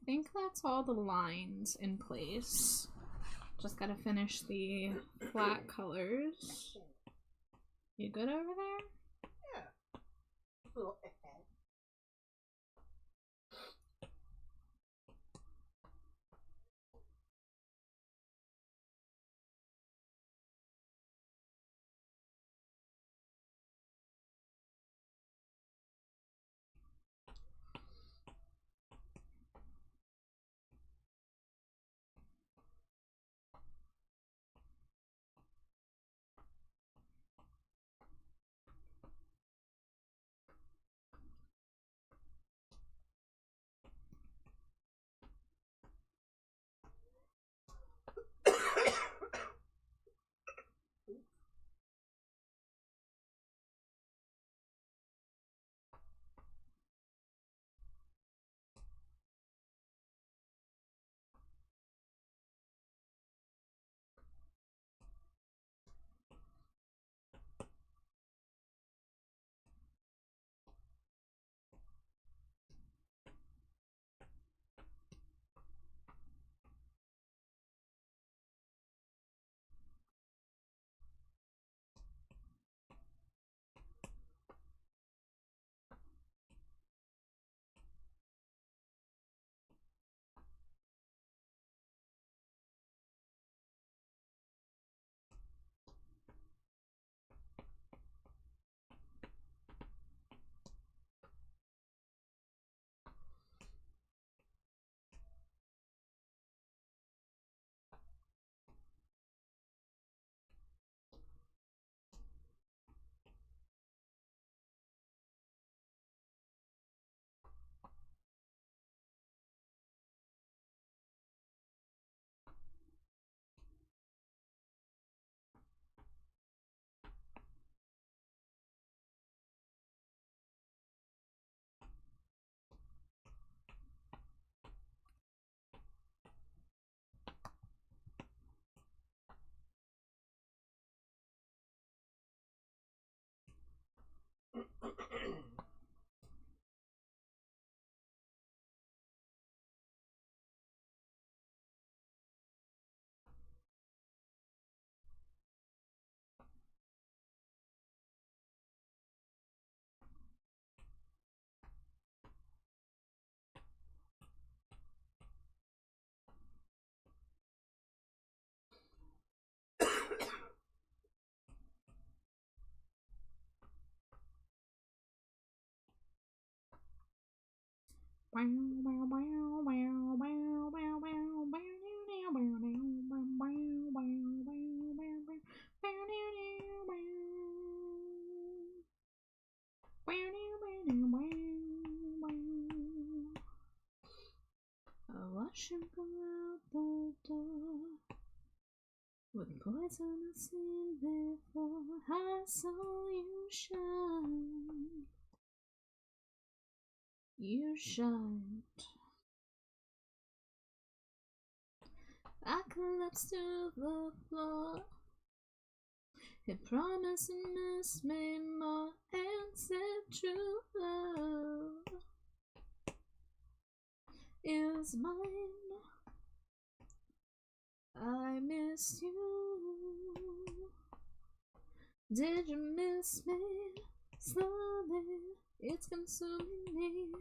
E: think that's all the lines in place. Just gotta finish the flat colors. You good over there?
C: Yeah. A little
E: I watched him go out the door with poisonous in before I saw you shine. You shined. I collapsed to the floor. He promised and missed me more and said true love is mine. I miss you. Did you miss me? Slowly, it's consuming me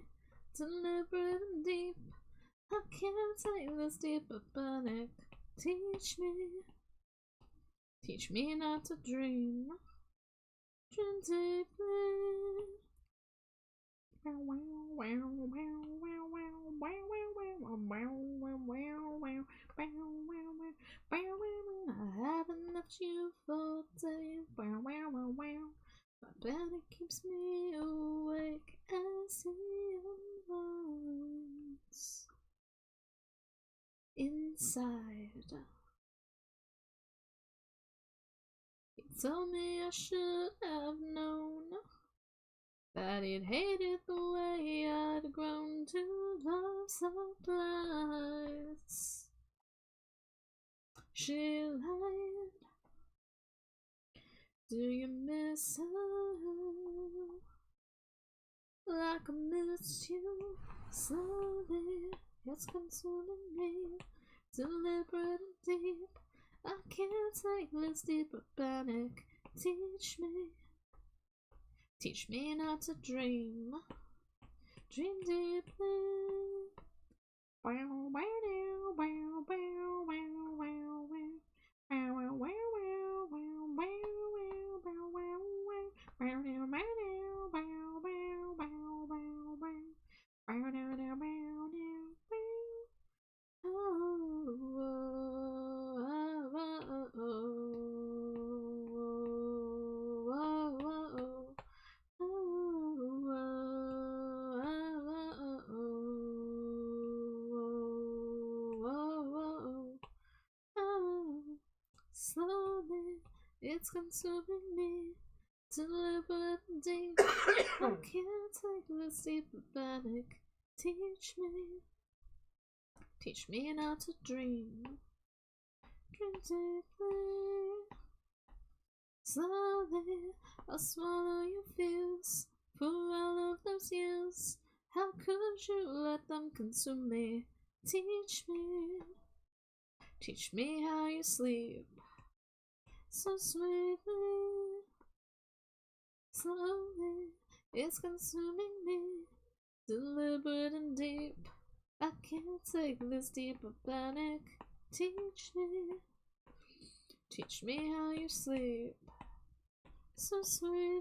E: to live breathing deep. I can't take this deeper panic. Teach me not to dream. Dream deeply. I haven't left you for days. My panic keeps me awake as he unfolds inside. He told me I should have known that he'd hated the way I'd grown to love supplies. She lied. Do you miss her? Like I miss you slowly. It's consuming me, deliberate and deep. I can't take this deeper panic. Teach me not to dream. Dream deeply. Wow, wow, wow, wow, wow, wow, wow, wow. Wow, wow, wow, wow, wow, wow, wow, wow, wow. Wow, wow, wow, wow, wow, wow, wow, wow. Wow, wow, wow, wow, wow. Oh, oh, oh, oh, oh, oh. Slowly, it's consuming me, deliberate and deep. I can't take this deep panic. Teach me not to dream. Dream deeply. Slowly, I'll swallow your fears for all of those years. How could you let them consume me? Teach me how you sleep so sweetly. Slowly, it's consuming me, deliberate and deep. I can't take this deeper panic. Teach me how you sleep so sweetly.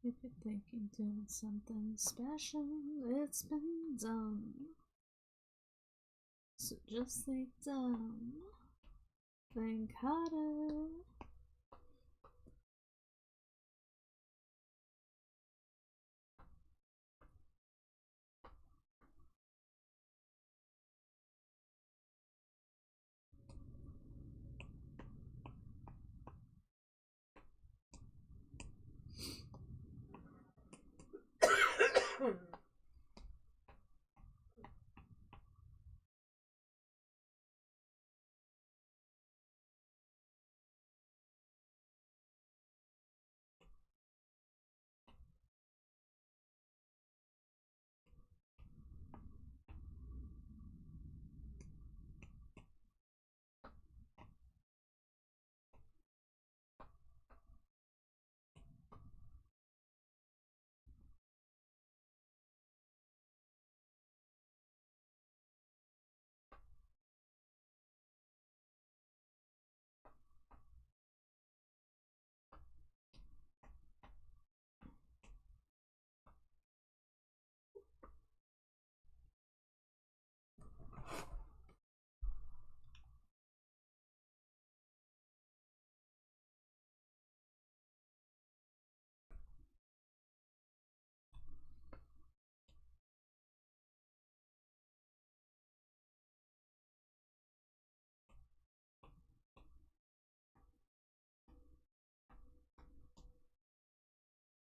E: If you're thinking doing something special, it's been done. So just think down, think harder.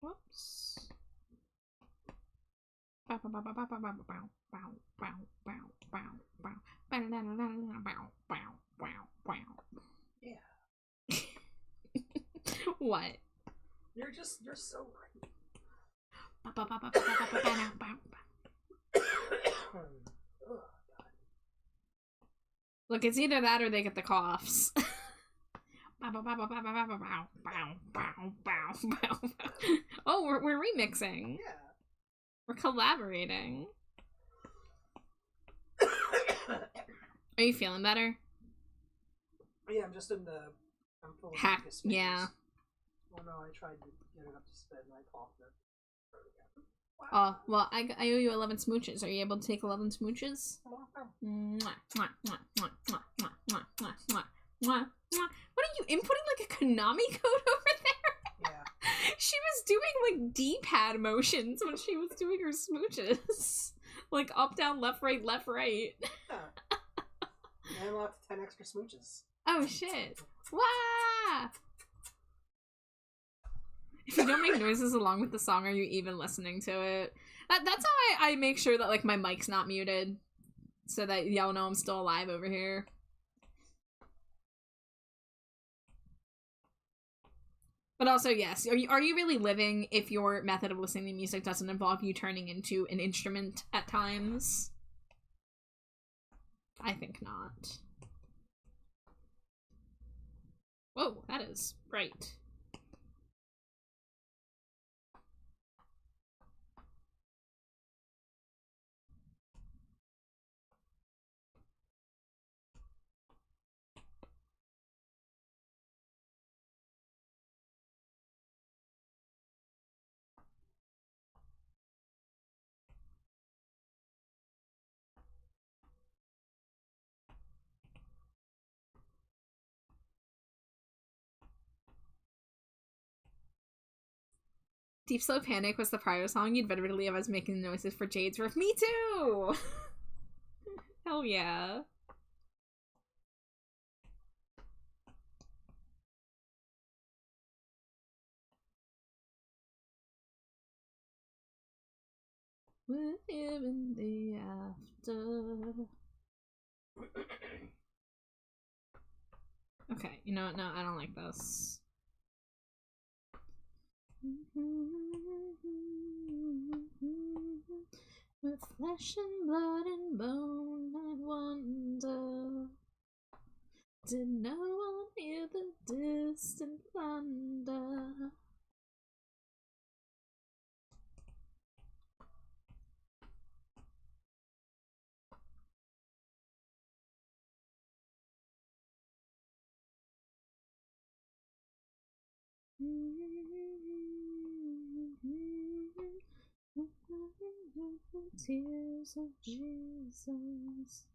E: Whoops.
C: Yeah.
E: What?
C: You're so right.
E: Look, it's either that or they get the coughs.
B: Oh, we're remixing.
C: Yeah.
B: We're collaborating. Are you feeling better?
C: Yeah, I'm just in the. I'm full of
B: Hack.
C: mucus
B: Yeah.
C: fingers. Well, no, I tried to get it up to spin and I coughed it.
B: Oh, well, I owe you 11 smooches. Are you able to take 11 smooches? Mwah, mwah, mwah, mwah, mwah, mwah, mwah, mwah, mwah, mwah, mwah. What are you inputting like a Konami code over there?
C: Yeah.
B: She was doing like D-pad motions when she was doing her smooches. Like up, down, left, right, left, right.
C: Yeah. I unlocked 10 extra smooches.
B: Oh shit. Wah! If you don't make noises along with the song, are you even listening to it? That's how I make sure that like my mic's not muted. So that y'all know I'm still alive over here. But also, yes, are you really living if your method of listening to music doesn't involve you turning into an instrument at times? I think not. Whoa, that is bright. Deep Slow Panic was the prior song. You'd better believe I was making noises for Jade's Roof. Me too! Hell yeah. We're here in the after. Okay, you know what? No, I don't like this. With flesh and blood and bone, I wonder, did no one hear the distant thunder? Tears of Jesus.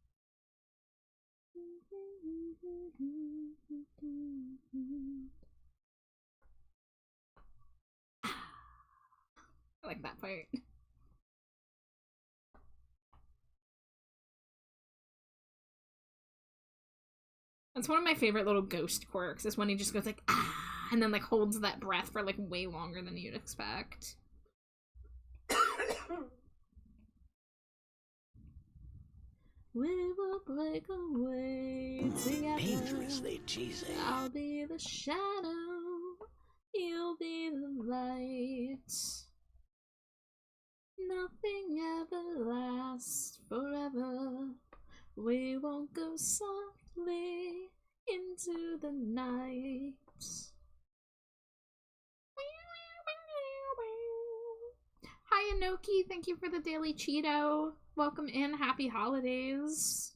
B: I like that part. That's one of my favorite little ghost quirks, is when he just goes like, ah, and then like holds that breath for like way longer than you'd expect. We will break away together.
D: Dangerously cheesy.
B: I'll be the shadow, you'll be the light. Nothing ever lasts forever. We won't go softly into the night. Hi Anoki, thank you for the daily Cheeto. Welcome in, happy holidays.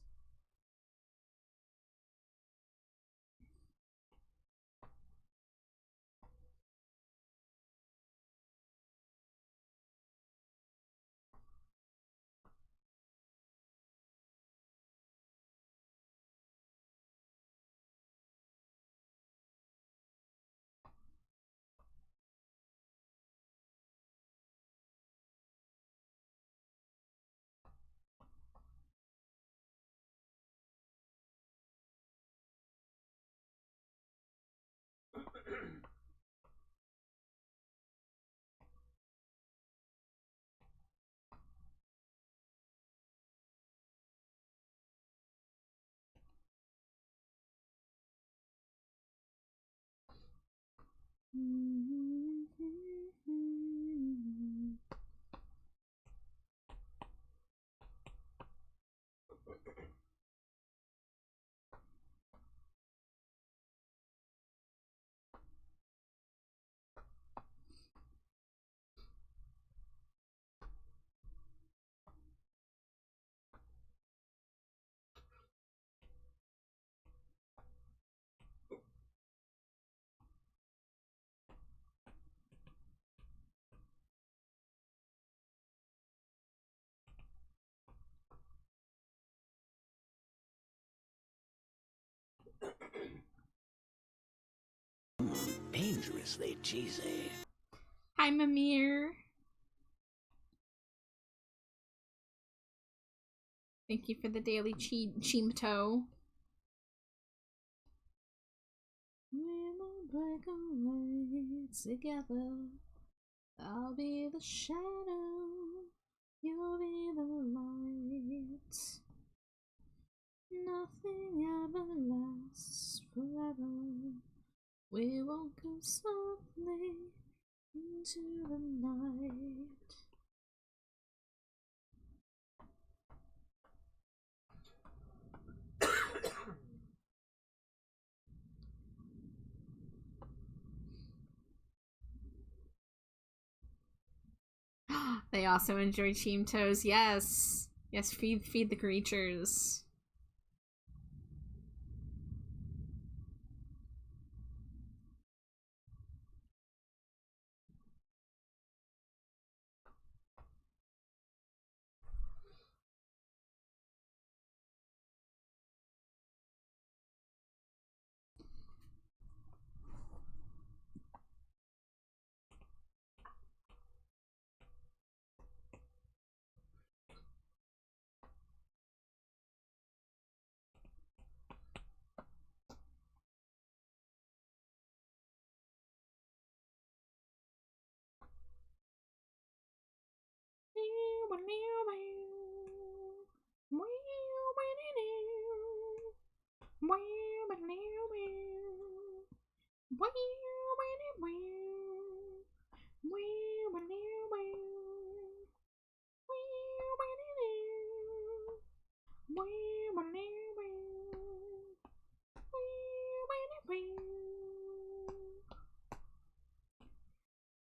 D: Dangerously cheesy.
E: Hi, Mimir. Thank you for the daily chimto. We will break away together. I'll be the shadow. You'll be the light. Nothing ever lasts forever. We won't go softly into the night. They also enjoy Chimtos. Yes. Yes, feed the creatures.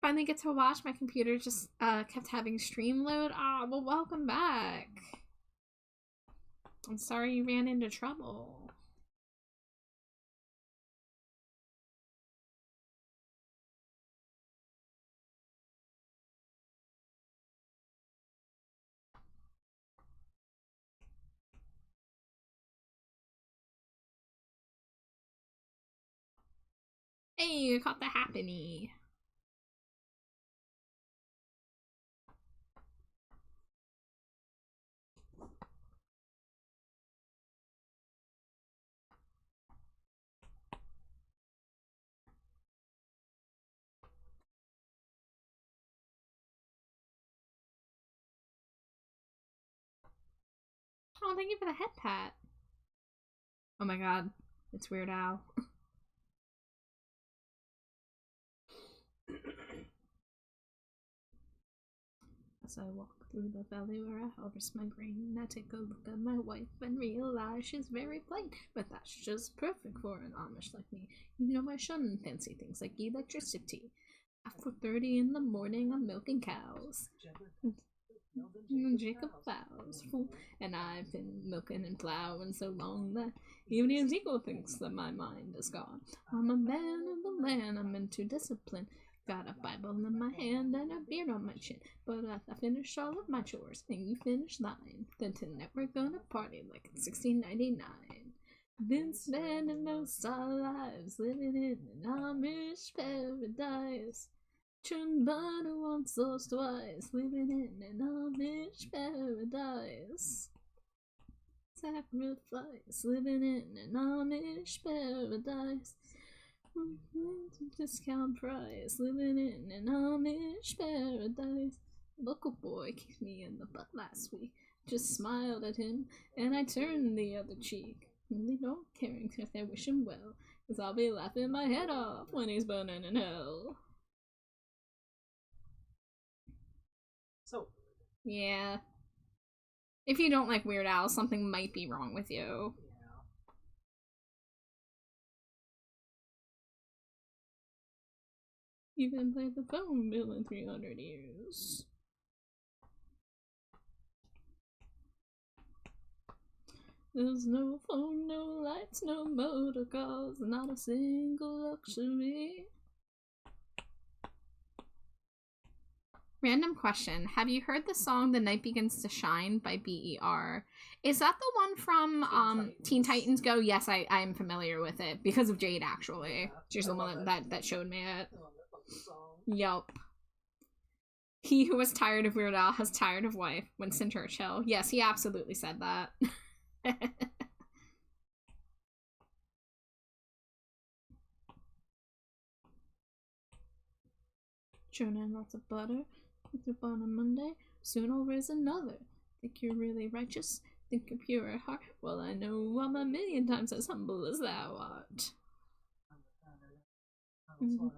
E: Finally get to watch. My computer just kept having stream load. Ah, well, welcome back. I'm sorry you ran into trouble. Hey, you caught the happening. Oh, thank you for the head pat. Oh my god, it's Weird Al. As I walk through the valley where I harvest my grain, I take a look at my wife and realize she's very plain. But that's just perfect for an Amish like me. You know I shun fancy things like electricity. At 4:30 in the morning, I'm milking cows. Jacob plows, and I've been milking and plowing so long that even Ezekiel thinks that my mind is gone. I'm a man of the land, I'm into discipline. Got a Bible in my hand and a beard on my chin. But I finished all of my chores, and you finished thine. Then tonight we're gonna party like it's 1699. Been spending most our lives living in an Amish paradise. Churned butter once or twice, living in an Amish paradise. Sacrifice, living in an Amish paradise. Discount price, living in an Amish paradise. Local boy kicked me in the butt last week. Just smiled at him, and I turned the other cheek. Really don't caring if I wish him well, 'cause I'll be laughing my head off when he's burning in hell.
C: So.
E: Yeah. If you don't like Weird Al, something might be wrong with you.
C: Yeah.
E: You've been playing the phone bill in 300 years. There's no phone, no lights, no motor cars, not a single luxury. Random question. Have you heard the song The Night Begins to Shine by BER? Is that the one from Teen Titans Go? Yes, I am familiar with it because of Jade, actually.
C: Yeah,
E: She's the one that showed me it.
C: I love that fucking song.
E: Yup. He who was tired of Weird Al has tired of wife. Winston Churchill. Yes, he absolutely said that. Churn and lots of butter. With your bun on Monday. Soon I'll raise another. Think you're really righteous? Think you're pure at heart? Well, I know I'm a million times as humble as thou art. Notes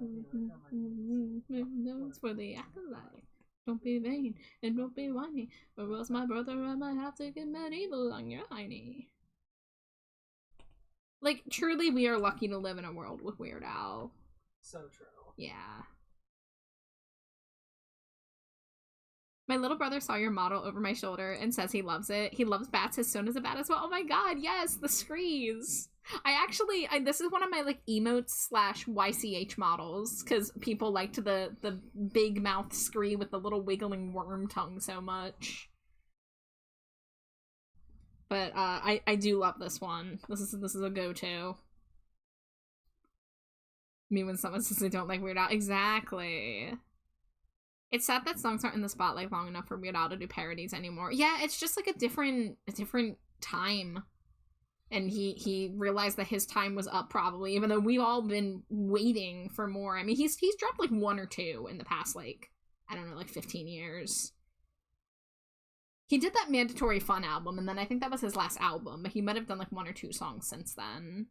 E: for the acolyte. Don't be vain and don't be whiny, or else my brother I might have to get medieval on your hiney. Like, truly, we are lucky to live in a world with Weird Al.
C: So true.
E: Yeah. My little brother saw your model over my shoulder and says he loves it. He loves bats. His son is a bat as well. Oh my god, yes, the screes. This is one of my, like, emotes slash YCH models, because people liked the big mouth scree with the little wiggling worm tongue so much. But, I do love this one. This is a go-to. Me when someone says they don't like Weird Al. Exactly. It's sad that songs aren't in the spotlight long enough for Weird Al to do parodies anymore. Yeah, it's just like a different time. And he realized that his time was up, probably, even though we've all been waiting for more. I mean, he's dropped like one or two in the past, like, I don't know, like 15 years. He did that Mandatory Fun album, and then I think that was his last album, but he might have done like one or two songs since then.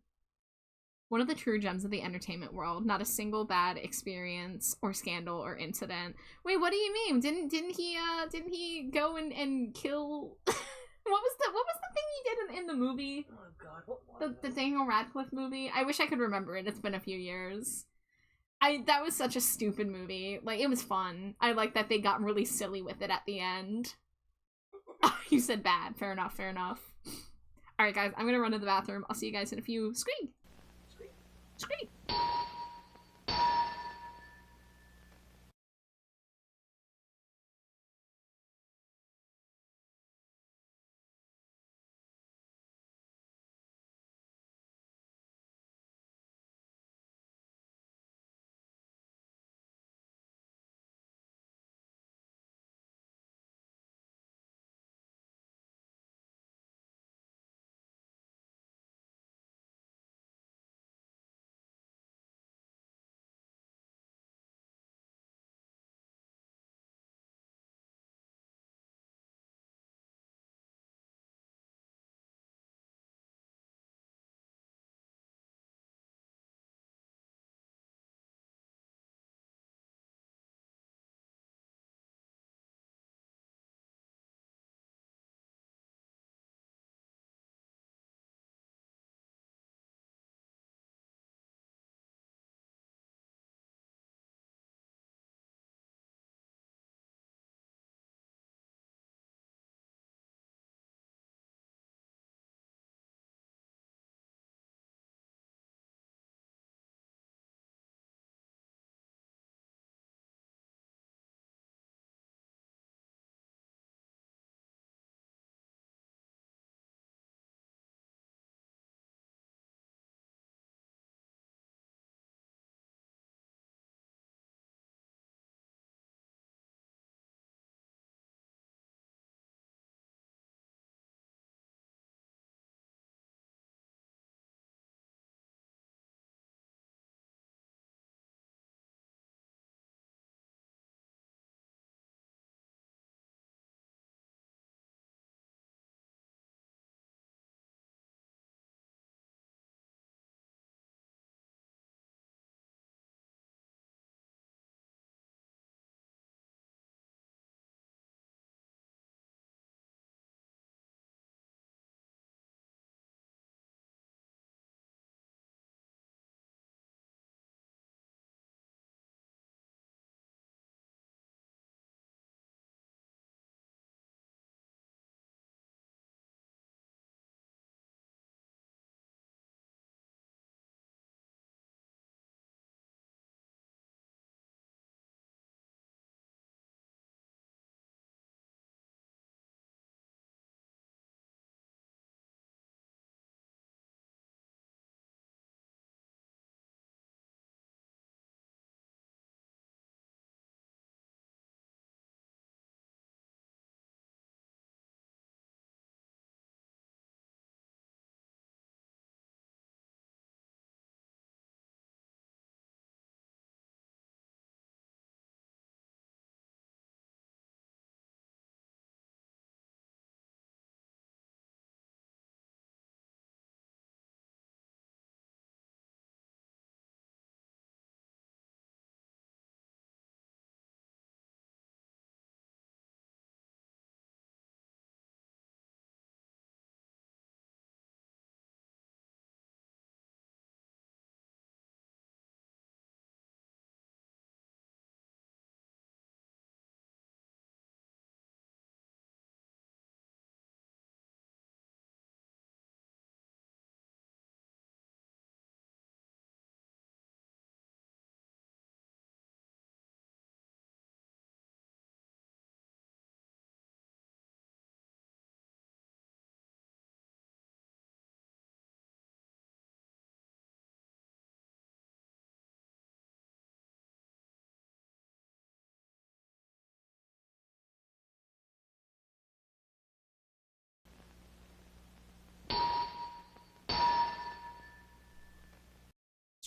E: One of the true gems of the entertainment world. Not a single bad experience or scandal or incident. Wait, what do you mean? Didn't he go and kill? What was the thing he did in the movie?
C: Oh god, what was
E: The Daniel Radcliffe movie? I wish I could remember it. It's been a few years. That was such a stupid movie. Like, it was fun. I like that they got really silly with it at the end. You said bad. Fair enough, fair enough. Alright guys, I'm gonna run to the bathroom. I'll see you guys in a few. Scream! Scream!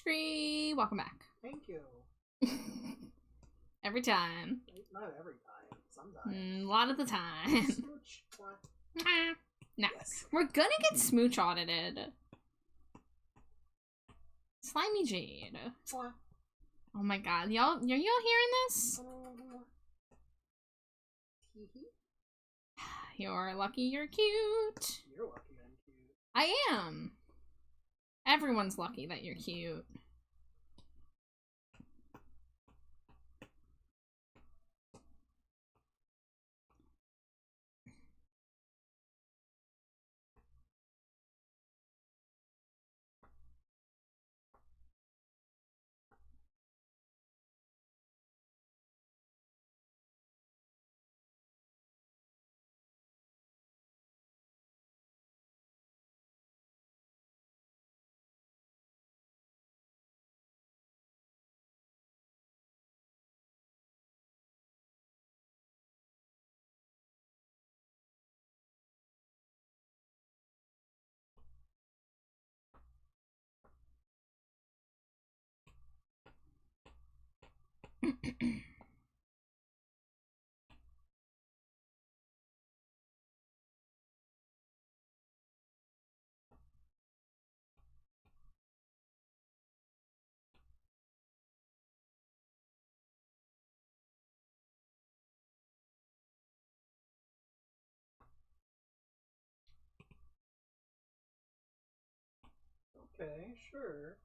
E: Scree, welcome back.
C: Thank you.
E: Every time.
C: Not every time. Sometimes.
E: A lot of the time.
C: Smooch.
E: No.
C: Yes.
E: We're gonna get Smooch audited. Slimy Jade. Oh my god. Y'all, are y'all hearing this? You're lucky you're cute.
C: You're lucky I'm cute.
E: I am. Everyone's lucky that you're cute.
C: Okay, sure.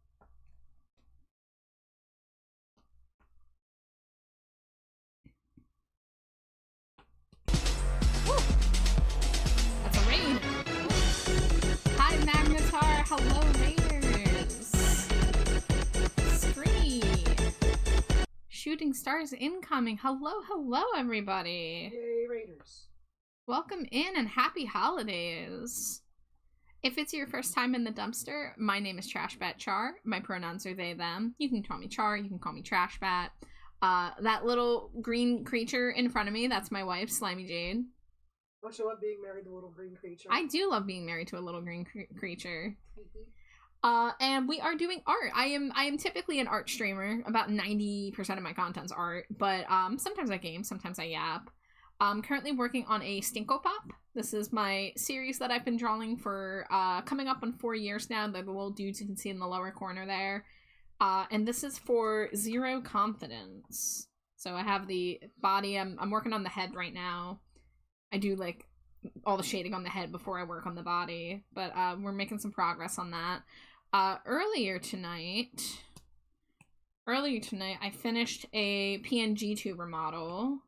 E: That's a raid. Hi, Magnetar. Hello, Raiders. Scree. Shooting stars incoming. Hello, hello, everybody.
C: Yay, Raiders.
E: Welcome in and happy holidays. If it's your first time in the dumpster, my name is Trashbat Char. My pronouns are they, them. You can call me Char, you can call me Trashbat. That little green creature in front of me, that's my wife, Slimy Jade.
C: Don't you love being married to a little green creature?
E: I do love being married to a little green creature. And we are doing art. I am typically an art streamer. About 90% of my content's art, but sometimes I game, sometimes I yap. I'm currently working on a Stinko Pop. This is my series that I've been drawing for coming up on 4 years now. They're the little dudes you can see in the lower corner there. And this is for Zero Confidence. So I have the body. I'm working on the head right now. I do like all the shading on the head before I work on the body, but we're making some progress on that. Earlier tonight, I finished a PNG tuber model.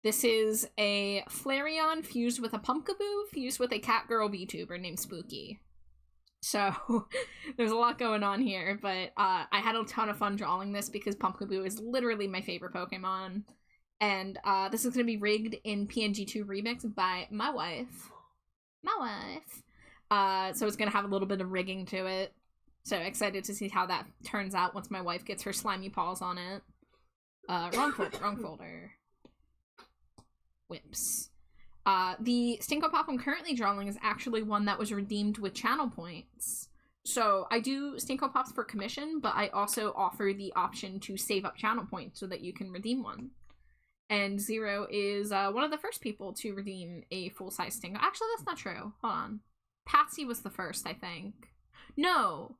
E: This is a Flareon fused with a Pumpkaboo fused with a Catgirl VTuber named Spooky. So there's a lot going on here, but I had a ton of fun drawing this because Pumpkaboo is literally my favorite Pokemon. And this is going to be rigged in PNG2 Remix by my wife. So it's going to have a little bit of rigging to it. So excited to see how that turns out once my wife gets her slimy paws on it. Wrong folder. Whips. The Stinko Pop I'm currently drawing is actually one that was redeemed with channel points. So I do Stinko Pops for commission, but I also offer the option to save up channel points so that you can redeem one. And Zero is one of the first people to redeem a full-size Stinko. Actually, that's not true. Hold on. Patsy was the first, I think. No.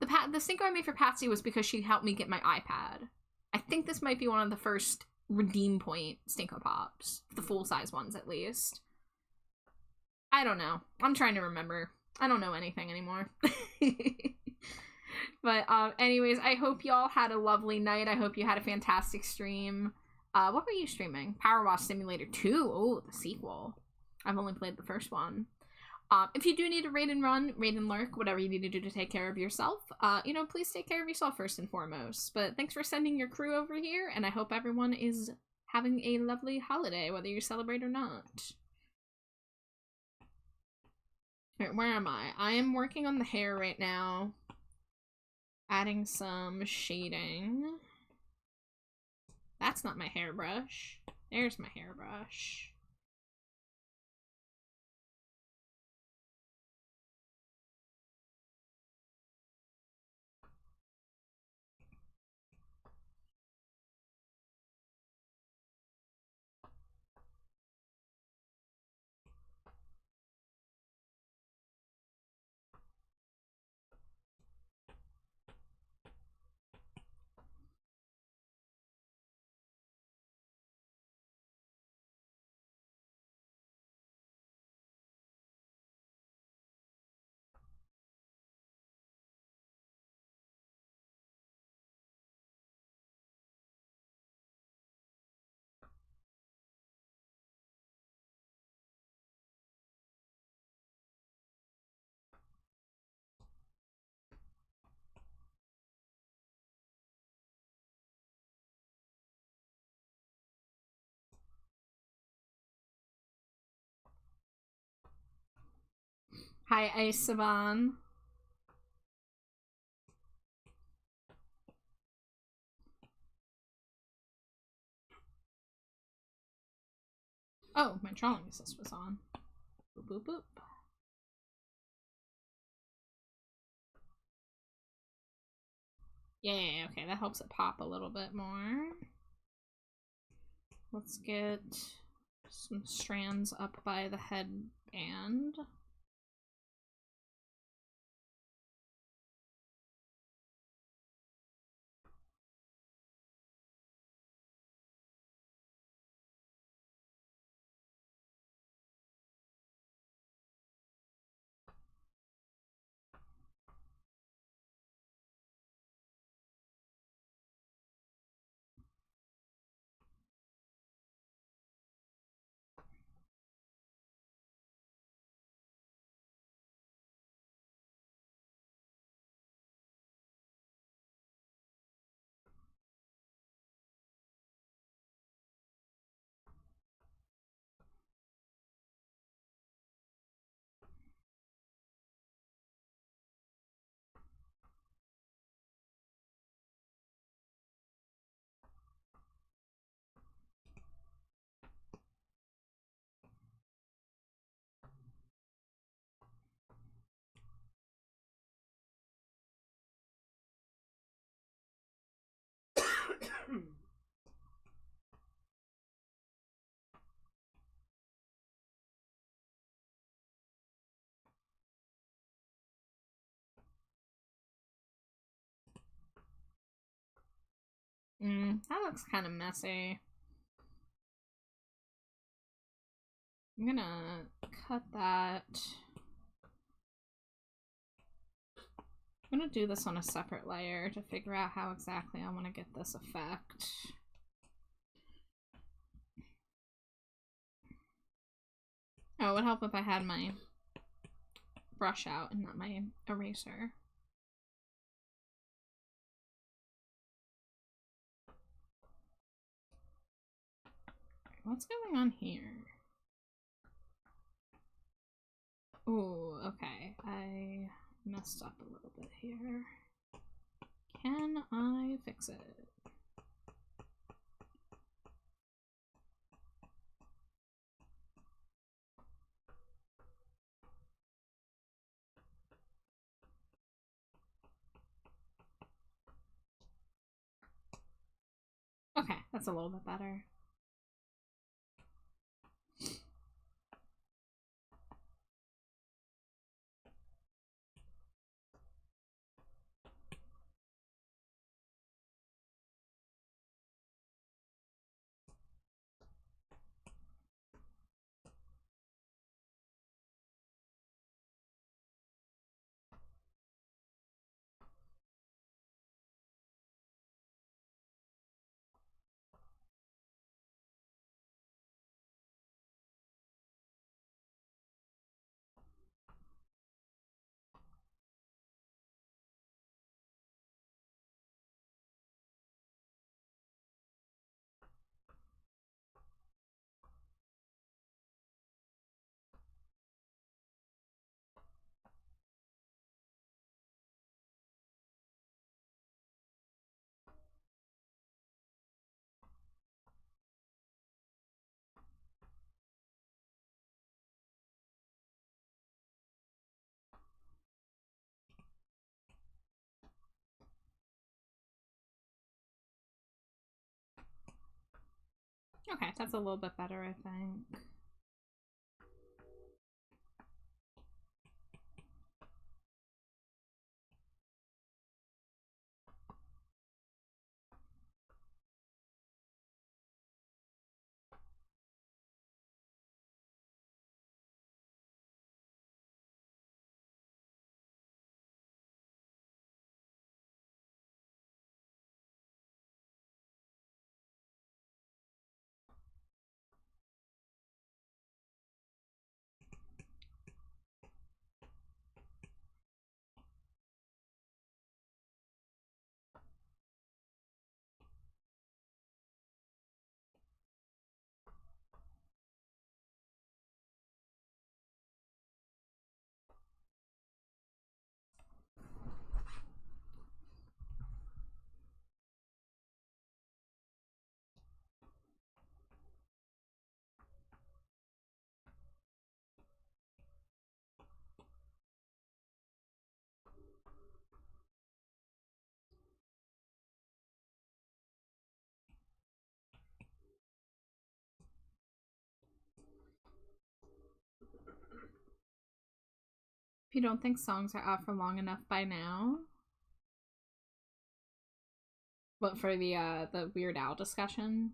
E: The Stinko I made for Patsy was because she helped me get my iPad. I think this might be one of the first redeem point Stinko Pops. The full-size ones, at least. I don't know. I'm trying to remember. I don't know anything anymore. But anyways, I hope y'all had a lovely night. I hope you had a fantastic stream. What were you streaming? Power Wash Simulator 2. Oh, the sequel. I've only played the first one. If you do need to raid and run, raid and lurk, whatever you need to do to take care of yourself, please take care of yourself first and foremost. But thanks for sending your crew over here, and I hope everyone is having a lovely holiday, whether you celebrate or not. Alright, where am I? I am working on the hair right now. Adding some shading. That's not my hairbrush. There's my hairbrush.
B: Hi, Ice Saban. Oh, my drawing assist was on. Boop, boop, boop. Yeah, okay, that helps it pop a little bit more. Let's get some strands up by the headband. That looks kind of messy. I'm gonna cut that. I'm gonna do this on a separate layer to figure out how exactly I want to get this effect. Oh, it would help if I had my brush out and not my eraser. What's going on here? Ooh, okay. I messed up a little bit here. Can I fix it? Okay, that's a little bit better. Okay, that's a little bit better, I think.
E: You don't think songs are out for long enough by now? But for the Weird Al discussion?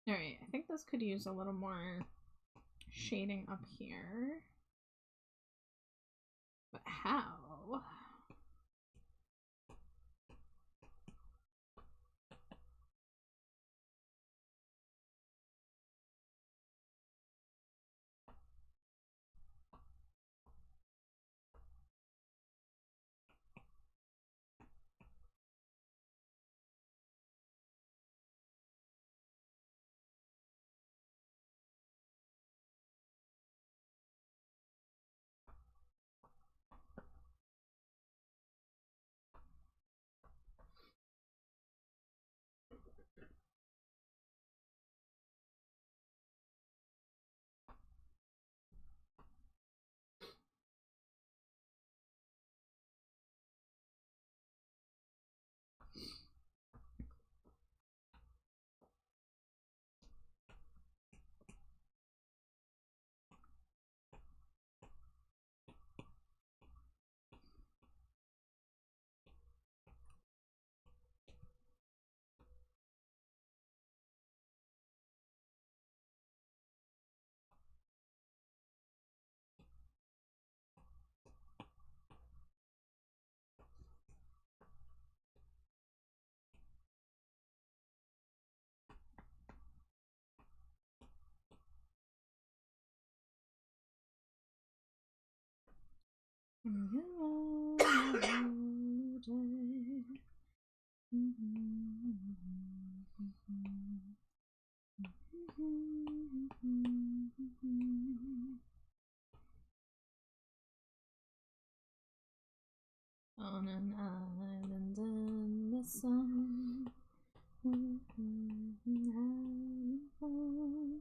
E: Alright, I think this could use a little more shading up here. But how? On an island in the sun, having fun,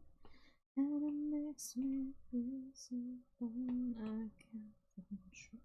E: and it makes me feel so fun I can't control.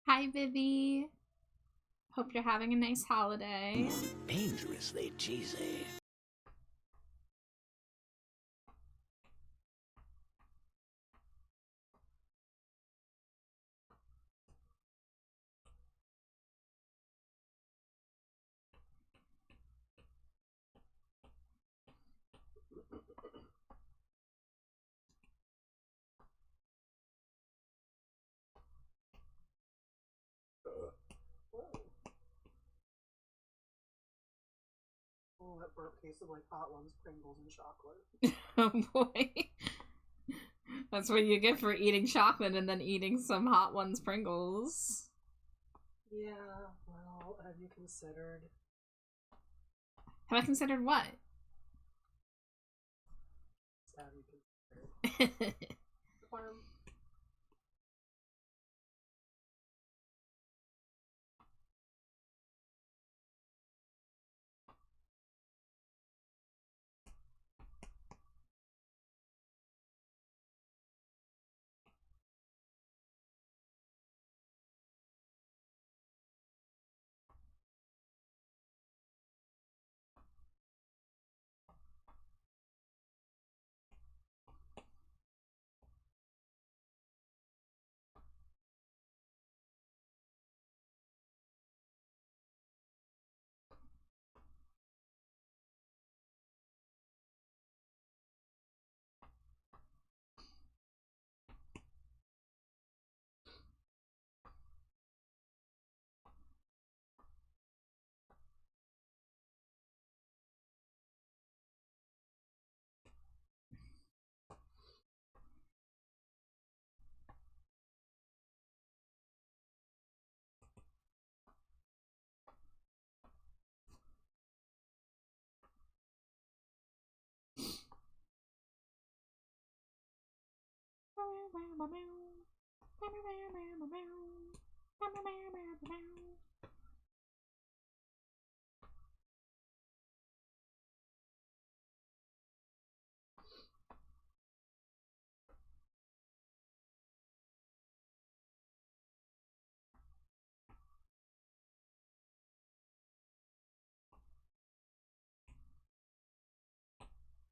E: Hi, Vivi. Hope you're having a nice holiday.
D: Dangerously cheesy.
C: tasted like Hot Ones, Pringles, and chocolate.
B: Oh boy. That's what you get for eating chocolate and then eating some Hot Ones Pringles.
C: Yeah, well, have you considered...
B: Have I considered what?
C: Have you considered...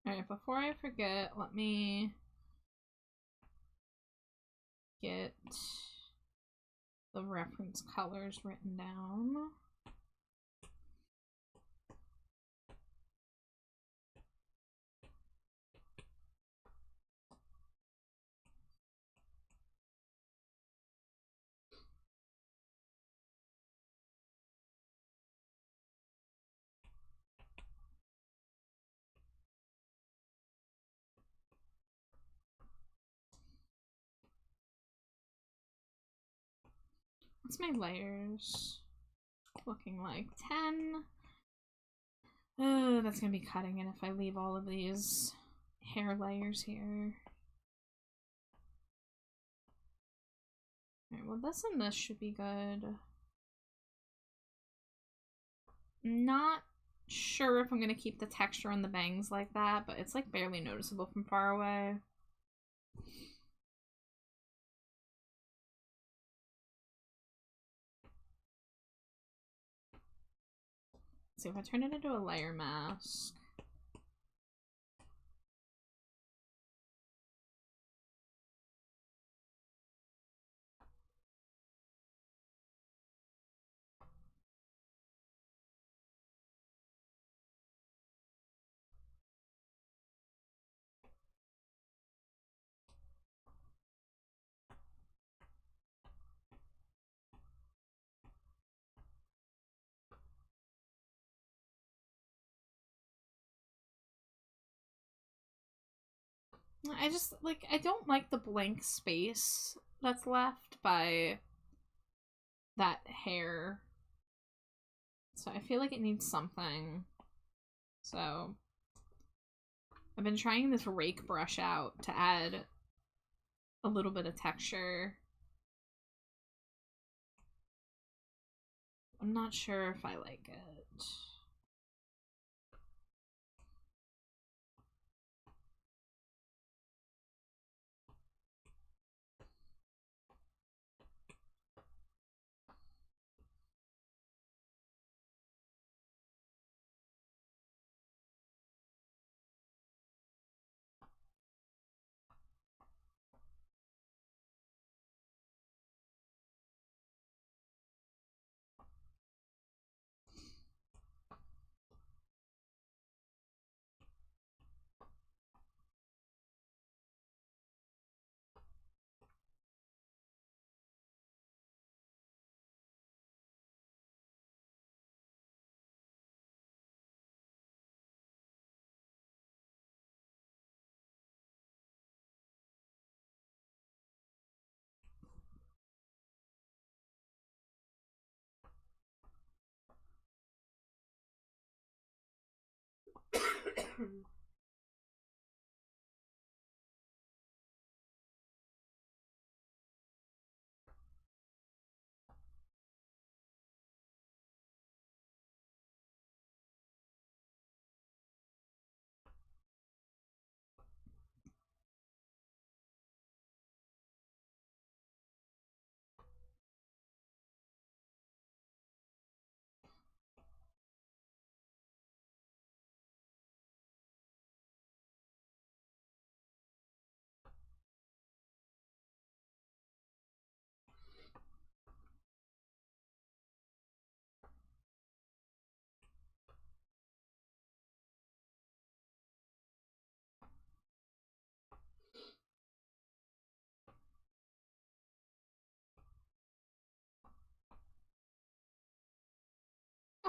B: Alright, before I forget, let me get the reference colors written down. What's my layers looking like? 10. Oh, that's gonna be cutting it if I leave all of these hair layers here. Alright, well this and this should be good. Not sure if I'm gonna keep the texture on the bangs like that, but it's like barely noticeable from far away. See if I turn it into a layer mask. I just, like, I don't like the blank space that's left by that hair. So I feel like it needs something. So I've been trying this rake brush out to add a little bit of texture. I'm not sure if I like it.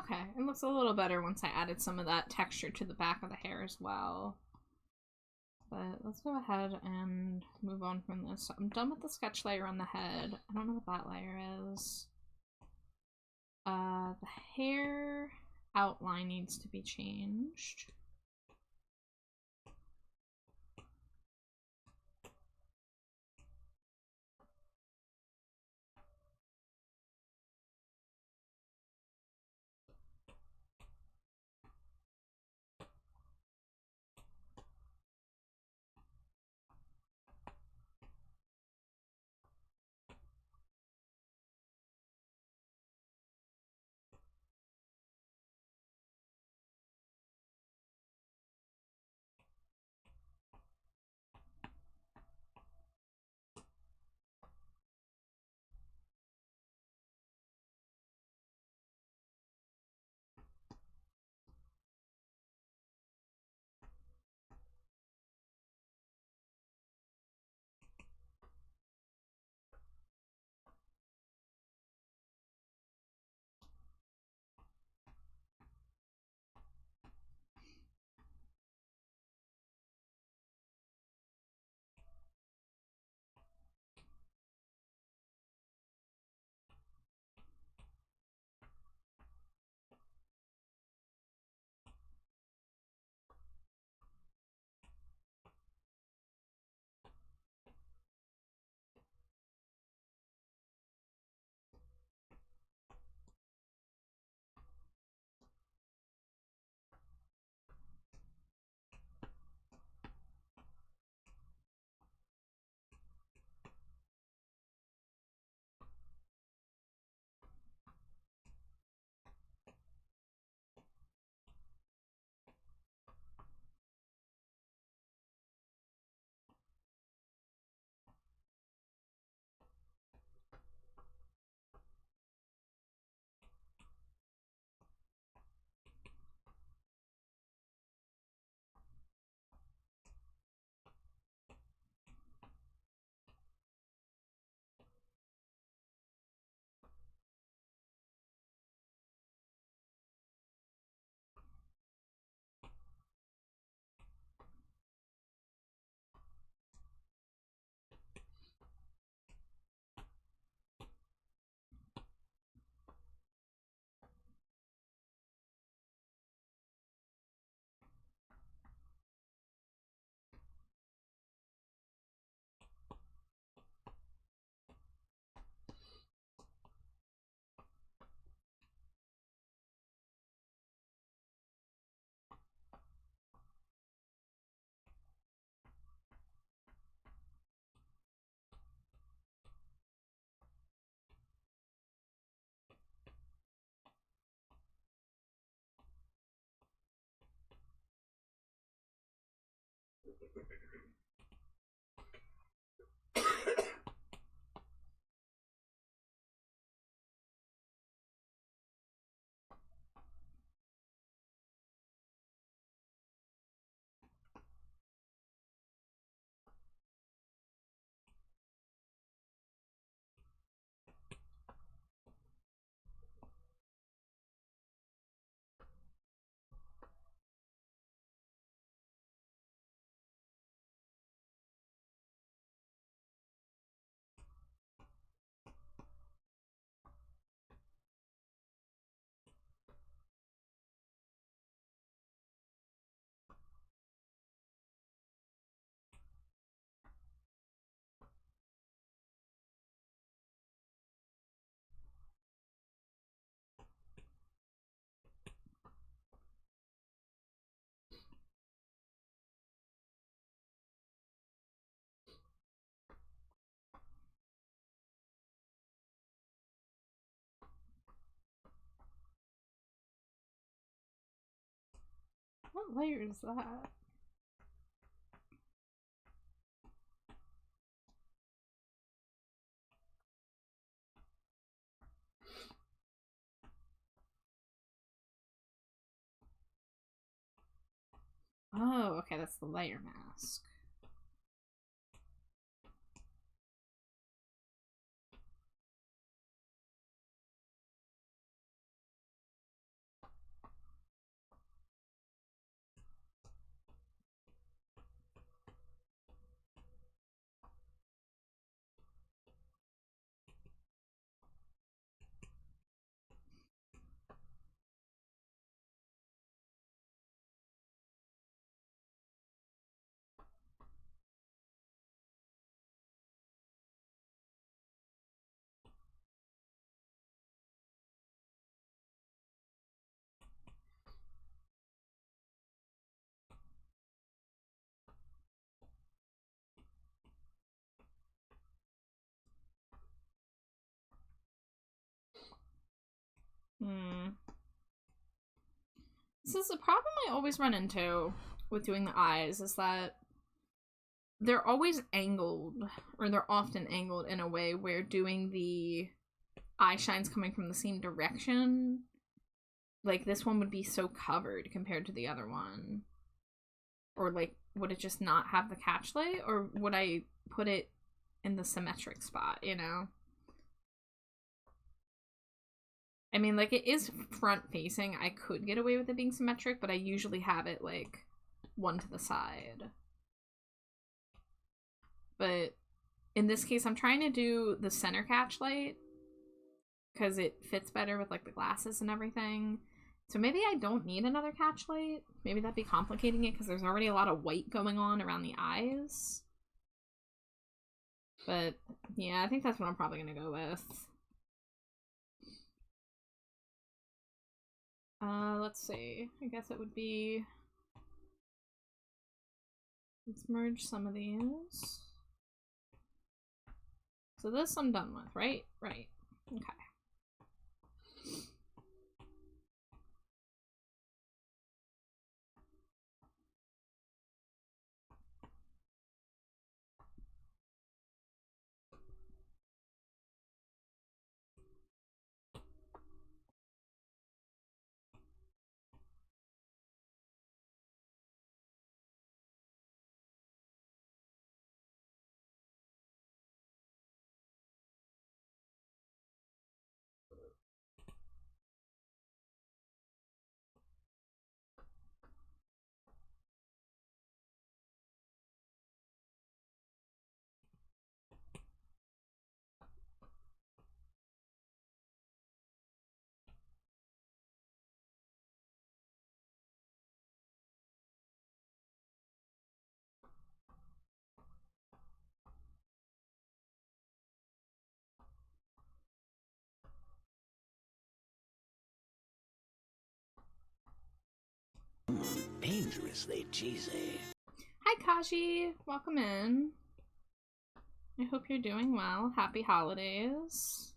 B: Okay, it looks a little better once I added some of that texture to the back of the hair as well. But let's go ahead and move on from this. So I'm done with the sketch layer on the head. I don't know what that layer is. The hair outline needs to be changed. What layer is that? Oh, okay, that's the layer mask.
E: This is the problem I always run into with doing the eyes, is that they're always angled, or they're often angled in a way where doing the eye shines coming from the same direction, like this one would be so covered compared to the other one. Or like, would it just not have the catch light, or would I put it in the symmetric spot, you know? I mean, like, it is front facing. I could get away with it being symmetric, but I usually have it like one to the side. But in this case, I'm trying to do the center catch light because it fits better with like the glasses and everything. So maybe I don't need another catch light. Maybe that'd be complicating it because there's already a lot of white going on around the eyes. But yeah, I think that's what I'm probably gonna go with. Let's see. I guess it would be... Let's merge some of these. So this I'm done with, right? Right. Okay.
D: Dangerously cheesy.
E: Hi, Kashi. Welcome in. I hope you're doing well. Happy holidays.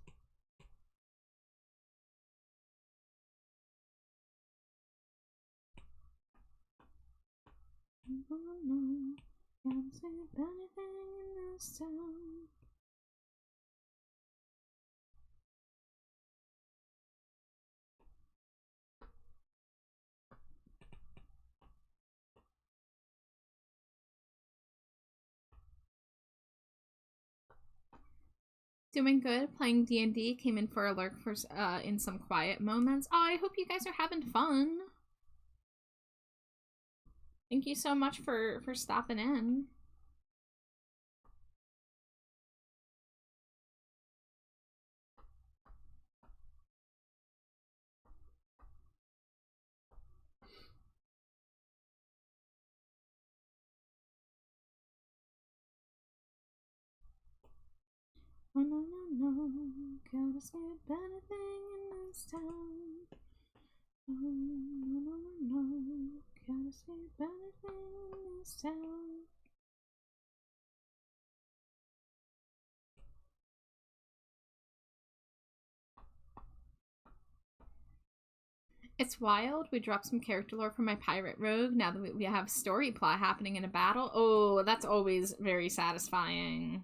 E: Can't say anything in this town. Doing good. Playing D&D. Came in for a lurk for in some quiet moments. Oh, I hope you guys are having fun. Thank you so much for stopping in. Oh no no no, can't escape anything in this town. Oh no no no no, can't escape anything in this town. It's wild. We dropped some character lore from my pirate rogue. Now that we have story plot happening in a battle. Oh, that's always very satisfying.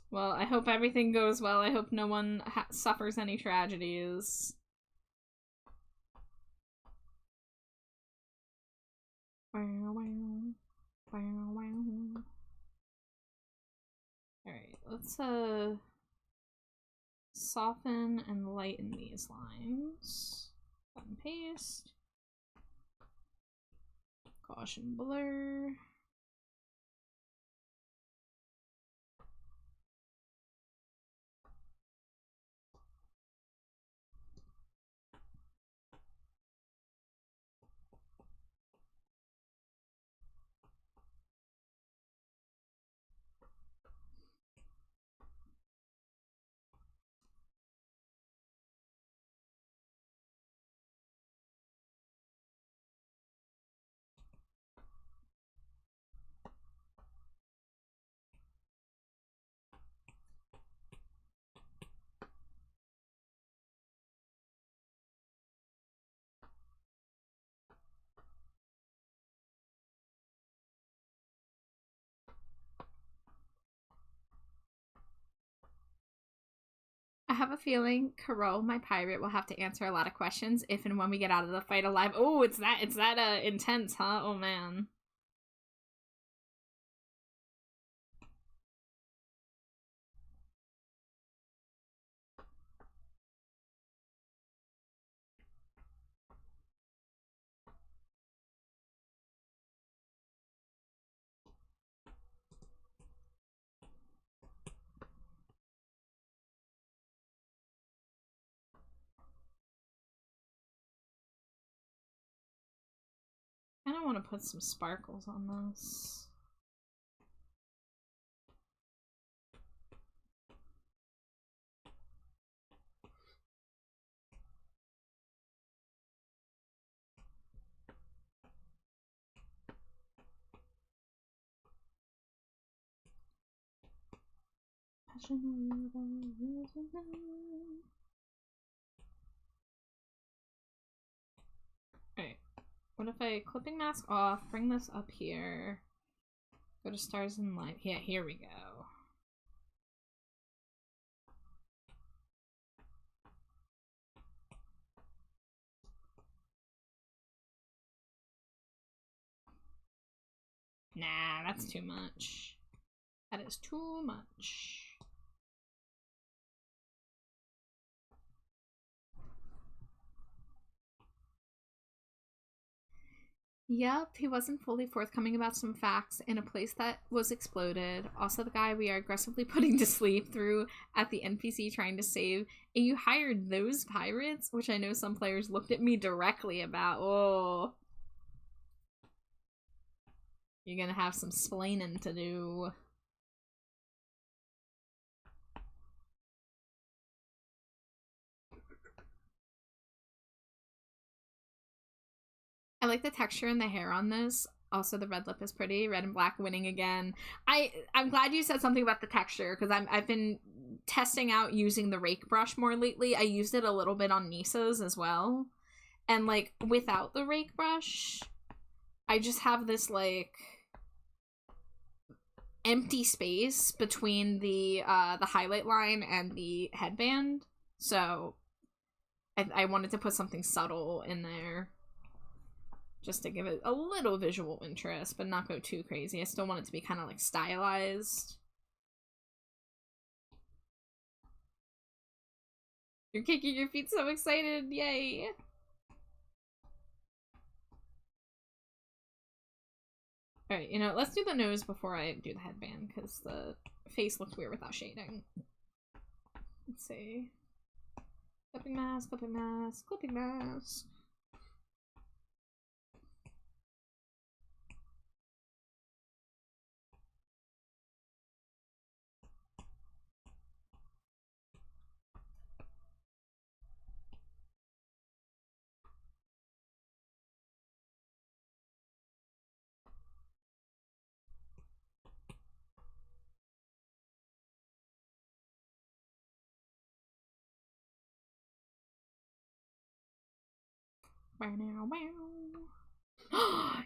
E: Well, I hope everything goes well. I hope no one suffers any tragedies. Alright, let's soften and lighten these lines. Cut and paste. Gaussian blur.
B: have a feeling Karo, my pirate, will have to answer a lot of questions if and when we get out of the fight alive. Oh, it's that intense, huh? Oh man. I don't want to put some sparkles on this. Alright. What if I clipping mask off, bring this up here, go to stars and light. Yeah, here we go. Nah, that's too much. That is too much. Yep, he wasn't fully forthcoming about some facts in a place that was exploded. Also, the guy we are aggressively putting to sleep through at the NPC trying to save. And you hired those pirates? Which I know some players looked at me directly about. Oh. You're gonna have some splaining to do. I like the texture and the hair on this. Also, the red lip is pretty. Red and black winning again. I'm glad you said something about the texture, because I've been testing out using the rake brush more lately. I used it a little bit on Nisa's as well. And, like, without the rake brush, I just have this, like, empty space between the highlight line and the headband. So, I wanted to put something subtle in there. Just to give it a little visual interest, but not go too crazy. I still want it to be kind of like stylized. You're kicking your feet so excited, yay! Alright, you know, let's do the nose before I do the headband, because the face looks weird without shading. Let's see. Clipping mask, clipping mask, clipping mask.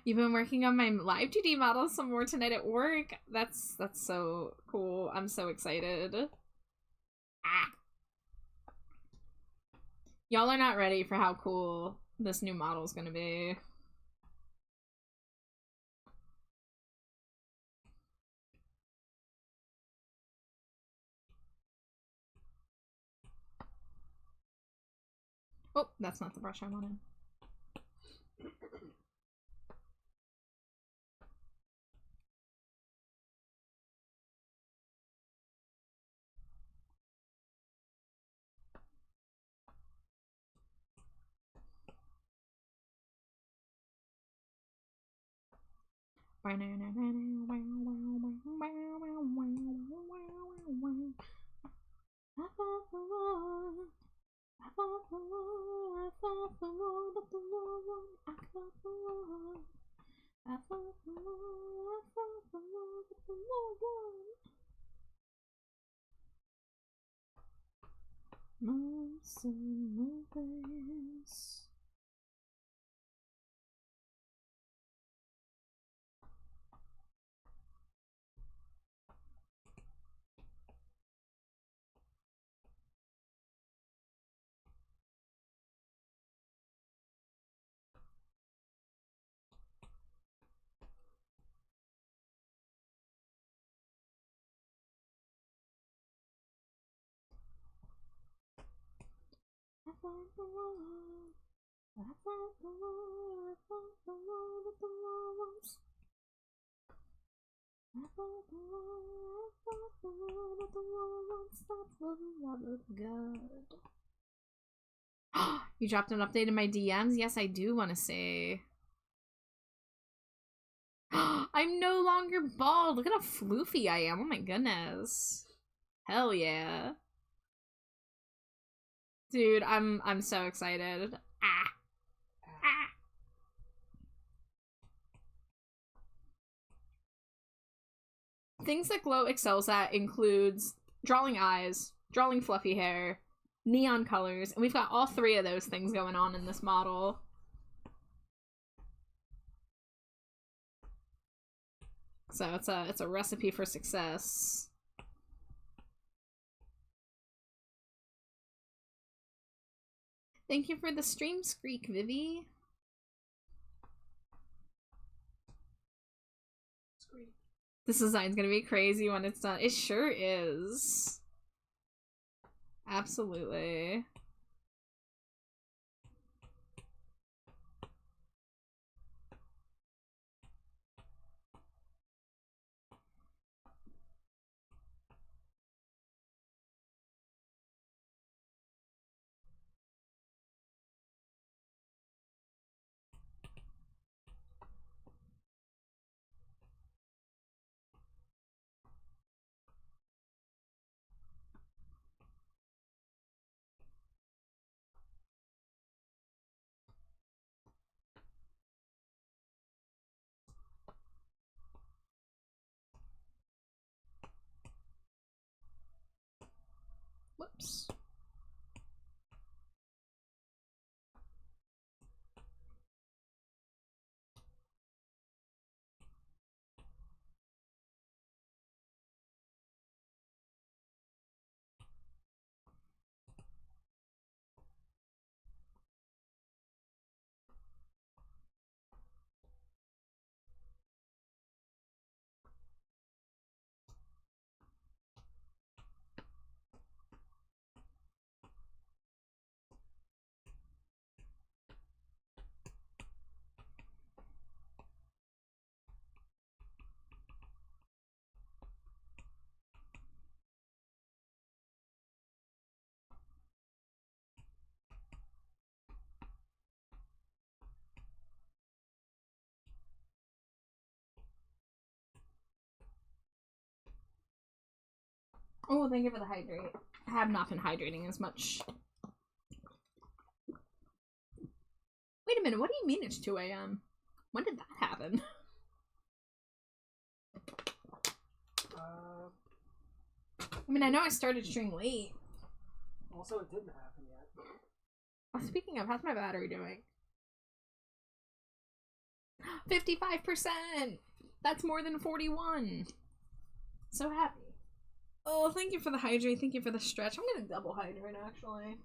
B: You've been working on my live 2D model some more tonight at work. That's so cool. I'm so excited. Ah. Y'all are not ready for how cool this new model is gonna be. Oh, that's not the brush I wanted. You dropped an update in my DMs? Yes, I do want to say. I'm no longer bald. Look at how floofy I am. Oh my goodness. Hell yeah. Dude, I'm so excited. Ah. Ah. Things that Glow excels at includes drawing eyes, drawing fluffy hair, neon colors, and we've got all three of those things going on in this model. So it's a recipe for success. Thank you for the stream squeak, Vivi.
C: Squeak.
B: This design's gonna be crazy when it's done. It sure is. Absolutely. Whoops. Oh, thank you for the hydrate. I have not been hydrating as much. Wait a minute, what do you mean it's 2 a.m.? When did that happen? I mean, I know I started streaming late.
C: Also, it didn't happen yet.
B: Oh, speaking of, how's my battery doing? 55%! That's more than 41! So happy. Oh, thank you for the hydrate, thank you for the stretch. I'm gonna double hydrate, actually.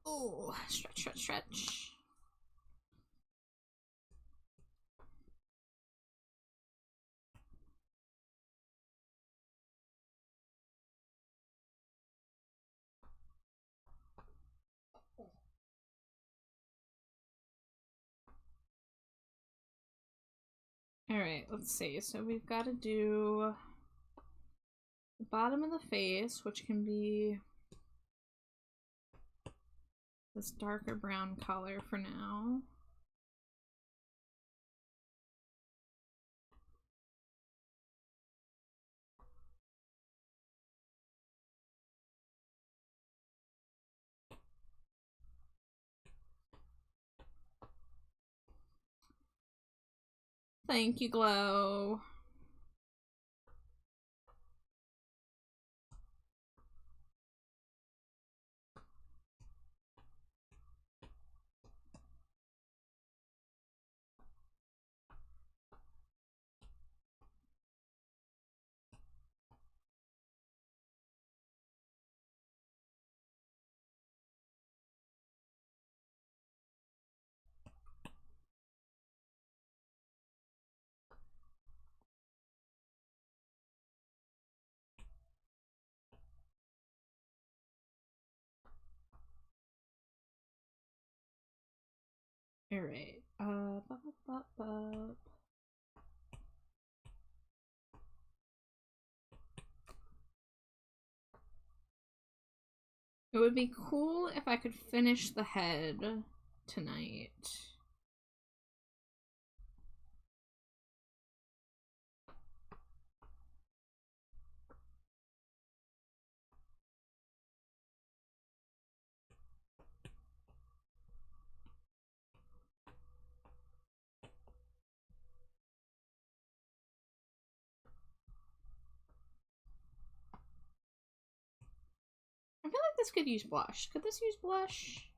B: Oh, stretch, stretch, stretch. Alright, let's see. So we've got to do the bottom of the face, which can be this darker brown color for now. Thank you, Glow. Alright. It would be cool if I could finish the head tonight. I feel like this could use blush. Could this use blush?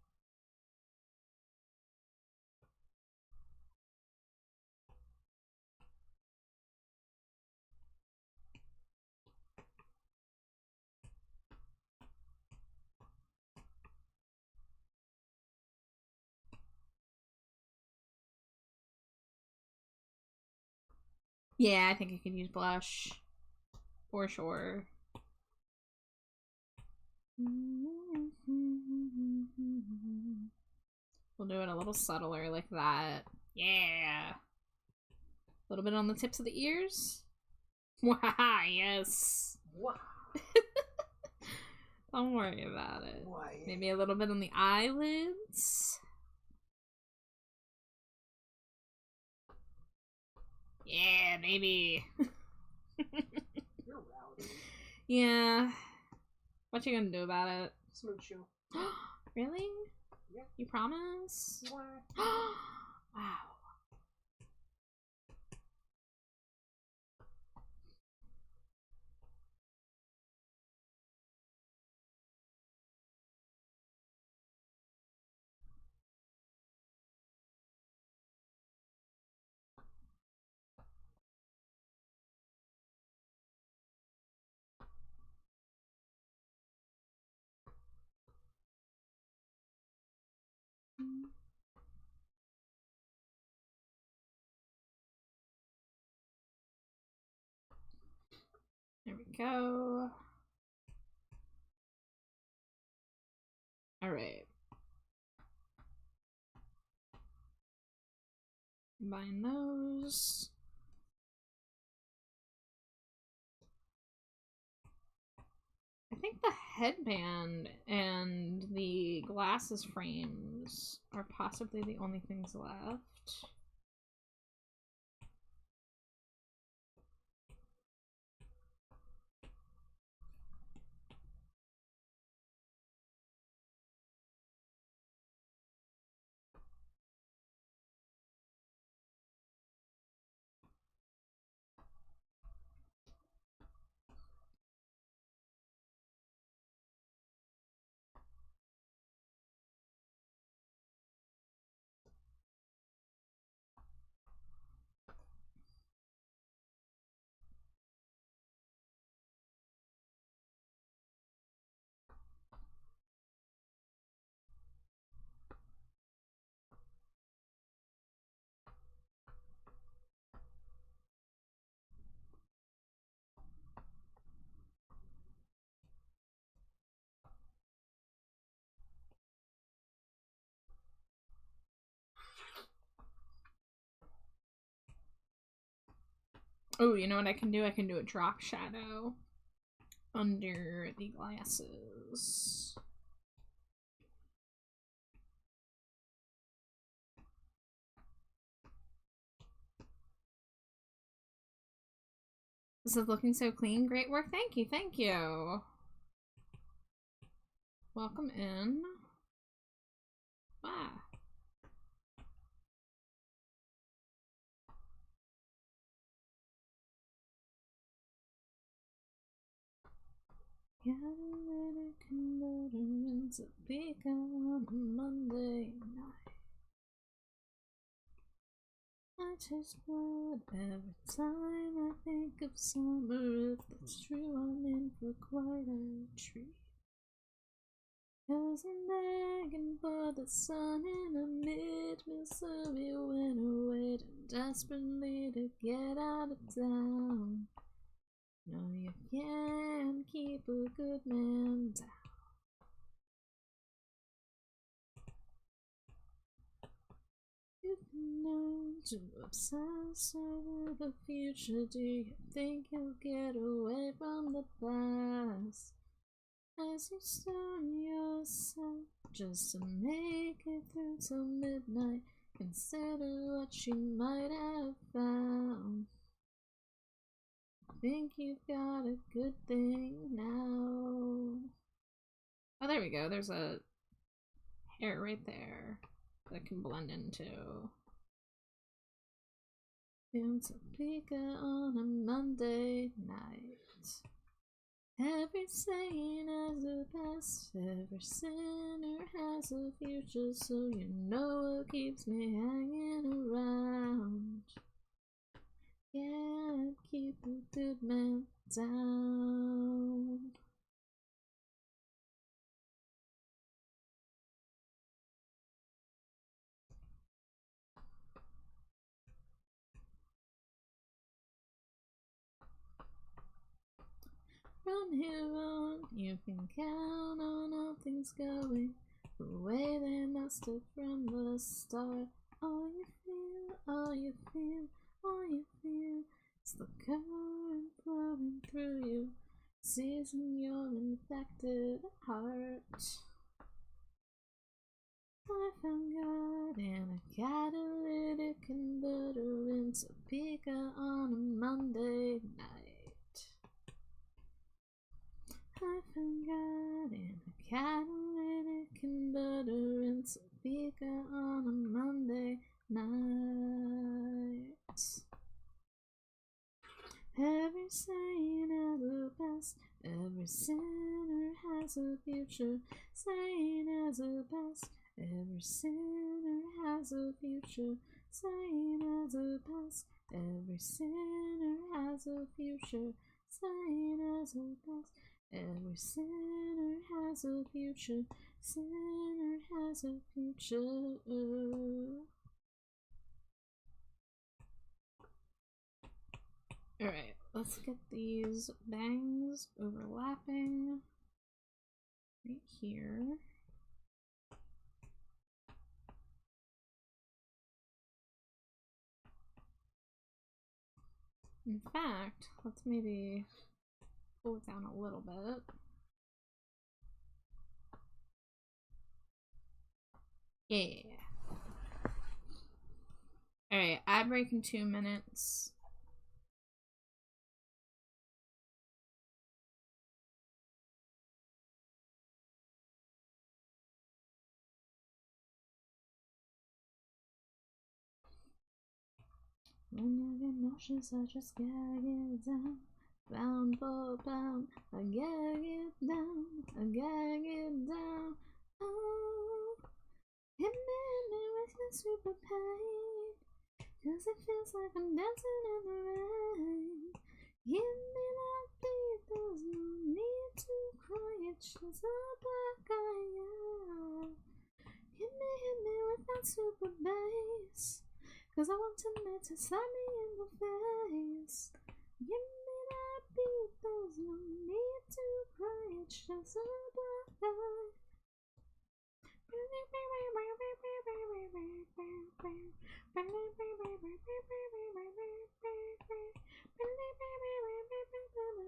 B: Yeah, I think I could use blush. For sure. We'll do it a little subtler like that. Yeah. A little bit on the tips of the ears. Wow, yes.
C: Wow.
B: Don't worry about it.
C: Why?
B: Maybe a little bit on the eyelids. Yeah, baby.
C: You're rowdy.
B: Yeah. What you gonna do about it?
C: Smooch you.
B: Really?
C: Yeah.
B: You promise?
C: Wow.
B: Wow. There we go. Alright. Combine those. I think the headband and the glasses frames are possibly the only things left. Oh, you know what I can do? I can do a drop shadow under the glasses. This is looking so clean. Great work. Thank you. Thank you. Welcome in. Wow. Catalytic converters that peak on a Monday night. I taste blood every time I think of summer. If that's true, I'm in for quite a treat. 'Cause I'm begging for the sun in a mid-Missouri winter, waiting desperately to get out of town. No, you can't keep a good man down.
E: known to obsess over the future. Do you think you'll get away from the past? As you stone yourself just to make it through till midnight, consider what you might have found. Think you've got a good thing now. Oh, there we go. There's a hair right there that I can blend into. In Topeka on a Monday night. Every saint has a past, every sinner has a future, so you know what keeps me hanging around. Can't keep a good man down. From here on, you can count on all things going the way they must have from the start. All you feel, all you feel, all you feel is the current flowing through you, seizing your infected heart. I found God in a catalytic converter in Topeka on a Monday night. I found God in a catalytic converter in Topeka on a Monday night. Every saint has a past, every sinner has a future. Saint has a past, every sinner has a future. Saint has a past, every sinner has a future. Saint has a past. Every sinner has a future, sinner has a future. Alright, let's get these bangs overlapping right here. In fact, let's maybe pull it down a little bit. Yeah. Alright, ad break in 2 minutes. When I get nauseous, I just gotta get down. Pound for pound, I gotta get down, I gotta get down. Oh, hit me with the super pain, 'cause it feels like I'm dancing in the rain. Give me that beat, there's no need to cry, it's just a black eye, yeah. Hit me with that super bass, 'cause I want tonight to slap me in the face. Give me that beat, there's no need to cry, it's just a black eye.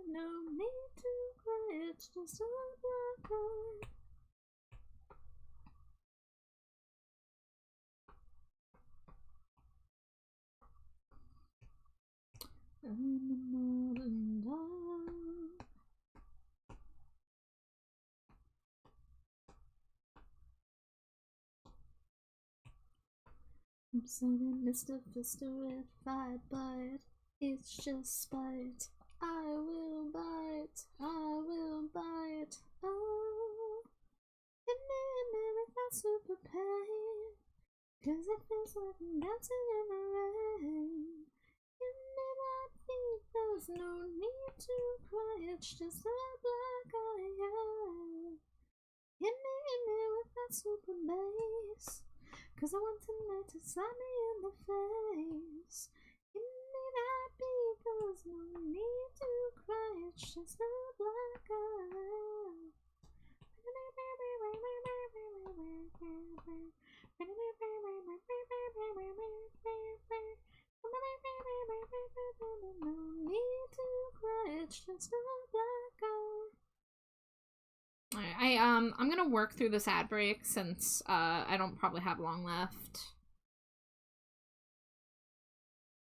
E: No need to cry, it's just a black eye. I'm a modern dog. I'm sudden Mr. Fister if I bite. It's just spite. I will bite. I will bite. Oh, hit me with that super pain, 'cause it feels like I'm dancing in the rain. Give me that beat, there's no need to cry, it's just a black eye, yeah. Hit me with that super bass, 'cause I want tonight to slap me in the face. Give me that beat, there's no need to cry, it's just a black eye. It's just a black hole. Alright, I'm gonna work through this ad break since I don't probably have long left.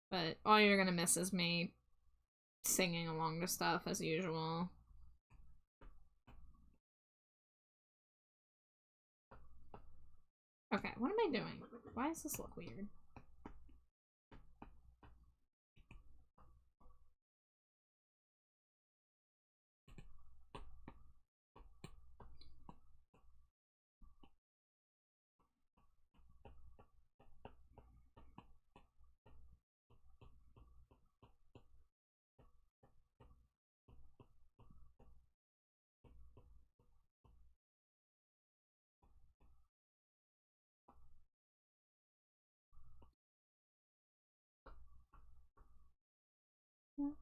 E: But all you're gonna miss is me singing along to stuff as usual. Okay, what am I doing? Why does this look weird?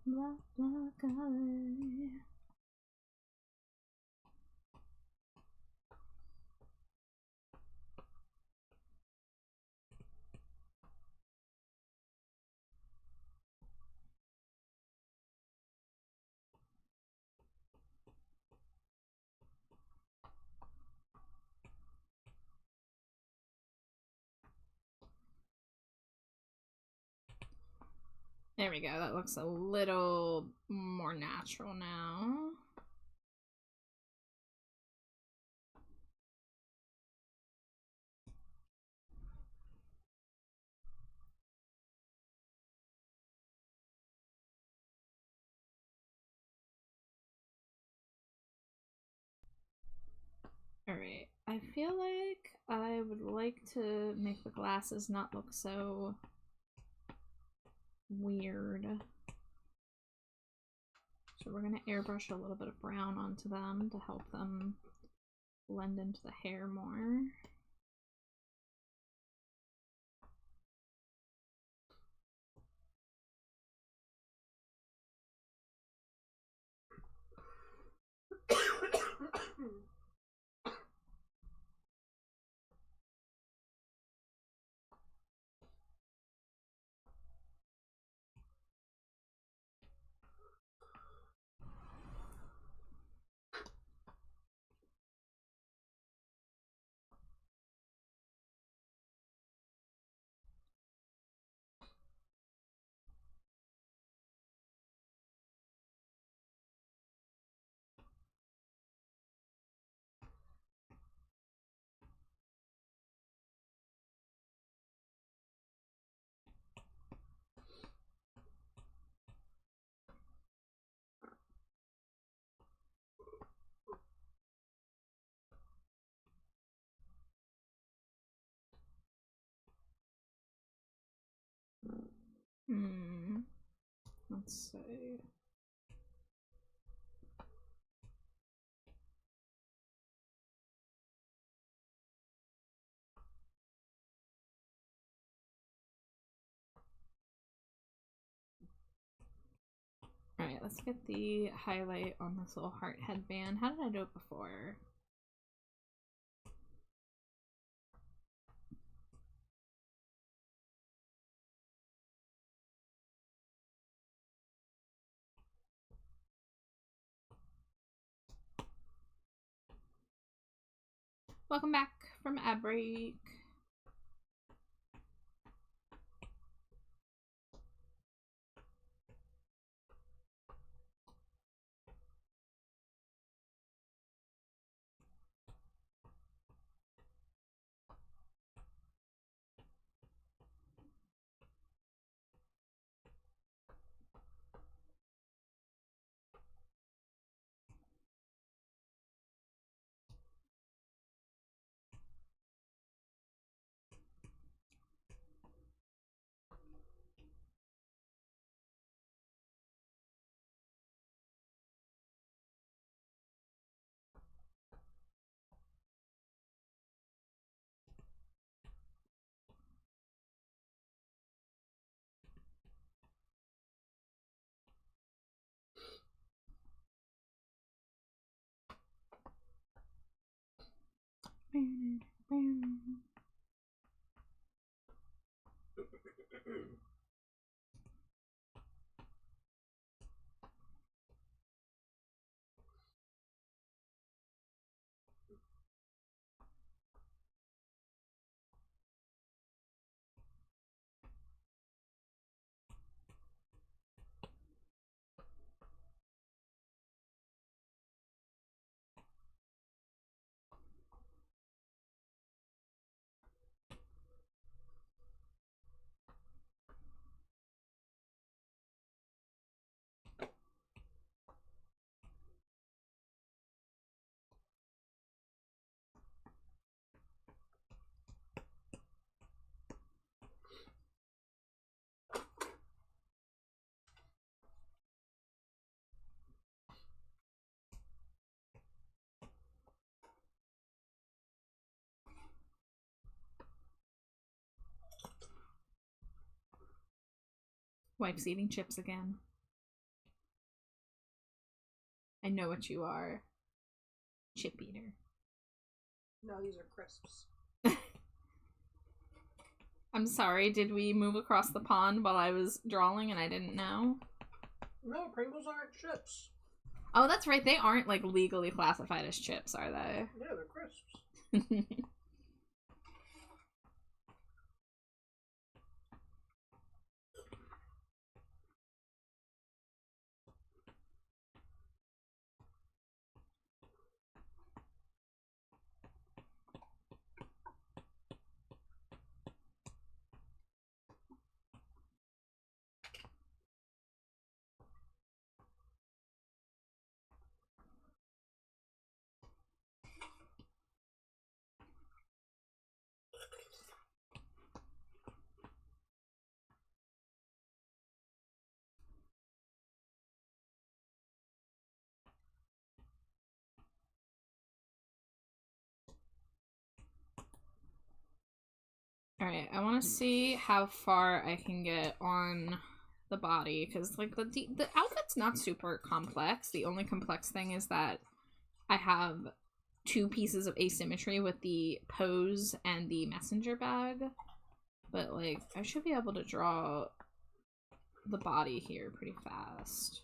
E: Black eye. There we go, that looks a little more natural now. Alright, I feel like I would like to make the glasses not look so weird. So we're gonna airbrush a little bit of brown onto them to help them blend into the hair more. Let's see. Alright, let's get the highlight on this little heart headband. How did I do it before? Welcome back from ad break.
B: Wife's eating chips again. I know what you are. Chip eater.
C: No, these are crisps.
B: I'm sorry, did we move across the pond while I was drawing and I didn't know?
C: No, Pringles aren't chips.
B: Oh, that's right, they aren't, like, legally classified as chips, are they?
C: Yeah, they're crisps.
B: Alright, I want to see how far I can get on the body, because, like, the outfit's not super complex. The only complex thing is that I have 2 pieces of asymmetry with the pose and the messenger bag. But, like, I should be able to draw the body here pretty fast.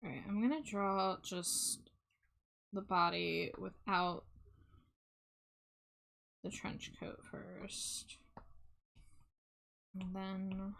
B: Alright, I'm gonna draw just the body without the trench coat first. And then...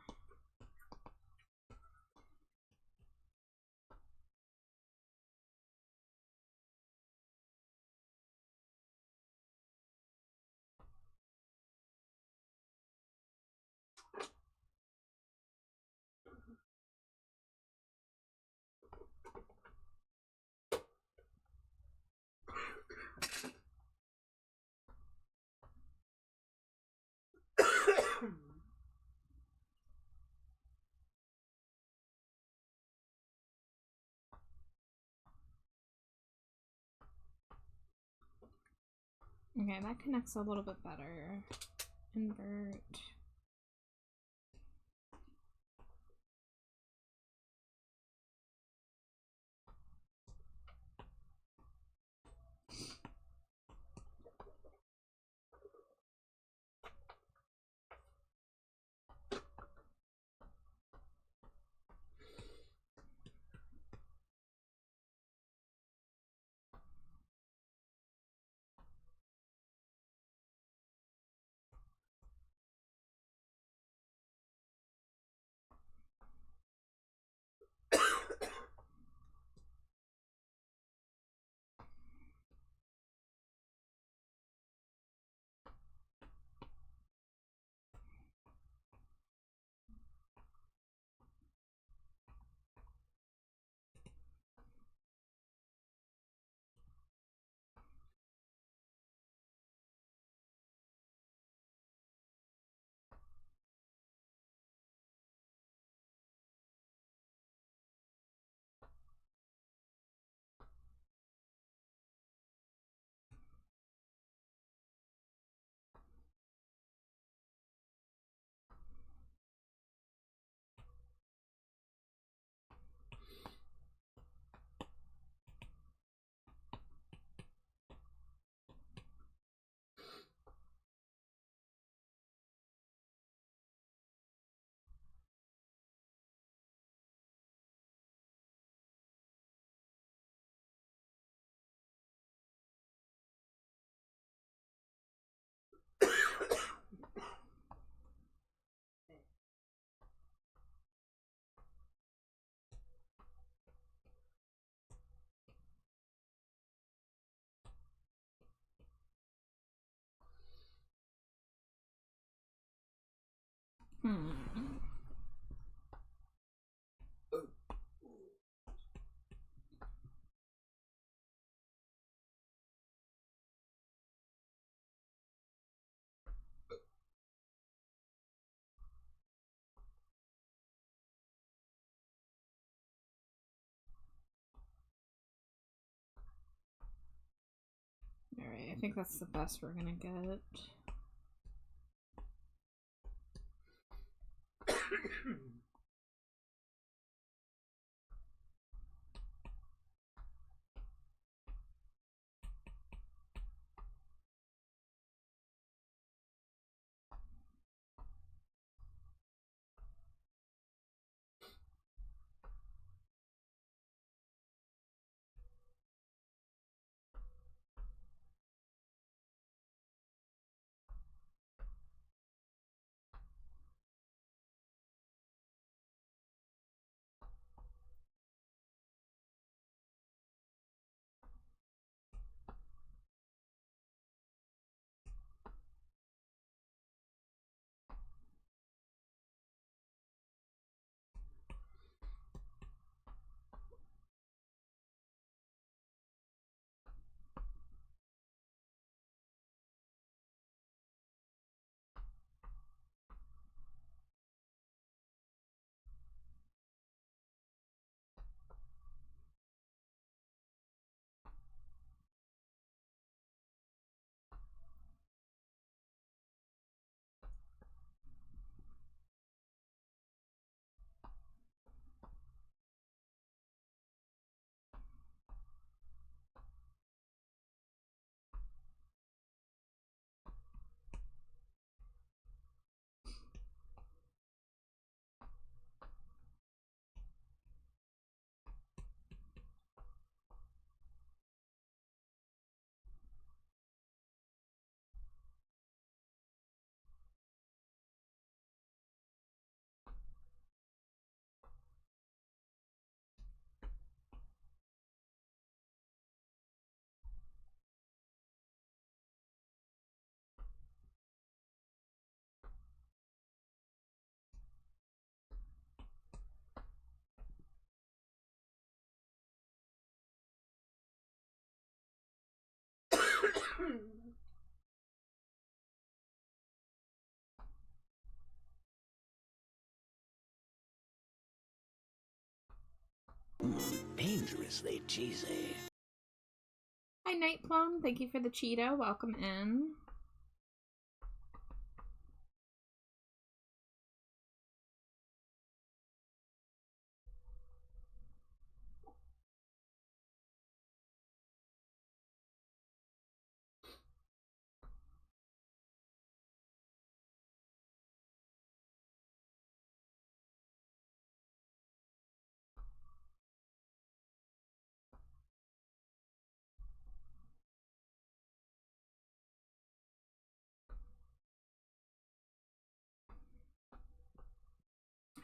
B: Okay, that connects a little bit better. Invert. Hmm. Alright, I think that's the best we're gonna get.
D: Dangerously cheesy.
B: Hi, Night Plum. Thank you for the Cheeto. Welcome in.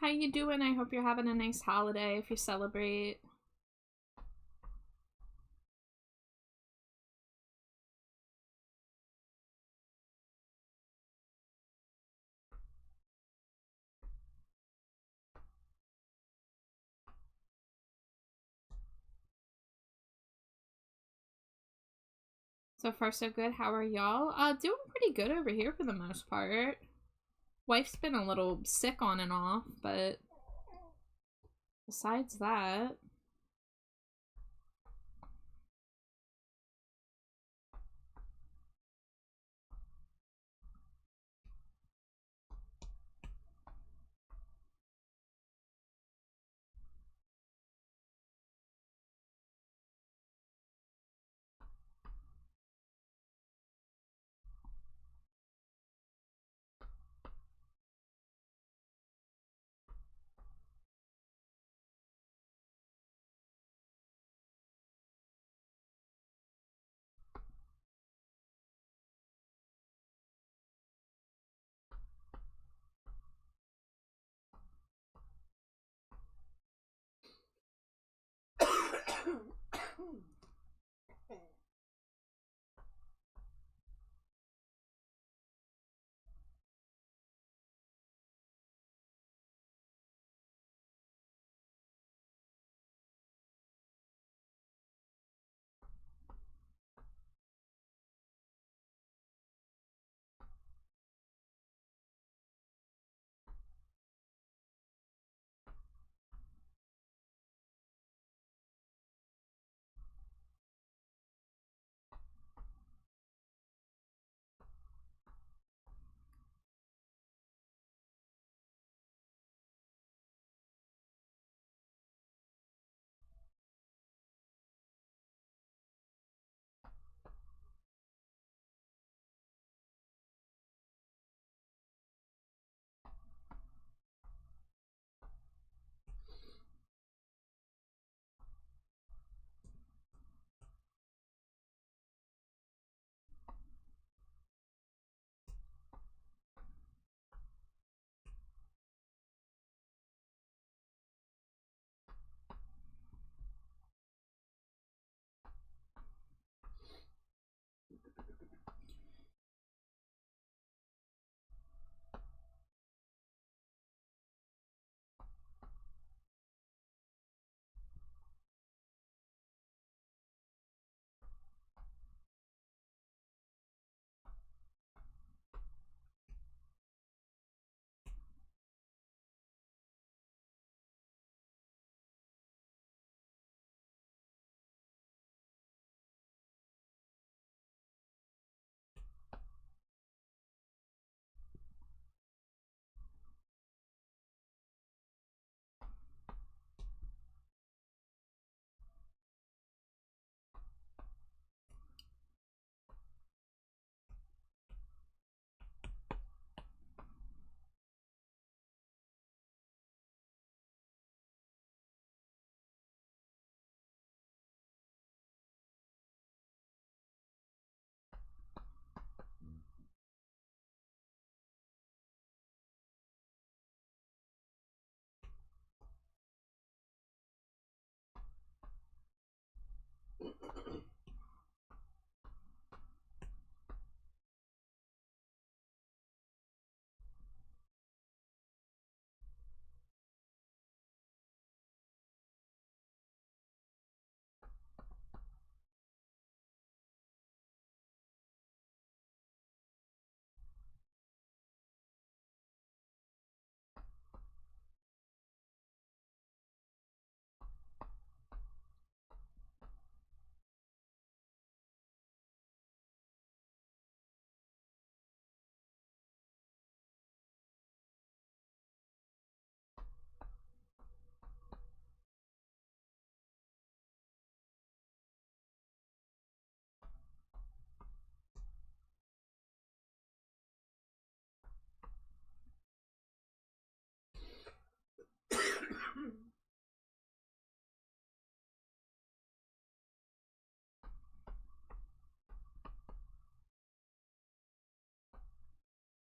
B: How you doing? I hope you're having a nice holiday if you celebrate. So far so good. How are y'all? Doing pretty good over here for the most part. Wife's been a little sick on and off, but besides that,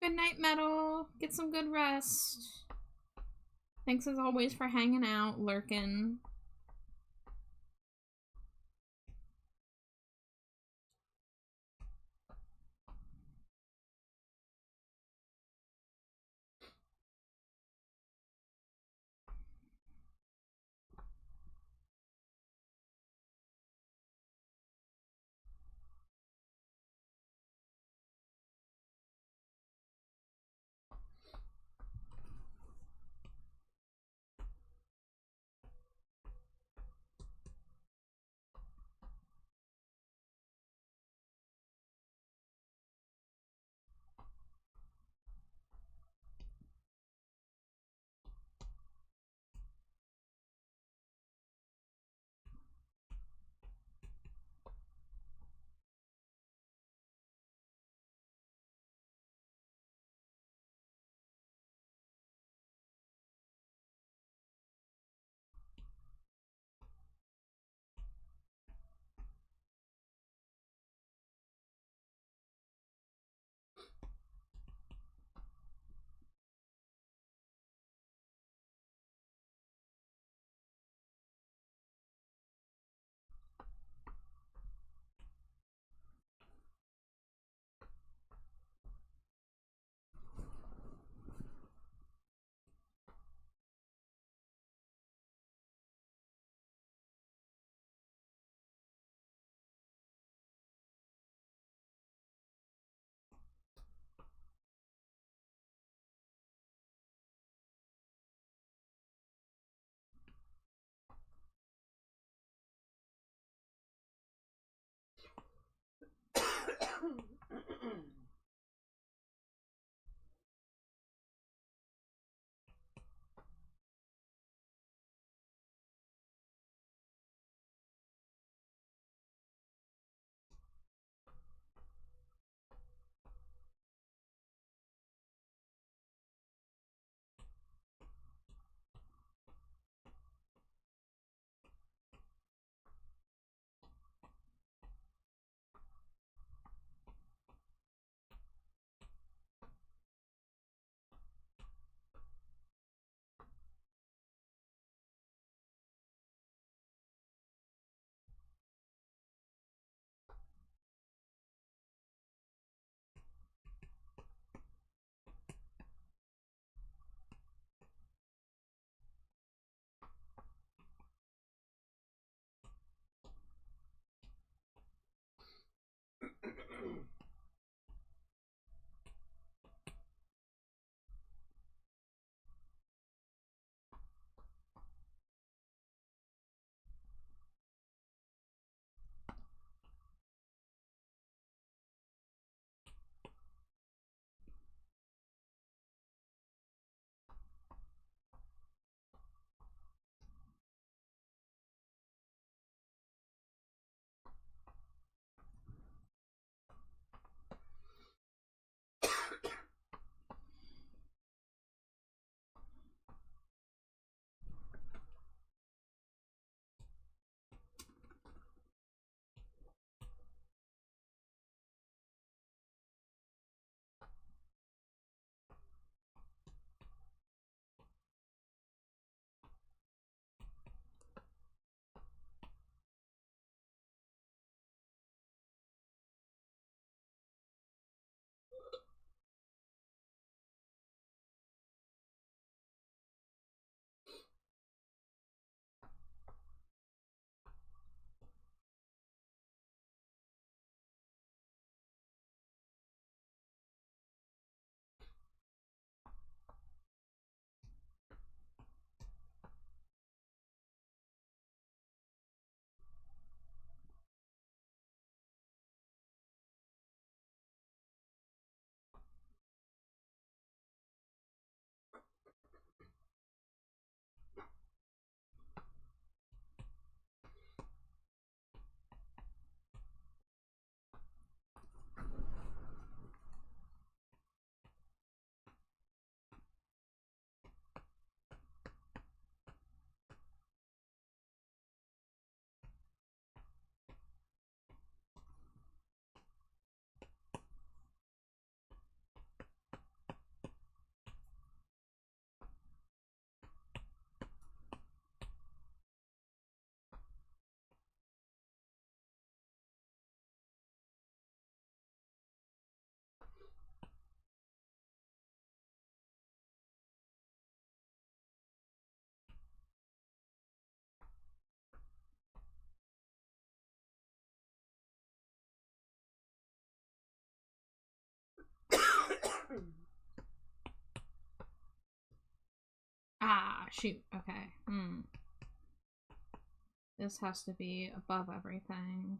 E: Good night, Metal. Get some good rest. Thanks as always for hanging out, lurking. Ah, shoot. Okay. This has to be above everything.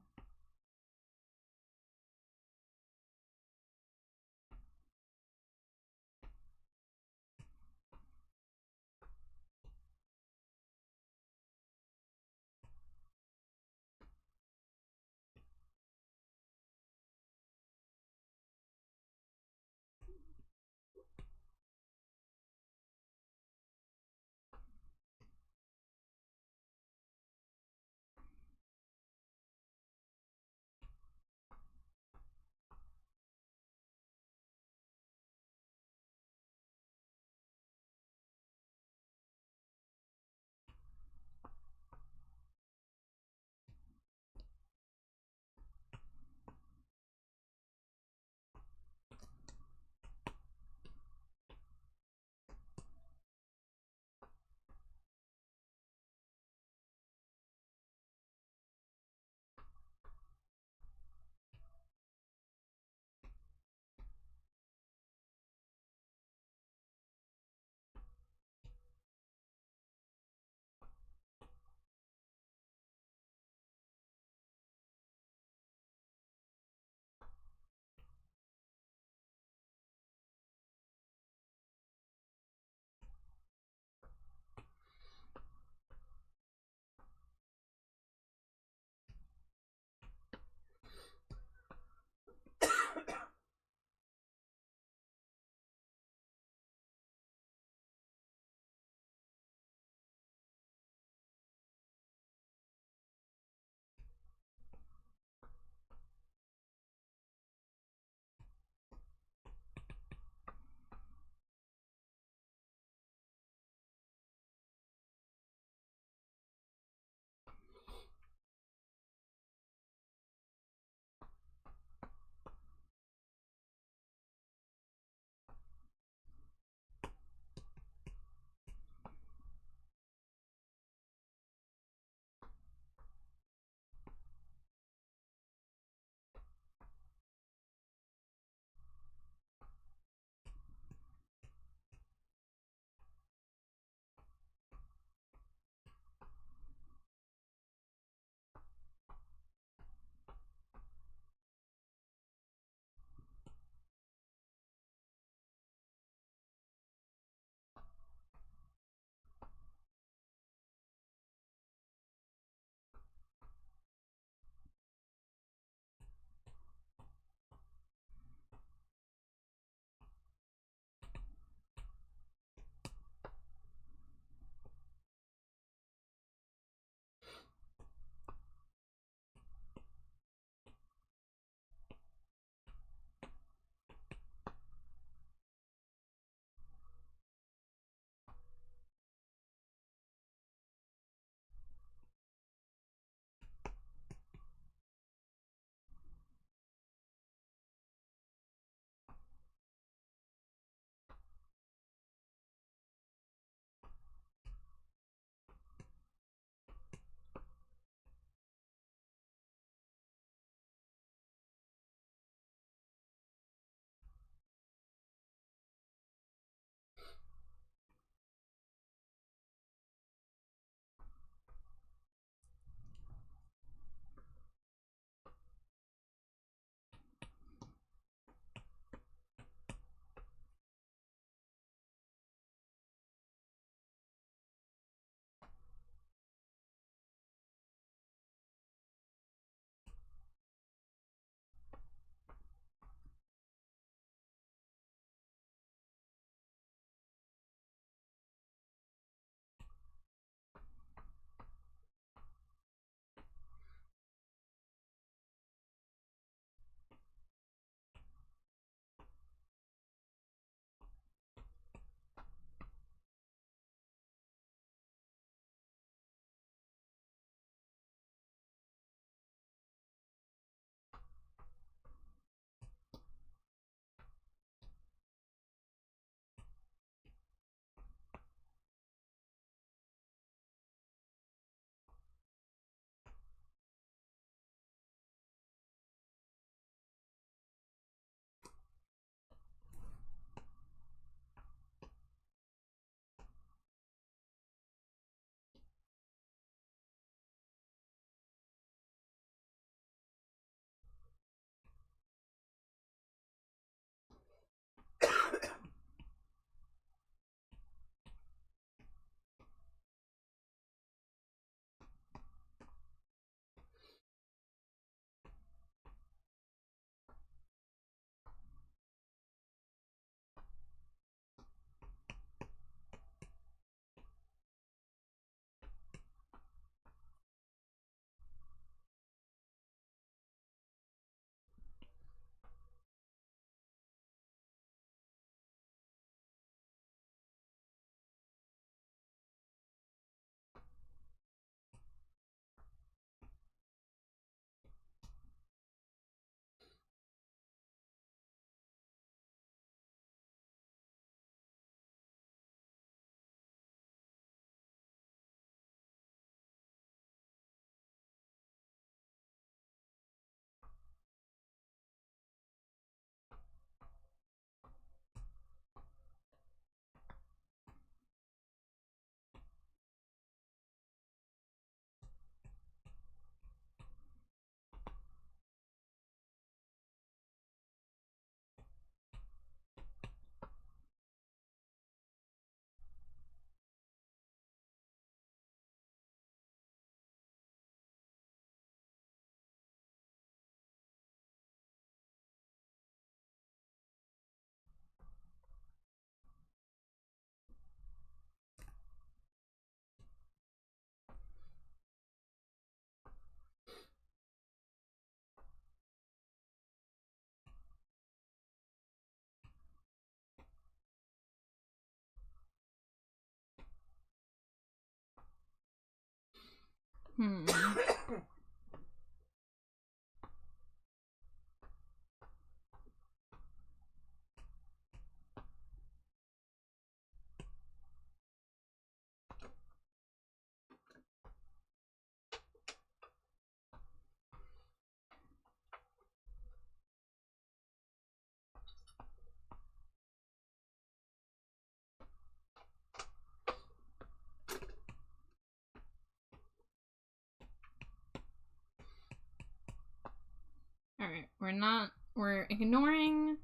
E: Alright, we're ignoring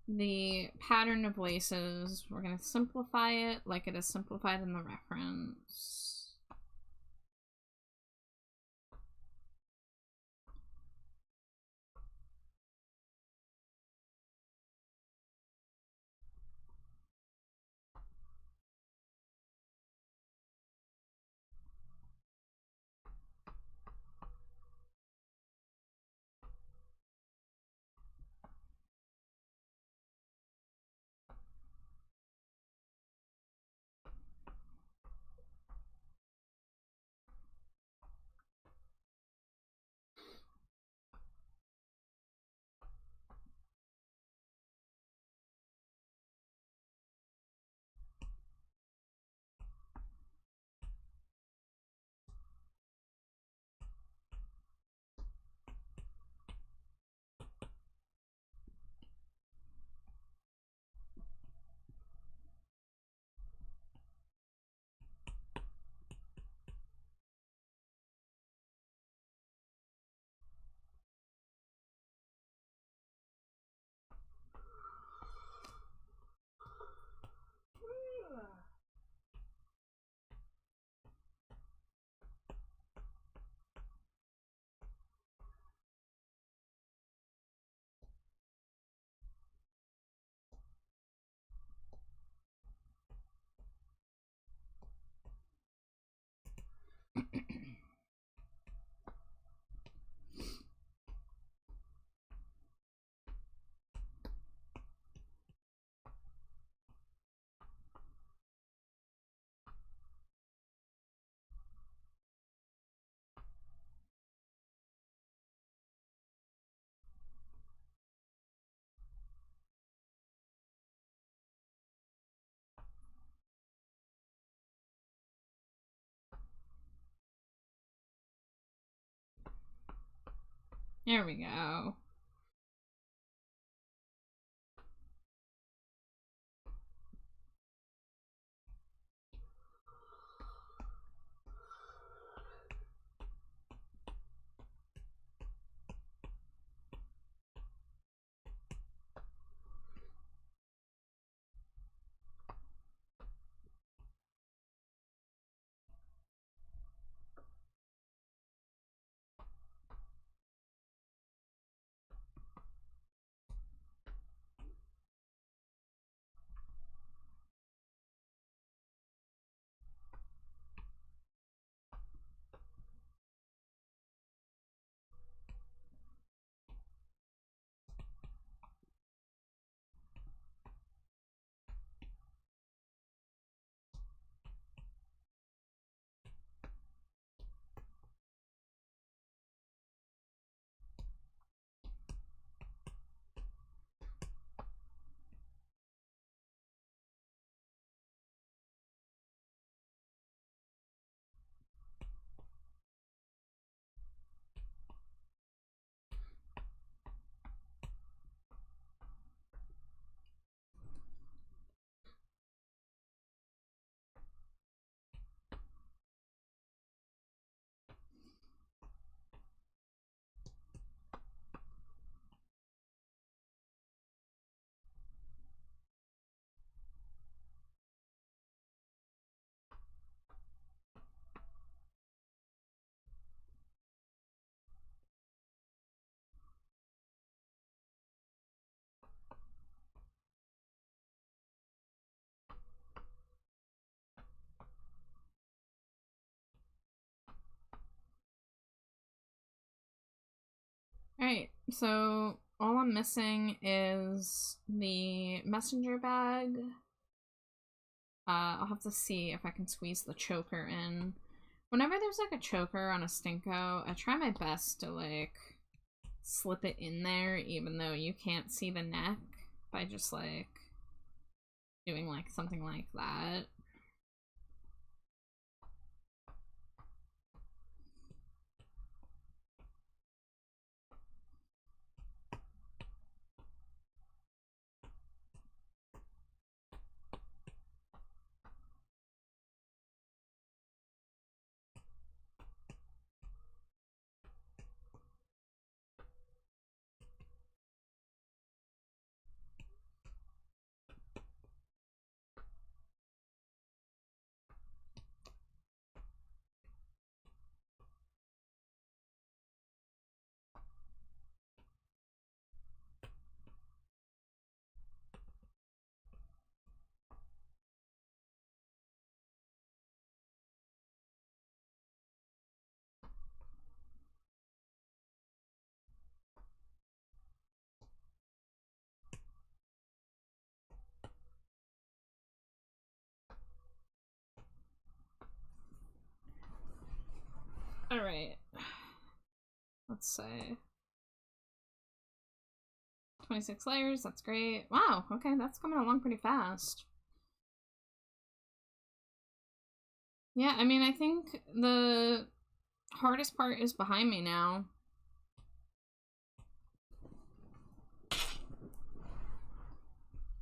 E: the pattern of laces. We're gonna simplify it like it is simplified in the reference. There we go. Alright, so all I'm missing is the messenger bag. I'll have to see if I can squeeze the choker in.
B: Whenever there's like a choker on a Stinko, I try my best to like slip it in there even though you can't see the neck by just like doing like something like that. Alright. Let's say 26 layers, that's great. Wow, okay, that's coming along pretty fast. Yeah, I mean, I think the hardest part is behind me now.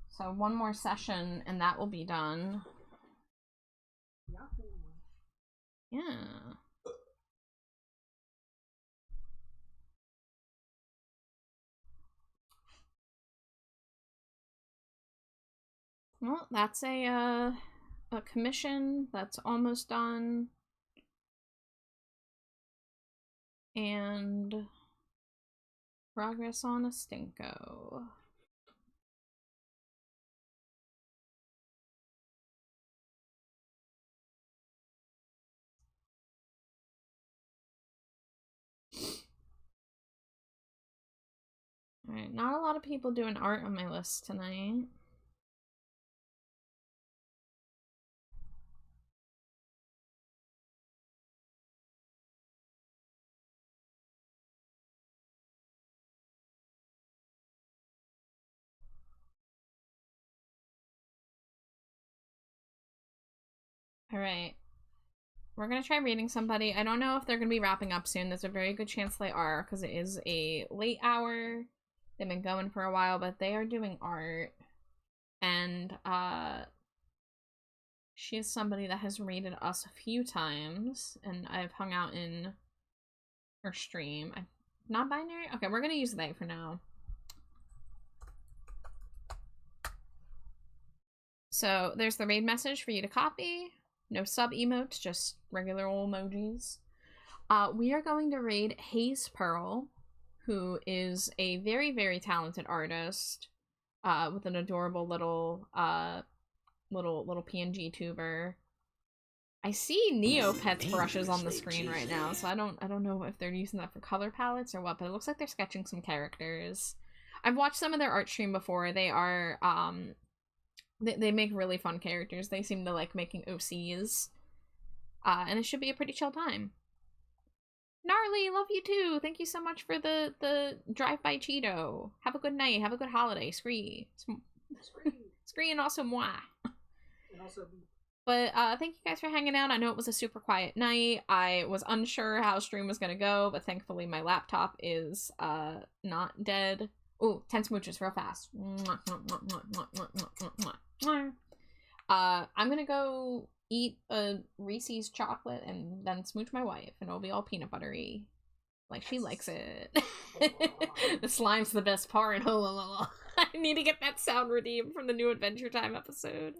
B: So one more session and that will be done. Yeah. Well, that's a commission that's almost done. And progress on a Stinko. Alright, not a lot of people doing art on my list tonight. Alright. We're gonna try reading somebody. I don't know if they're gonna be wrapping up soon. There's a very good chance they are, because it is a late hour. They've been going for a while, but they are doing art. And, she is somebody that has raided us a few times, and I've hung out in her stream. Not binary? Okay, we're gonna use they for now. So, there's the raid message for you to copy. No sub emotes, just regular old emojis. We are going to raid Haze Pearl, who is a very, very talented artist, with an adorable little PNG tuber. I see Neopets brushes on the screen right now, so I don't know if they're using that for color palettes or what, but it looks like they're sketching some characters. I've watched some of their art stream before. They are they make really fun characters. They seem to like making OCs. And it should be a pretty chill time. Gnarly, love you too. Thank you so much for the drive-by Cheeto. Have a good night. Have a good holiday. Scree. Scree and also moi.
C: And also
B: But thank you guys for hanging out. I know it was a super quiet night. I was unsure how stream was gonna go, but thankfully my laptop is not dead. Ooh, 10 smooches real fast. I'm gonna go eat a Reese's chocolate and then smooch my wife, and it'll be all peanut buttery. Like she likes it. The slime's the best part. I need to get that sound redeemed from the new Adventure Time episode.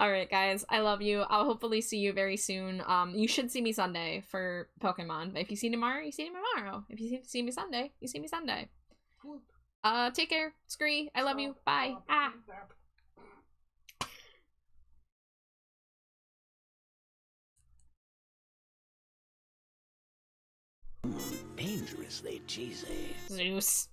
B: Alright, guys. I love you. I'll hopefully see you very soon. You should see me Sunday for Pokemon. But if you see me tomorrow, you see me tomorrow. If you see me Sunday, you see me Sunday. Take care. Scree. I love you. Bye. Ah.
D: Dangerously cheesy.
B: Zeus.